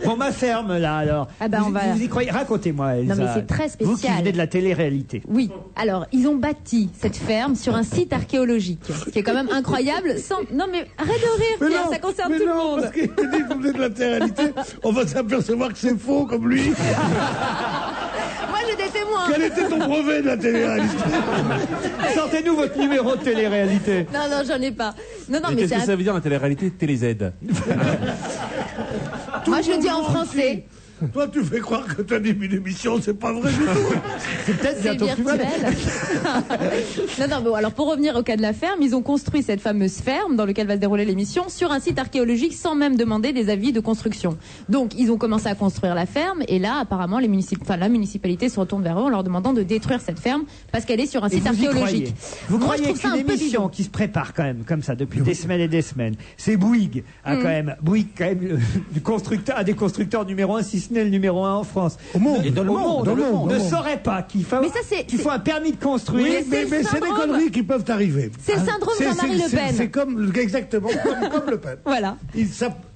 Bon, ma ferme, là, alors. Ah bah, vous, on va- vous y croyez? Racontez-moi, Elsa. Non, mais c'est très Vous qui spécial. venez de la télé-réalité. Oui, alors ils ont bâti cette ferme sur un site archéologique, ce qui est quand même incroyable. Non mais arrête de rire, Pierre, ça concerne tout le monde. Parce qu'il dit que vous êtes de la télé-réalité, on va s'apercevoir que c'est faux comme lui. Moi j'ai des témoins. Quel était ton brevet de la télé-réalité? Sortez-nous votre numéro de télé-réalité. Non, j'en ai pas. Non, mais Qu'est-ce c'est que ça veut dire la télé-réalité? Télé-Z. Moi je le dis en français. Toi, tu fais croire que tu as une émission, c'est pas vrai du tout. C'est peut-être bientôt plus virtuel. Non, bon, alors pour revenir au cas de la ferme, ils ont construit cette fameuse ferme dans laquelle va se dérouler l'émission sur un site archéologique sans même demander des avis de construction. Donc, ils ont commencé à construire la ferme et là, apparemment, la municipalité se retourne vers eux en leur demandant de détruire cette ferme parce qu'elle est sur un site archéologique. Vous Moi, croyez je trouve ça qu'une un peu émission bidon. qui se prépare quand même comme ça depuis des semaines et des semaines, c'est Bouygues, Bouygues quand même du constructeur, un des constructeurs numéro 1, si ce n'est le numéro 1 en France. Au monde. Et dans le monde. Ne saurait pas qu'il faut un permis de construire. Oui, mais c'est des conneries qui peuvent arriver. C'est le syndrome Jean-Marie Le Pen. C'est comme exactement comme Le Pen. Voilà.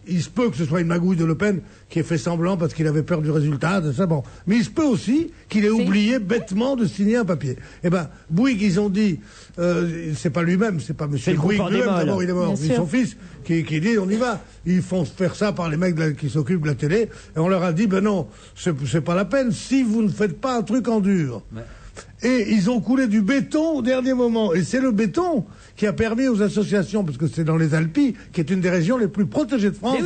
Il se peut que ce soit une magouille de Le Pen qui ait fait semblant parce qu'il avait peur du résultat, de ça, bon. Mais il se peut aussi qu'il ait oublié bêtement de signer un papier. Eh ben, Bouygues, ils ont dit, c'est pas lui-même, c'est pas monsieur Bouygues lui-même, d'abord il est mort, c'est son fils qui dit on y va. Ils font faire ça par les mecs qui s'occupent de la télé, et on leur a dit, ben non, c'est pas la peine si vous ne faites pas un truc en dur. Ouais. Et ils ont coulé du béton au dernier moment. Et c'est le béton qui a permis aux associations, parce que c'est dans les Alpes, qui est une des régions les plus protégées de France,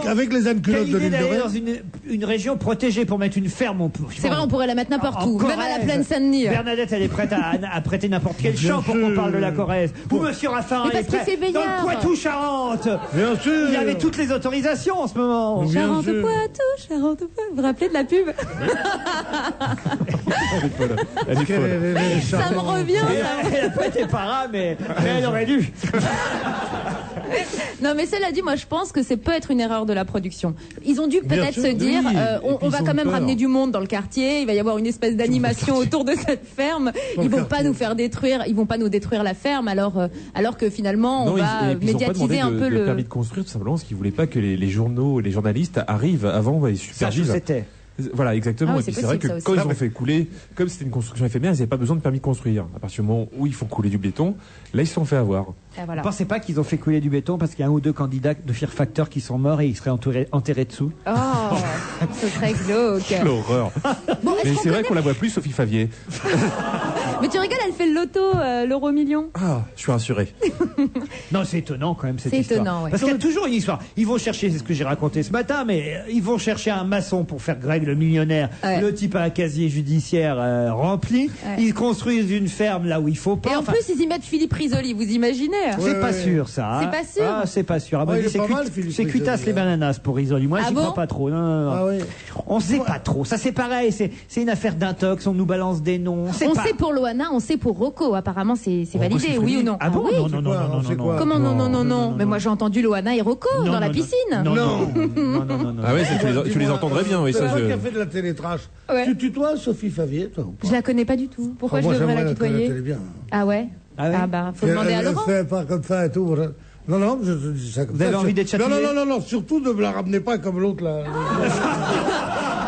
avec les ânes-culottes de l'île de Ré. Dans une région protégée pour mettre une ferme, c'est vrai, on pourrait la mettre n'importe où, même à la plaine Saint-Denis. Bernadette, elle est prête à prêter n'importe quel champ pour qu'on parle de la Corrèze. Ou Monsieur Raffarin est prêt. Dans le Poitou-Charentes. Bien sûr. Il y avait toutes les autorisations en ce moment. Charentes-Poitou, Charentes-Poitou. Vous vous rappelez de la pub? Ça me revient. Elle n'a pas été para, mais elle aurait dû. Non, mais cela dit, moi je pense que c'est peut-être une erreur de la production. Ils ont dû peut-être se dire, on va quand même ramener du monde dans le quartier, il va y avoir une espèce d'animation autour de cette ferme. Ils vont pas nous faire détruire, ils vont pas nous détruire la ferme, alors que finalement on va médiatiser un peu le permis de construire, tout simplement parce qu'ils voulaient pas que les journaux, les journalistes arrivent avant et supervisent. C'était. Voilà, exactement. Ah oui, et puis c'est vrai que quand ils ont fait couler, comme c'était une construction éphémère, ils n'avaient pas besoin de permis de construire. À partir du moment où ils font couler du béton, là ils se sont fait avoir. Vous ne pensez pas qu'ils ont fait couler du béton parce qu'il y a un ou deux candidats de Fear Factor qui sont morts et ils seraient enterrés dessous? Oh, ce serait glauque. L'horreur. Bon, mais c'est vrai qu'on la voit plus, Sophie Favier. Mais tu rigoles, elle fait le loto, l'euro million. Ah, je suis rassuré. Non, c'est étonnant quand même cette histoire. C'est étonnant, ouais. Parce qu'il y a toujours une histoire. Ils vont chercher, c'est ce que j'ai raconté ce matin, mais ils vont chercher un maçon pour faire Greg le millionnaire. Ouais. Le type a un casier judiciaire rempli. Ouais. Ils construisent une ferme là où il faut pas. Et en plus, ils y mettent Philippe Risoli, vous imaginez? C'est pas sûr ça. C'est pas sûr. Ah, c'est pas sûr. Ah, c'est cuitasse les bananas pour Risoli. Moi, j'y crois pas trop. Non. Ah, oui. On sait pas trop. Ça, c'est pareil. C'est une affaire d'intox. On nous balance des noms. On sait pour Loana, on sait pour Rocco. Apparemment, c'est validé, oui ou non? Ah bon? Oui. Non. Comment non? Mais moi, j'ai entendu Loana et Rocco dans la piscine. Non. Ah ouais, tu les entendrais bien. C'est toi qui as fait de la télétrash. Tu tutoies Sophie Favier, toi? Je la connais pas du tout. Pourquoi je devrais la tutoyer? Ah ouais? Ah bah, faut demander à Laurent. Elle fait pas comme ça et tout. Non, je dis ça comme ça. Vous avez envie d'être chatouillé? Non, surtout ne me la ramenez pas comme l'autre là.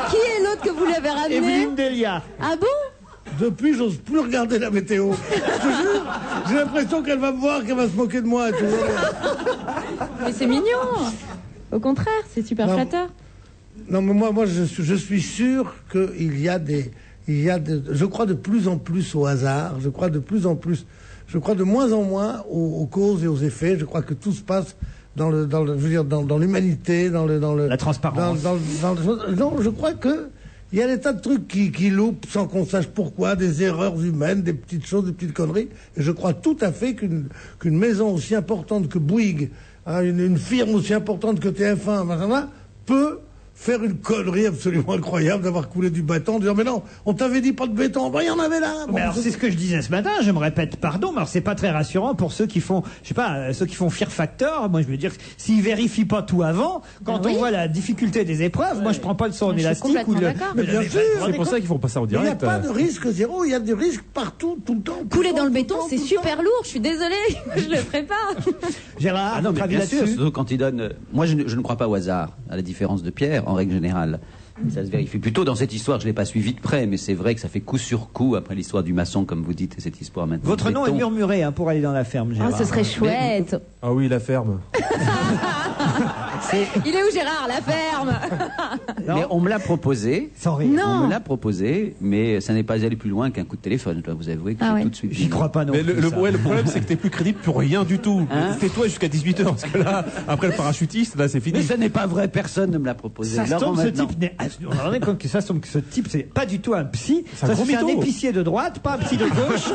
Qui est l'autre que vous l'avez ramené? Evelyne Delia. Ah bon? Depuis, j'ose plus regarder la météo. Je te jure, j'ai l'impression qu'elle va me voir, qu'elle va se moquer de moi. Mais c'est mignon. Au contraire, c'est super flatteur. Non, mais moi je suis sûr qu'il y a je crois de plus en plus au hasard. Je crois de moins en moins aux causes et aux effets. Je crois que tout se passe dans l'humanité, dans la transparence. Non, je crois que il y a des tas de trucs qui loupent sans qu'on sache pourquoi, des erreurs humaines, des petites choses, des petites conneries. Et je crois tout à fait qu'une maison aussi importante que Bouygues, une firme aussi importante que TF1, peut faire une connerie absolument incroyable d'avoir coulé du béton en disant mais non, on t'avait dit pas de béton, il y en avait là. Mais alors c'est ce que je disais ce matin, je me répète pardon, mais alors c'est pas très rassurant pour ceux qui font, je sais pas, ceux qui font Fear Factor. Moi je veux dire, s'ils vérifient pas tout avant, quand on voit la difficulté des épreuves, moi je prends pas le saut en élastique ou le. Mais bien sûr, c'est pour ça qu'ils font pas ça en direct. Il n'y a pas de risque zéro, il y a des risques partout, tout le temps. Couler dans le béton, c'est super lourd, je suis désolée, je le ferai pas. Gérard, non, mais bien sûr, surtout quand il donne. Moi je ne crois pas au hasard, à la différence de Pierre, en règle générale. Ça se vérifie plutôt dans cette histoire, je ne l'ai pas suivi de près, mais c'est vrai que ça fait coup sur coup après l'histoire du maçon, comme vous dites, et cette histoire maintenant. Votre nom est murmuré pour aller dans la ferme, Gérard. Ah, ce serait chouette. Ah oui, la ferme. Il est où Gérard? La ferme. Mais on me l'a proposé. Sans rire. Non. On me l'a proposé, mais ça n'est pas allé plus loin qu'un coup de téléphone. Je dois vous avouer que j'ai tout de suite. J'y crois pas non Mais plus. le problème, c'est que t'es plus crédible pour rien du tout. Tais-toi jusqu'à 18h, parce que là, après le parachutiste, là, c'est fini. Mais ce n'est pas vrai, personne ne me l'a proposé. Ça se tombe, ce type n'est. On en est compte que ça se tombe que ce type, c'est pas du tout un psy. Ça, c'est un épicier de droite, pas un psy de gauche.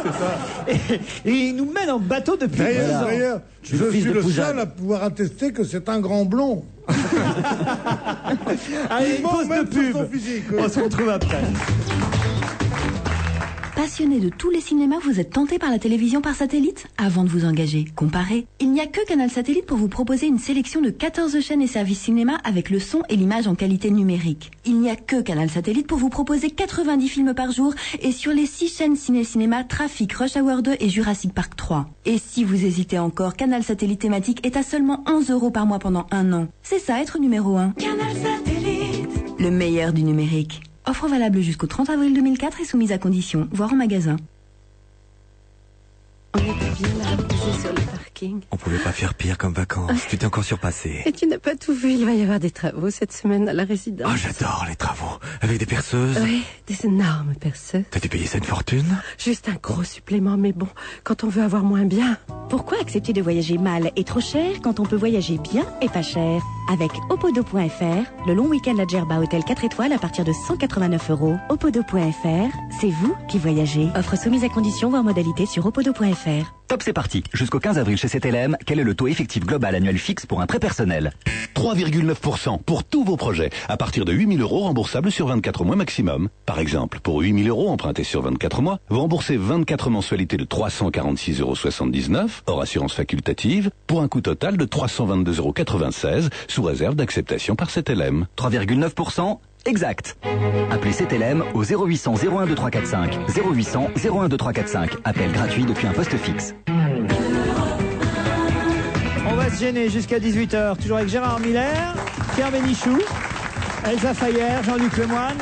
Et il nous mène en bateau depuis. D'ailleurs, je suis le seul à pouvoir attester que c'est un grand blond. Allez, une pause de pub. On se retrouve après. Passionné de tous les cinémas, vous êtes tenté par la télévision par satellite? Avant de vous engager, comparez. Il n'y a que Canal Satellite pour vous proposer une sélection de 14 chaînes et services cinéma avec le son et l'image en qualité numérique. Il n'y a que Canal Satellite pour vous proposer 90 films par jour et sur les 6 chaînes ciné-cinéma, Trafic, Rush Hour 2 et Jurassic Park 3. Et si vous hésitez encore, Canal Satellite thématique est à seulement 11 € par mois pendant 1 an. C'est ça être numéro 1. Canal Satellite. Le meilleur du numérique. Offre valable jusqu'au 30 avril 2004 et soumise à condition, voire en magasin. On était bien là, posé sur le parking. On pouvait pas faire pire comme vacances. Tu t'es encore surpassé. Et tu n'as pas tout vu, il va y avoir des travaux cette semaine à la résidence. Oh, j'adore les travaux. Avec des perceuses. Oui, des énormes perceuses. T'as dû payer ça une fortune? Juste un gros supplément, mais bon, quand on veut avoir moins bien. Pourquoi accepter de voyager mal et trop cher quand on peut voyager bien et pas cher? Avec Opodo.fr, le long week-end à Djerba Hôtel 4 étoiles à partir de 189 €. Opodo.fr, c'est vous qui voyagez. Offre soumise à condition, voire modalité sur Opodo.fr. Top, c'est parti. Jusqu'au 15 avril chez CTLM, quel est le taux effectif global annuel fixe pour un prêt personnel? 3,9% pour tous vos projets, à partir de 8 000 € remboursables sur 24 mois maximum. Par exemple, pour 8 000 € empruntés sur 24 mois, vous remboursez 24 mensualités de 346,79 €, hors assurance facultative, pour un coût total de 322,96 € sous réserve d'acceptation par CTLM. 3,9%? Exact. Appelez CTLM au 0800 01 2345. 0800 01 2345. Appel gratuit depuis un poste fixe. On va se gêner jusqu'à 18h, toujours avec Gérard Miller, Pierre Bénichou, Elsa Fayer, Jean-Luc Lemoyne.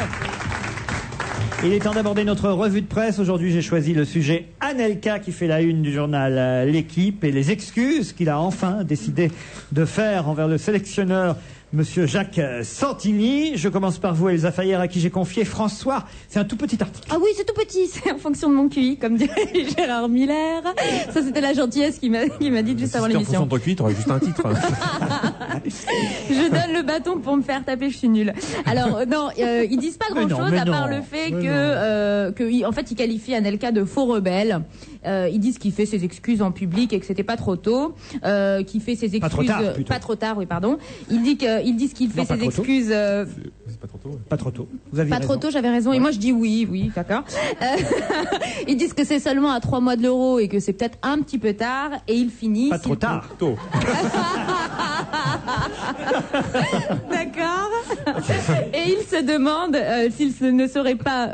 Il est temps d'aborder notre revue de presse. Aujourd'hui, j'ai choisi le sujet Anelka qui fait la une du journal L'Équipe et les excuses qu'il a enfin décidé de faire envers le sélectionneur Monsieur Jacques Santini. Je commence par vous, Elsa Fayer, à qui j'ai confié François. C'est un tout petit article. Ah oui, c'est tout petit, c'est en fonction de mon QI, comme dirait Gérard Miller. Ça, c'était la gentillesse qui m'a dit juste avant l'émission. Si c'était en fonction de ton QI, t'aurais juste un titre. Je donne le bâton pour me faire taper, je suis nulle. Alors, non, ils disent pas grand-chose à part le fait que en fait, ils qualifient Anelka de faux rebelle. Ils disent qu'il fait ses excuses en public et que c'était pas trop tôt, qu'il fait ses excuses pas trop tard, oui, pardon. Ils disent qu'il fait ses excuses. C'est pas trop tôt. Pas trop tôt. Vous avez pas raison. trop tôt, j'avais raison. Ouais. Et moi, je dis oui, d'accord. Ils disent que c'est seulement à 3 mois de l'Euro et que c'est peut-être un petit peu tard. Et il finit. Pas trop tard. Tôt. D'accord. Et il se demande s'il ne serait pas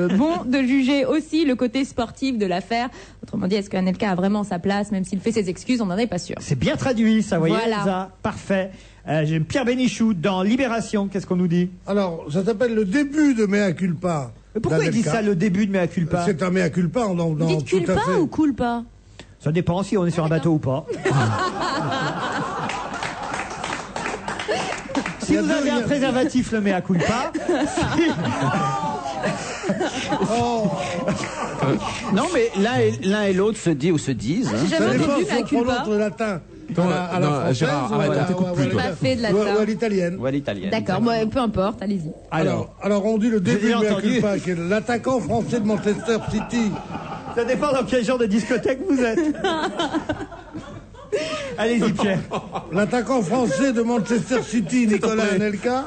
bon de juger aussi le côté sportif de l'affaire. Autrement dit, est-ce qu'Anelka a vraiment sa place, même s'il fait ses excuses, on n'en est pas sûr. C'est bien traduit, ça, voyez, voilà. Elsa. Parfait. J'ai Pierre Bénichou dans Libération. Qu'est-ce qu'on nous dit? Alors, ça s'appelle le début de Mea Culpa. Mais pourquoi il dit ça, le début de Mea Culpa? C'est un Mea Culpa. Vous dites culpa ou culpa? Ça dépend si on est sur un bateau ou pas. Si vous avez un préservatif, le Mea Culpa. Non, mais l'un et l'autre se dit ou se disent. Hein. J'ai jamais entendu Mea Culpa. Le latin. À la française, Gérard, arrête, on t'écoute plus, toi. Pas fait de latin. Ou à l'italienne. Ou à l'italienne. D'accord, peu importe, allez-y. Alors, on dit le début de Mea Culpa, qui est l'attaquant français de Manchester City. Ça dépend dans quel genre de discothèque vous êtes. Allez-y, Pierre. L'attaquant français de Manchester City, Nicolas Anelka.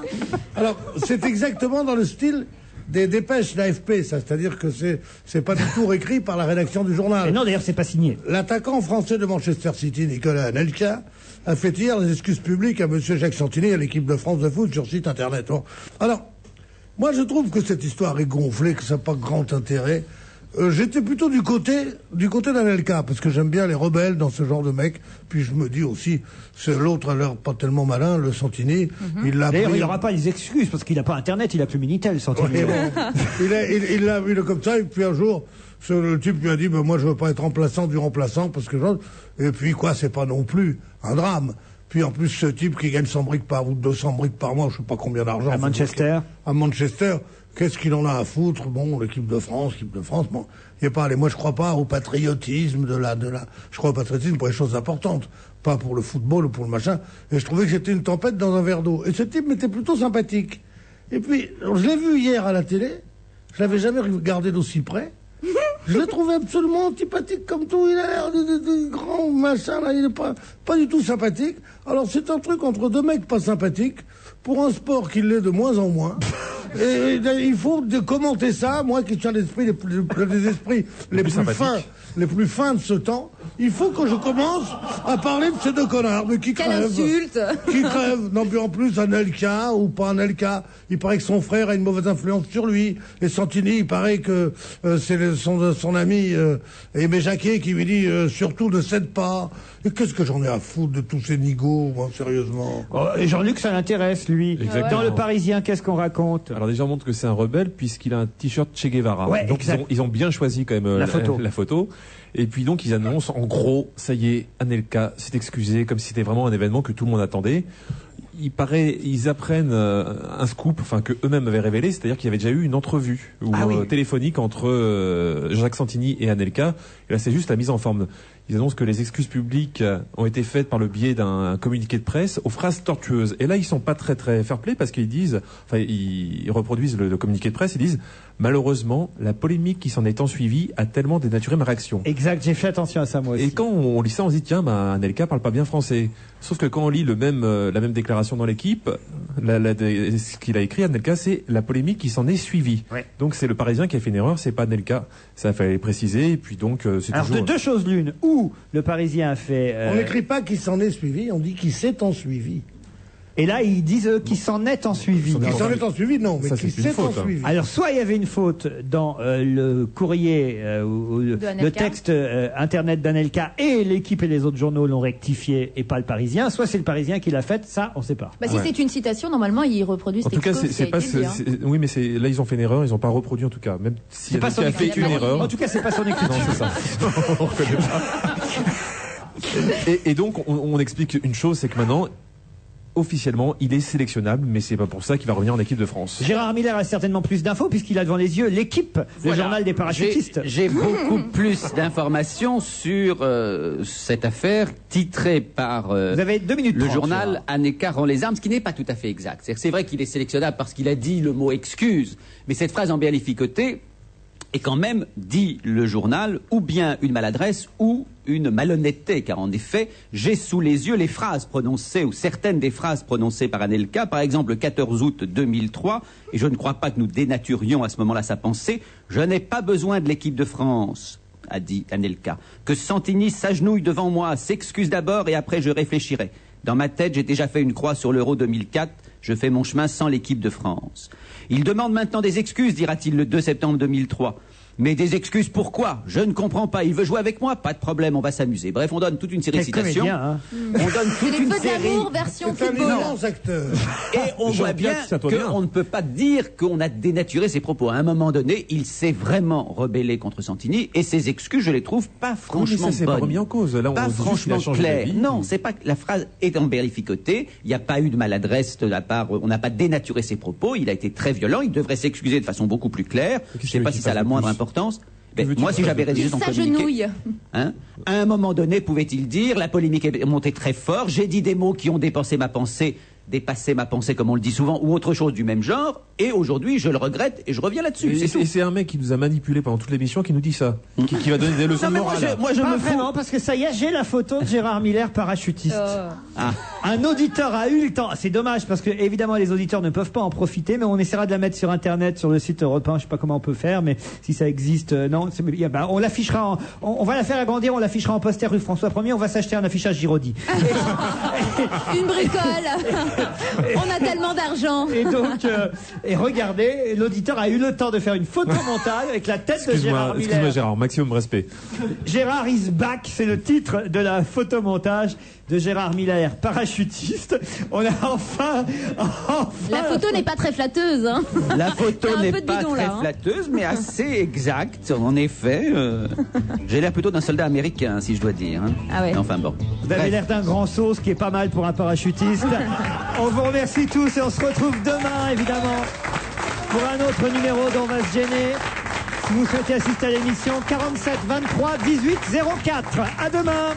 Alors, c'est exactement dans le style des dépêches de l'AFP, ça. C'est-à-dire que c'est pas du tout écrit par la rédaction du journal. Et non, d'ailleurs, c'est pas signé. L'attaquant français de Manchester City, Nicolas Anelka, a fait hier les excuses publiques à monsieur Jacques Santini et à l'équipe de France de foot sur site internet. Bon. Alors, moi, je trouve que cette histoire est gonflée, que ça n'a pas grand intérêt. J'étais plutôt du côté d'Anelka, parce que j'aime bien les rebelles dans ce genre de mec. Puis je me dis aussi, c'est l'autre, alors pas tellement malin, le Santini. Il l'a D'ailleurs, pris... il n'aura pas les excuses, parce qu'il n'a pas Internet, il n'a plus Minitel, Santini. Ouais, bon. il l'a vu comme ça, et puis un jour, le type lui a dit, moi je veux pas être remplaçant du remplaçant, parce que et puis quoi, c'est pas non plus un drame. Puis en plus, ce type qui gagne 100 briques par ou 200 briques par mois, je sais pas combien d'argent. À Manchester. À Manchester, qu'est-ce qu'il en a à foutre? Bon, l'équipe de France, bon, il est pas allé. Moi, je crois pas au patriotisme je crois au patriotisme pour les choses importantes, pas pour le football ou pour le machin. Et je trouvais que j'étais une tempête dans un verre d'eau. Et ce type m'était plutôt sympathique. Et puis, je l'ai vu hier à la télé. Je l'avais jamais regardé d'aussi près. Je l'ai trouvé absolument antipathique comme tout. Il a l'air de grand machin, là. Il est pas du tout sympathique. Alors, c'est un truc entre deux mecs pas sympathiques pour un sport qui l'est de moins en moins. Et il faut commenter ça, moi qui suis un esprit des esprits les plus fins de ce temps. Il faut que je commence à parler de ces deux connards, mais qui crèvent. Quelle insulte! Qui crèvent. Non, puis en plus, Anelka, ou pas Anelka, il paraît que son frère a une mauvaise influence sur lui. Et Santini, il paraît que c'est son ami Aimé Jacquet qui lui dit surtout ne cède pas. Et qu'est-ce que j'en ai à foutre de tous ces nigauds, moi, sérieusement? Et Jean-Luc, ça l'intéresse, lui. Exactement. Dans Le Parisien, qu'est-ce qu'on raconte? Alors déjà, on montre que c'est un rebelle puisqu'il a un t-shirt Che Guevara. Ouais, donc ils ont bien choisi quand même la photo. Et puis donc ils annoncent en gros, ça y est, Anelka s'est excusé comme si c'était vraiment un événement que tout le monde attendait. Ils apprennent un scoop, enfin que eux-mêmes avaient révélé, c'est-à-dire qu'il y avait déjà eu une entrevue téléphonique entre Jacques Santini et Anelka. Et là, c'est juste la mise en forme. Ils annoncent que les excuses publiques ont été faites par le biais d'un communiqué de presse aux phrases tortueuses. Et là, ils sont pas très fair-play parce qu'ils disent, enfin, ils reproduisent le communiqué de presse. Ils disent, malheureusement, la polémique qui s'en est ensuivie a tellement dénaturé ma réaction. Exact, j'ai fait attention à ça moi aussi. Et quand on lit ça, on se dit tiens, Anelka parle pas bien français. Sauf que quand on lit la même déclaration dans l'équipe, ce qu'il a écrit Anelka, c'est la polémique qui s'en est suivie. Ouais. Donc c'est le Parisien qui a fait une erreur, c'est pas Anelka. Ça fallait préciser. Et puis donc c'est alors toujours... de deux choses l'une. Ou le Parisien a fait. On n'écrit pas qui s'en est suivi, on dit qui s'est en suivi. Et là, ils disent qui s'en est en suivi. Qui s'en est en suivi, non, mais qui s'est en suivi. Alors, soit il y avait une faute dans le courrier ou le texte internet d'Anelka et l'équipe et les autres journaux l'ont rectifié et pas le Parisien, soit c'est le Parisien qui l'a fait, ça, on ne sait pas. Bah, si c'est une citation, normalement, ils reproduisent en tout cas, c'est pas. Oui, mais là, ils ont fait une erreur, ils n'ont pas reproduit en tout cas. Même si Anelka a fait une erreur. En tout cas, c'est pas son écriture. Non, c'est ça. On reconnaît pas. Et donc, on explique une chose, c'est que maintenant, officiellement, il est sélectionnable, mais c'est pas pour ça qu'il va revenir en équipe de France. Gérard Miller a certainement plus d'infos puisqu'il a devant les yeux l'équipe, le journal des parachutistes. J'ai beaucoup plus d'informations sur cette affaire titrée par Vous avez 2 minutes 30, le journal Anelka rend les armes, ce qui n'est pas tout à fait exact. C'est vrai qu'il est sélectionnable parce qu'il a dit le mot excuse, mais cette phrase embellificotée est quand même, dit le journal, ou bien une maladresse ou une malhonnêteté, car en effet, j'ai sous les yeux les phrases prononcées, ou certaines des phrases prononcées par Anelka, par exemple le 14 août 2003, et je ne crois pas que nous dénaturions à ce moment-là sa pensée, « Je n'ai pas besoin de l'équipe de France », a dit Anelka, « que Santini s'agenouille devant moi, s'excuse d'abord et après je réfléchirai. Dans ma tête, j'ai déjà fait une croix sur l'Euro 2004, je fais mon chemin sans l'équipe de France. Il demande maintenant des excuses, dira-t-il le 2 septembre 2003. Mais des excuses pourquoi? Je ne comprends pas. Il veut jouer avec moi? Pas de problème, on va s'amuser. Bref, on donne toute une série de citations. Hein. On donne toute une série. Version football. Et on voit bien qu'on ne peut pas dire qu'on a dénaturé ses propos. À un moment donné, il s'est vraiment rebellé contre Santini et ses excuses, je les trouve pas franchement bonnes. Ça, c'est pas remis en cause. Là, on pas franchement clair. Non, puis... c'est pas que la phrase est embellificotée. Il n'y a pas eu de maladresse de la part. On n'a pas dénaturé ses propos. Il a été très violent. Il devrait s'excuser de façon beaucoup plus claire. Je ne sais pas si ça a la moindre importance. Moi, si j'avais rédigé son communiqué, à un moment donné, pouvait-il dire, la polémique est montée très fort, j'ai dit des mots qui ont dépassé ma pensée, comme on le dit souvent, ou autre chose du même genre, et aujourd'hui, je le regrette, et je reviens là-dessus. Et c'est un mec qui nous a manipulé pendant toute l'émission qui nous dit ça, qui va donner des leçons de morale. Moi, je me fous. Parce que ça y est, j'ai la photo de Gérard Miller, parachutiste. Un auditeur a eu le temps. C'est dommage, parce que, évidemment, les auditeurs ne peuvent pas en profiter, mais on essaiera de la mettre sur Internet, sur le site Europe 1, je sais pas comment on peut faire, mais si ça existe, non, on l'affichera, on va la faire agrandir, on l'affichera en poster rue François 1er, on va s'acheter un affichage Giraudy. Une bricole. On a tellement d'argent. Et donc, et regardez, l'auditeur a eu le temps de faire une photomontage avec la tête de Gérard Miller. Excuse-moi Gérard, maximum respect. Gérard is back, c'est le titre de la photomontage. de Gérard Miller, parachutiste. On a enfin... La photo n'est pas très flatteuse. Hein. La photo n'est pas bidon, très là, hein. flatteuse, mais assez exacte. En effet, j'ai l'air plutôt d'un soldat américain, si je dois dire. Hein. Ah ouais. Enfin bon. Vous avez l'air d'un grand sauce, qui est pas mal pour un parachutiste. On vous remercie tous et on se retrouve demain, évidemment, pour un autre numéro d'On va se gêner. Si vous souhaitez assister à l'émission, 47 23 18 04. À demain.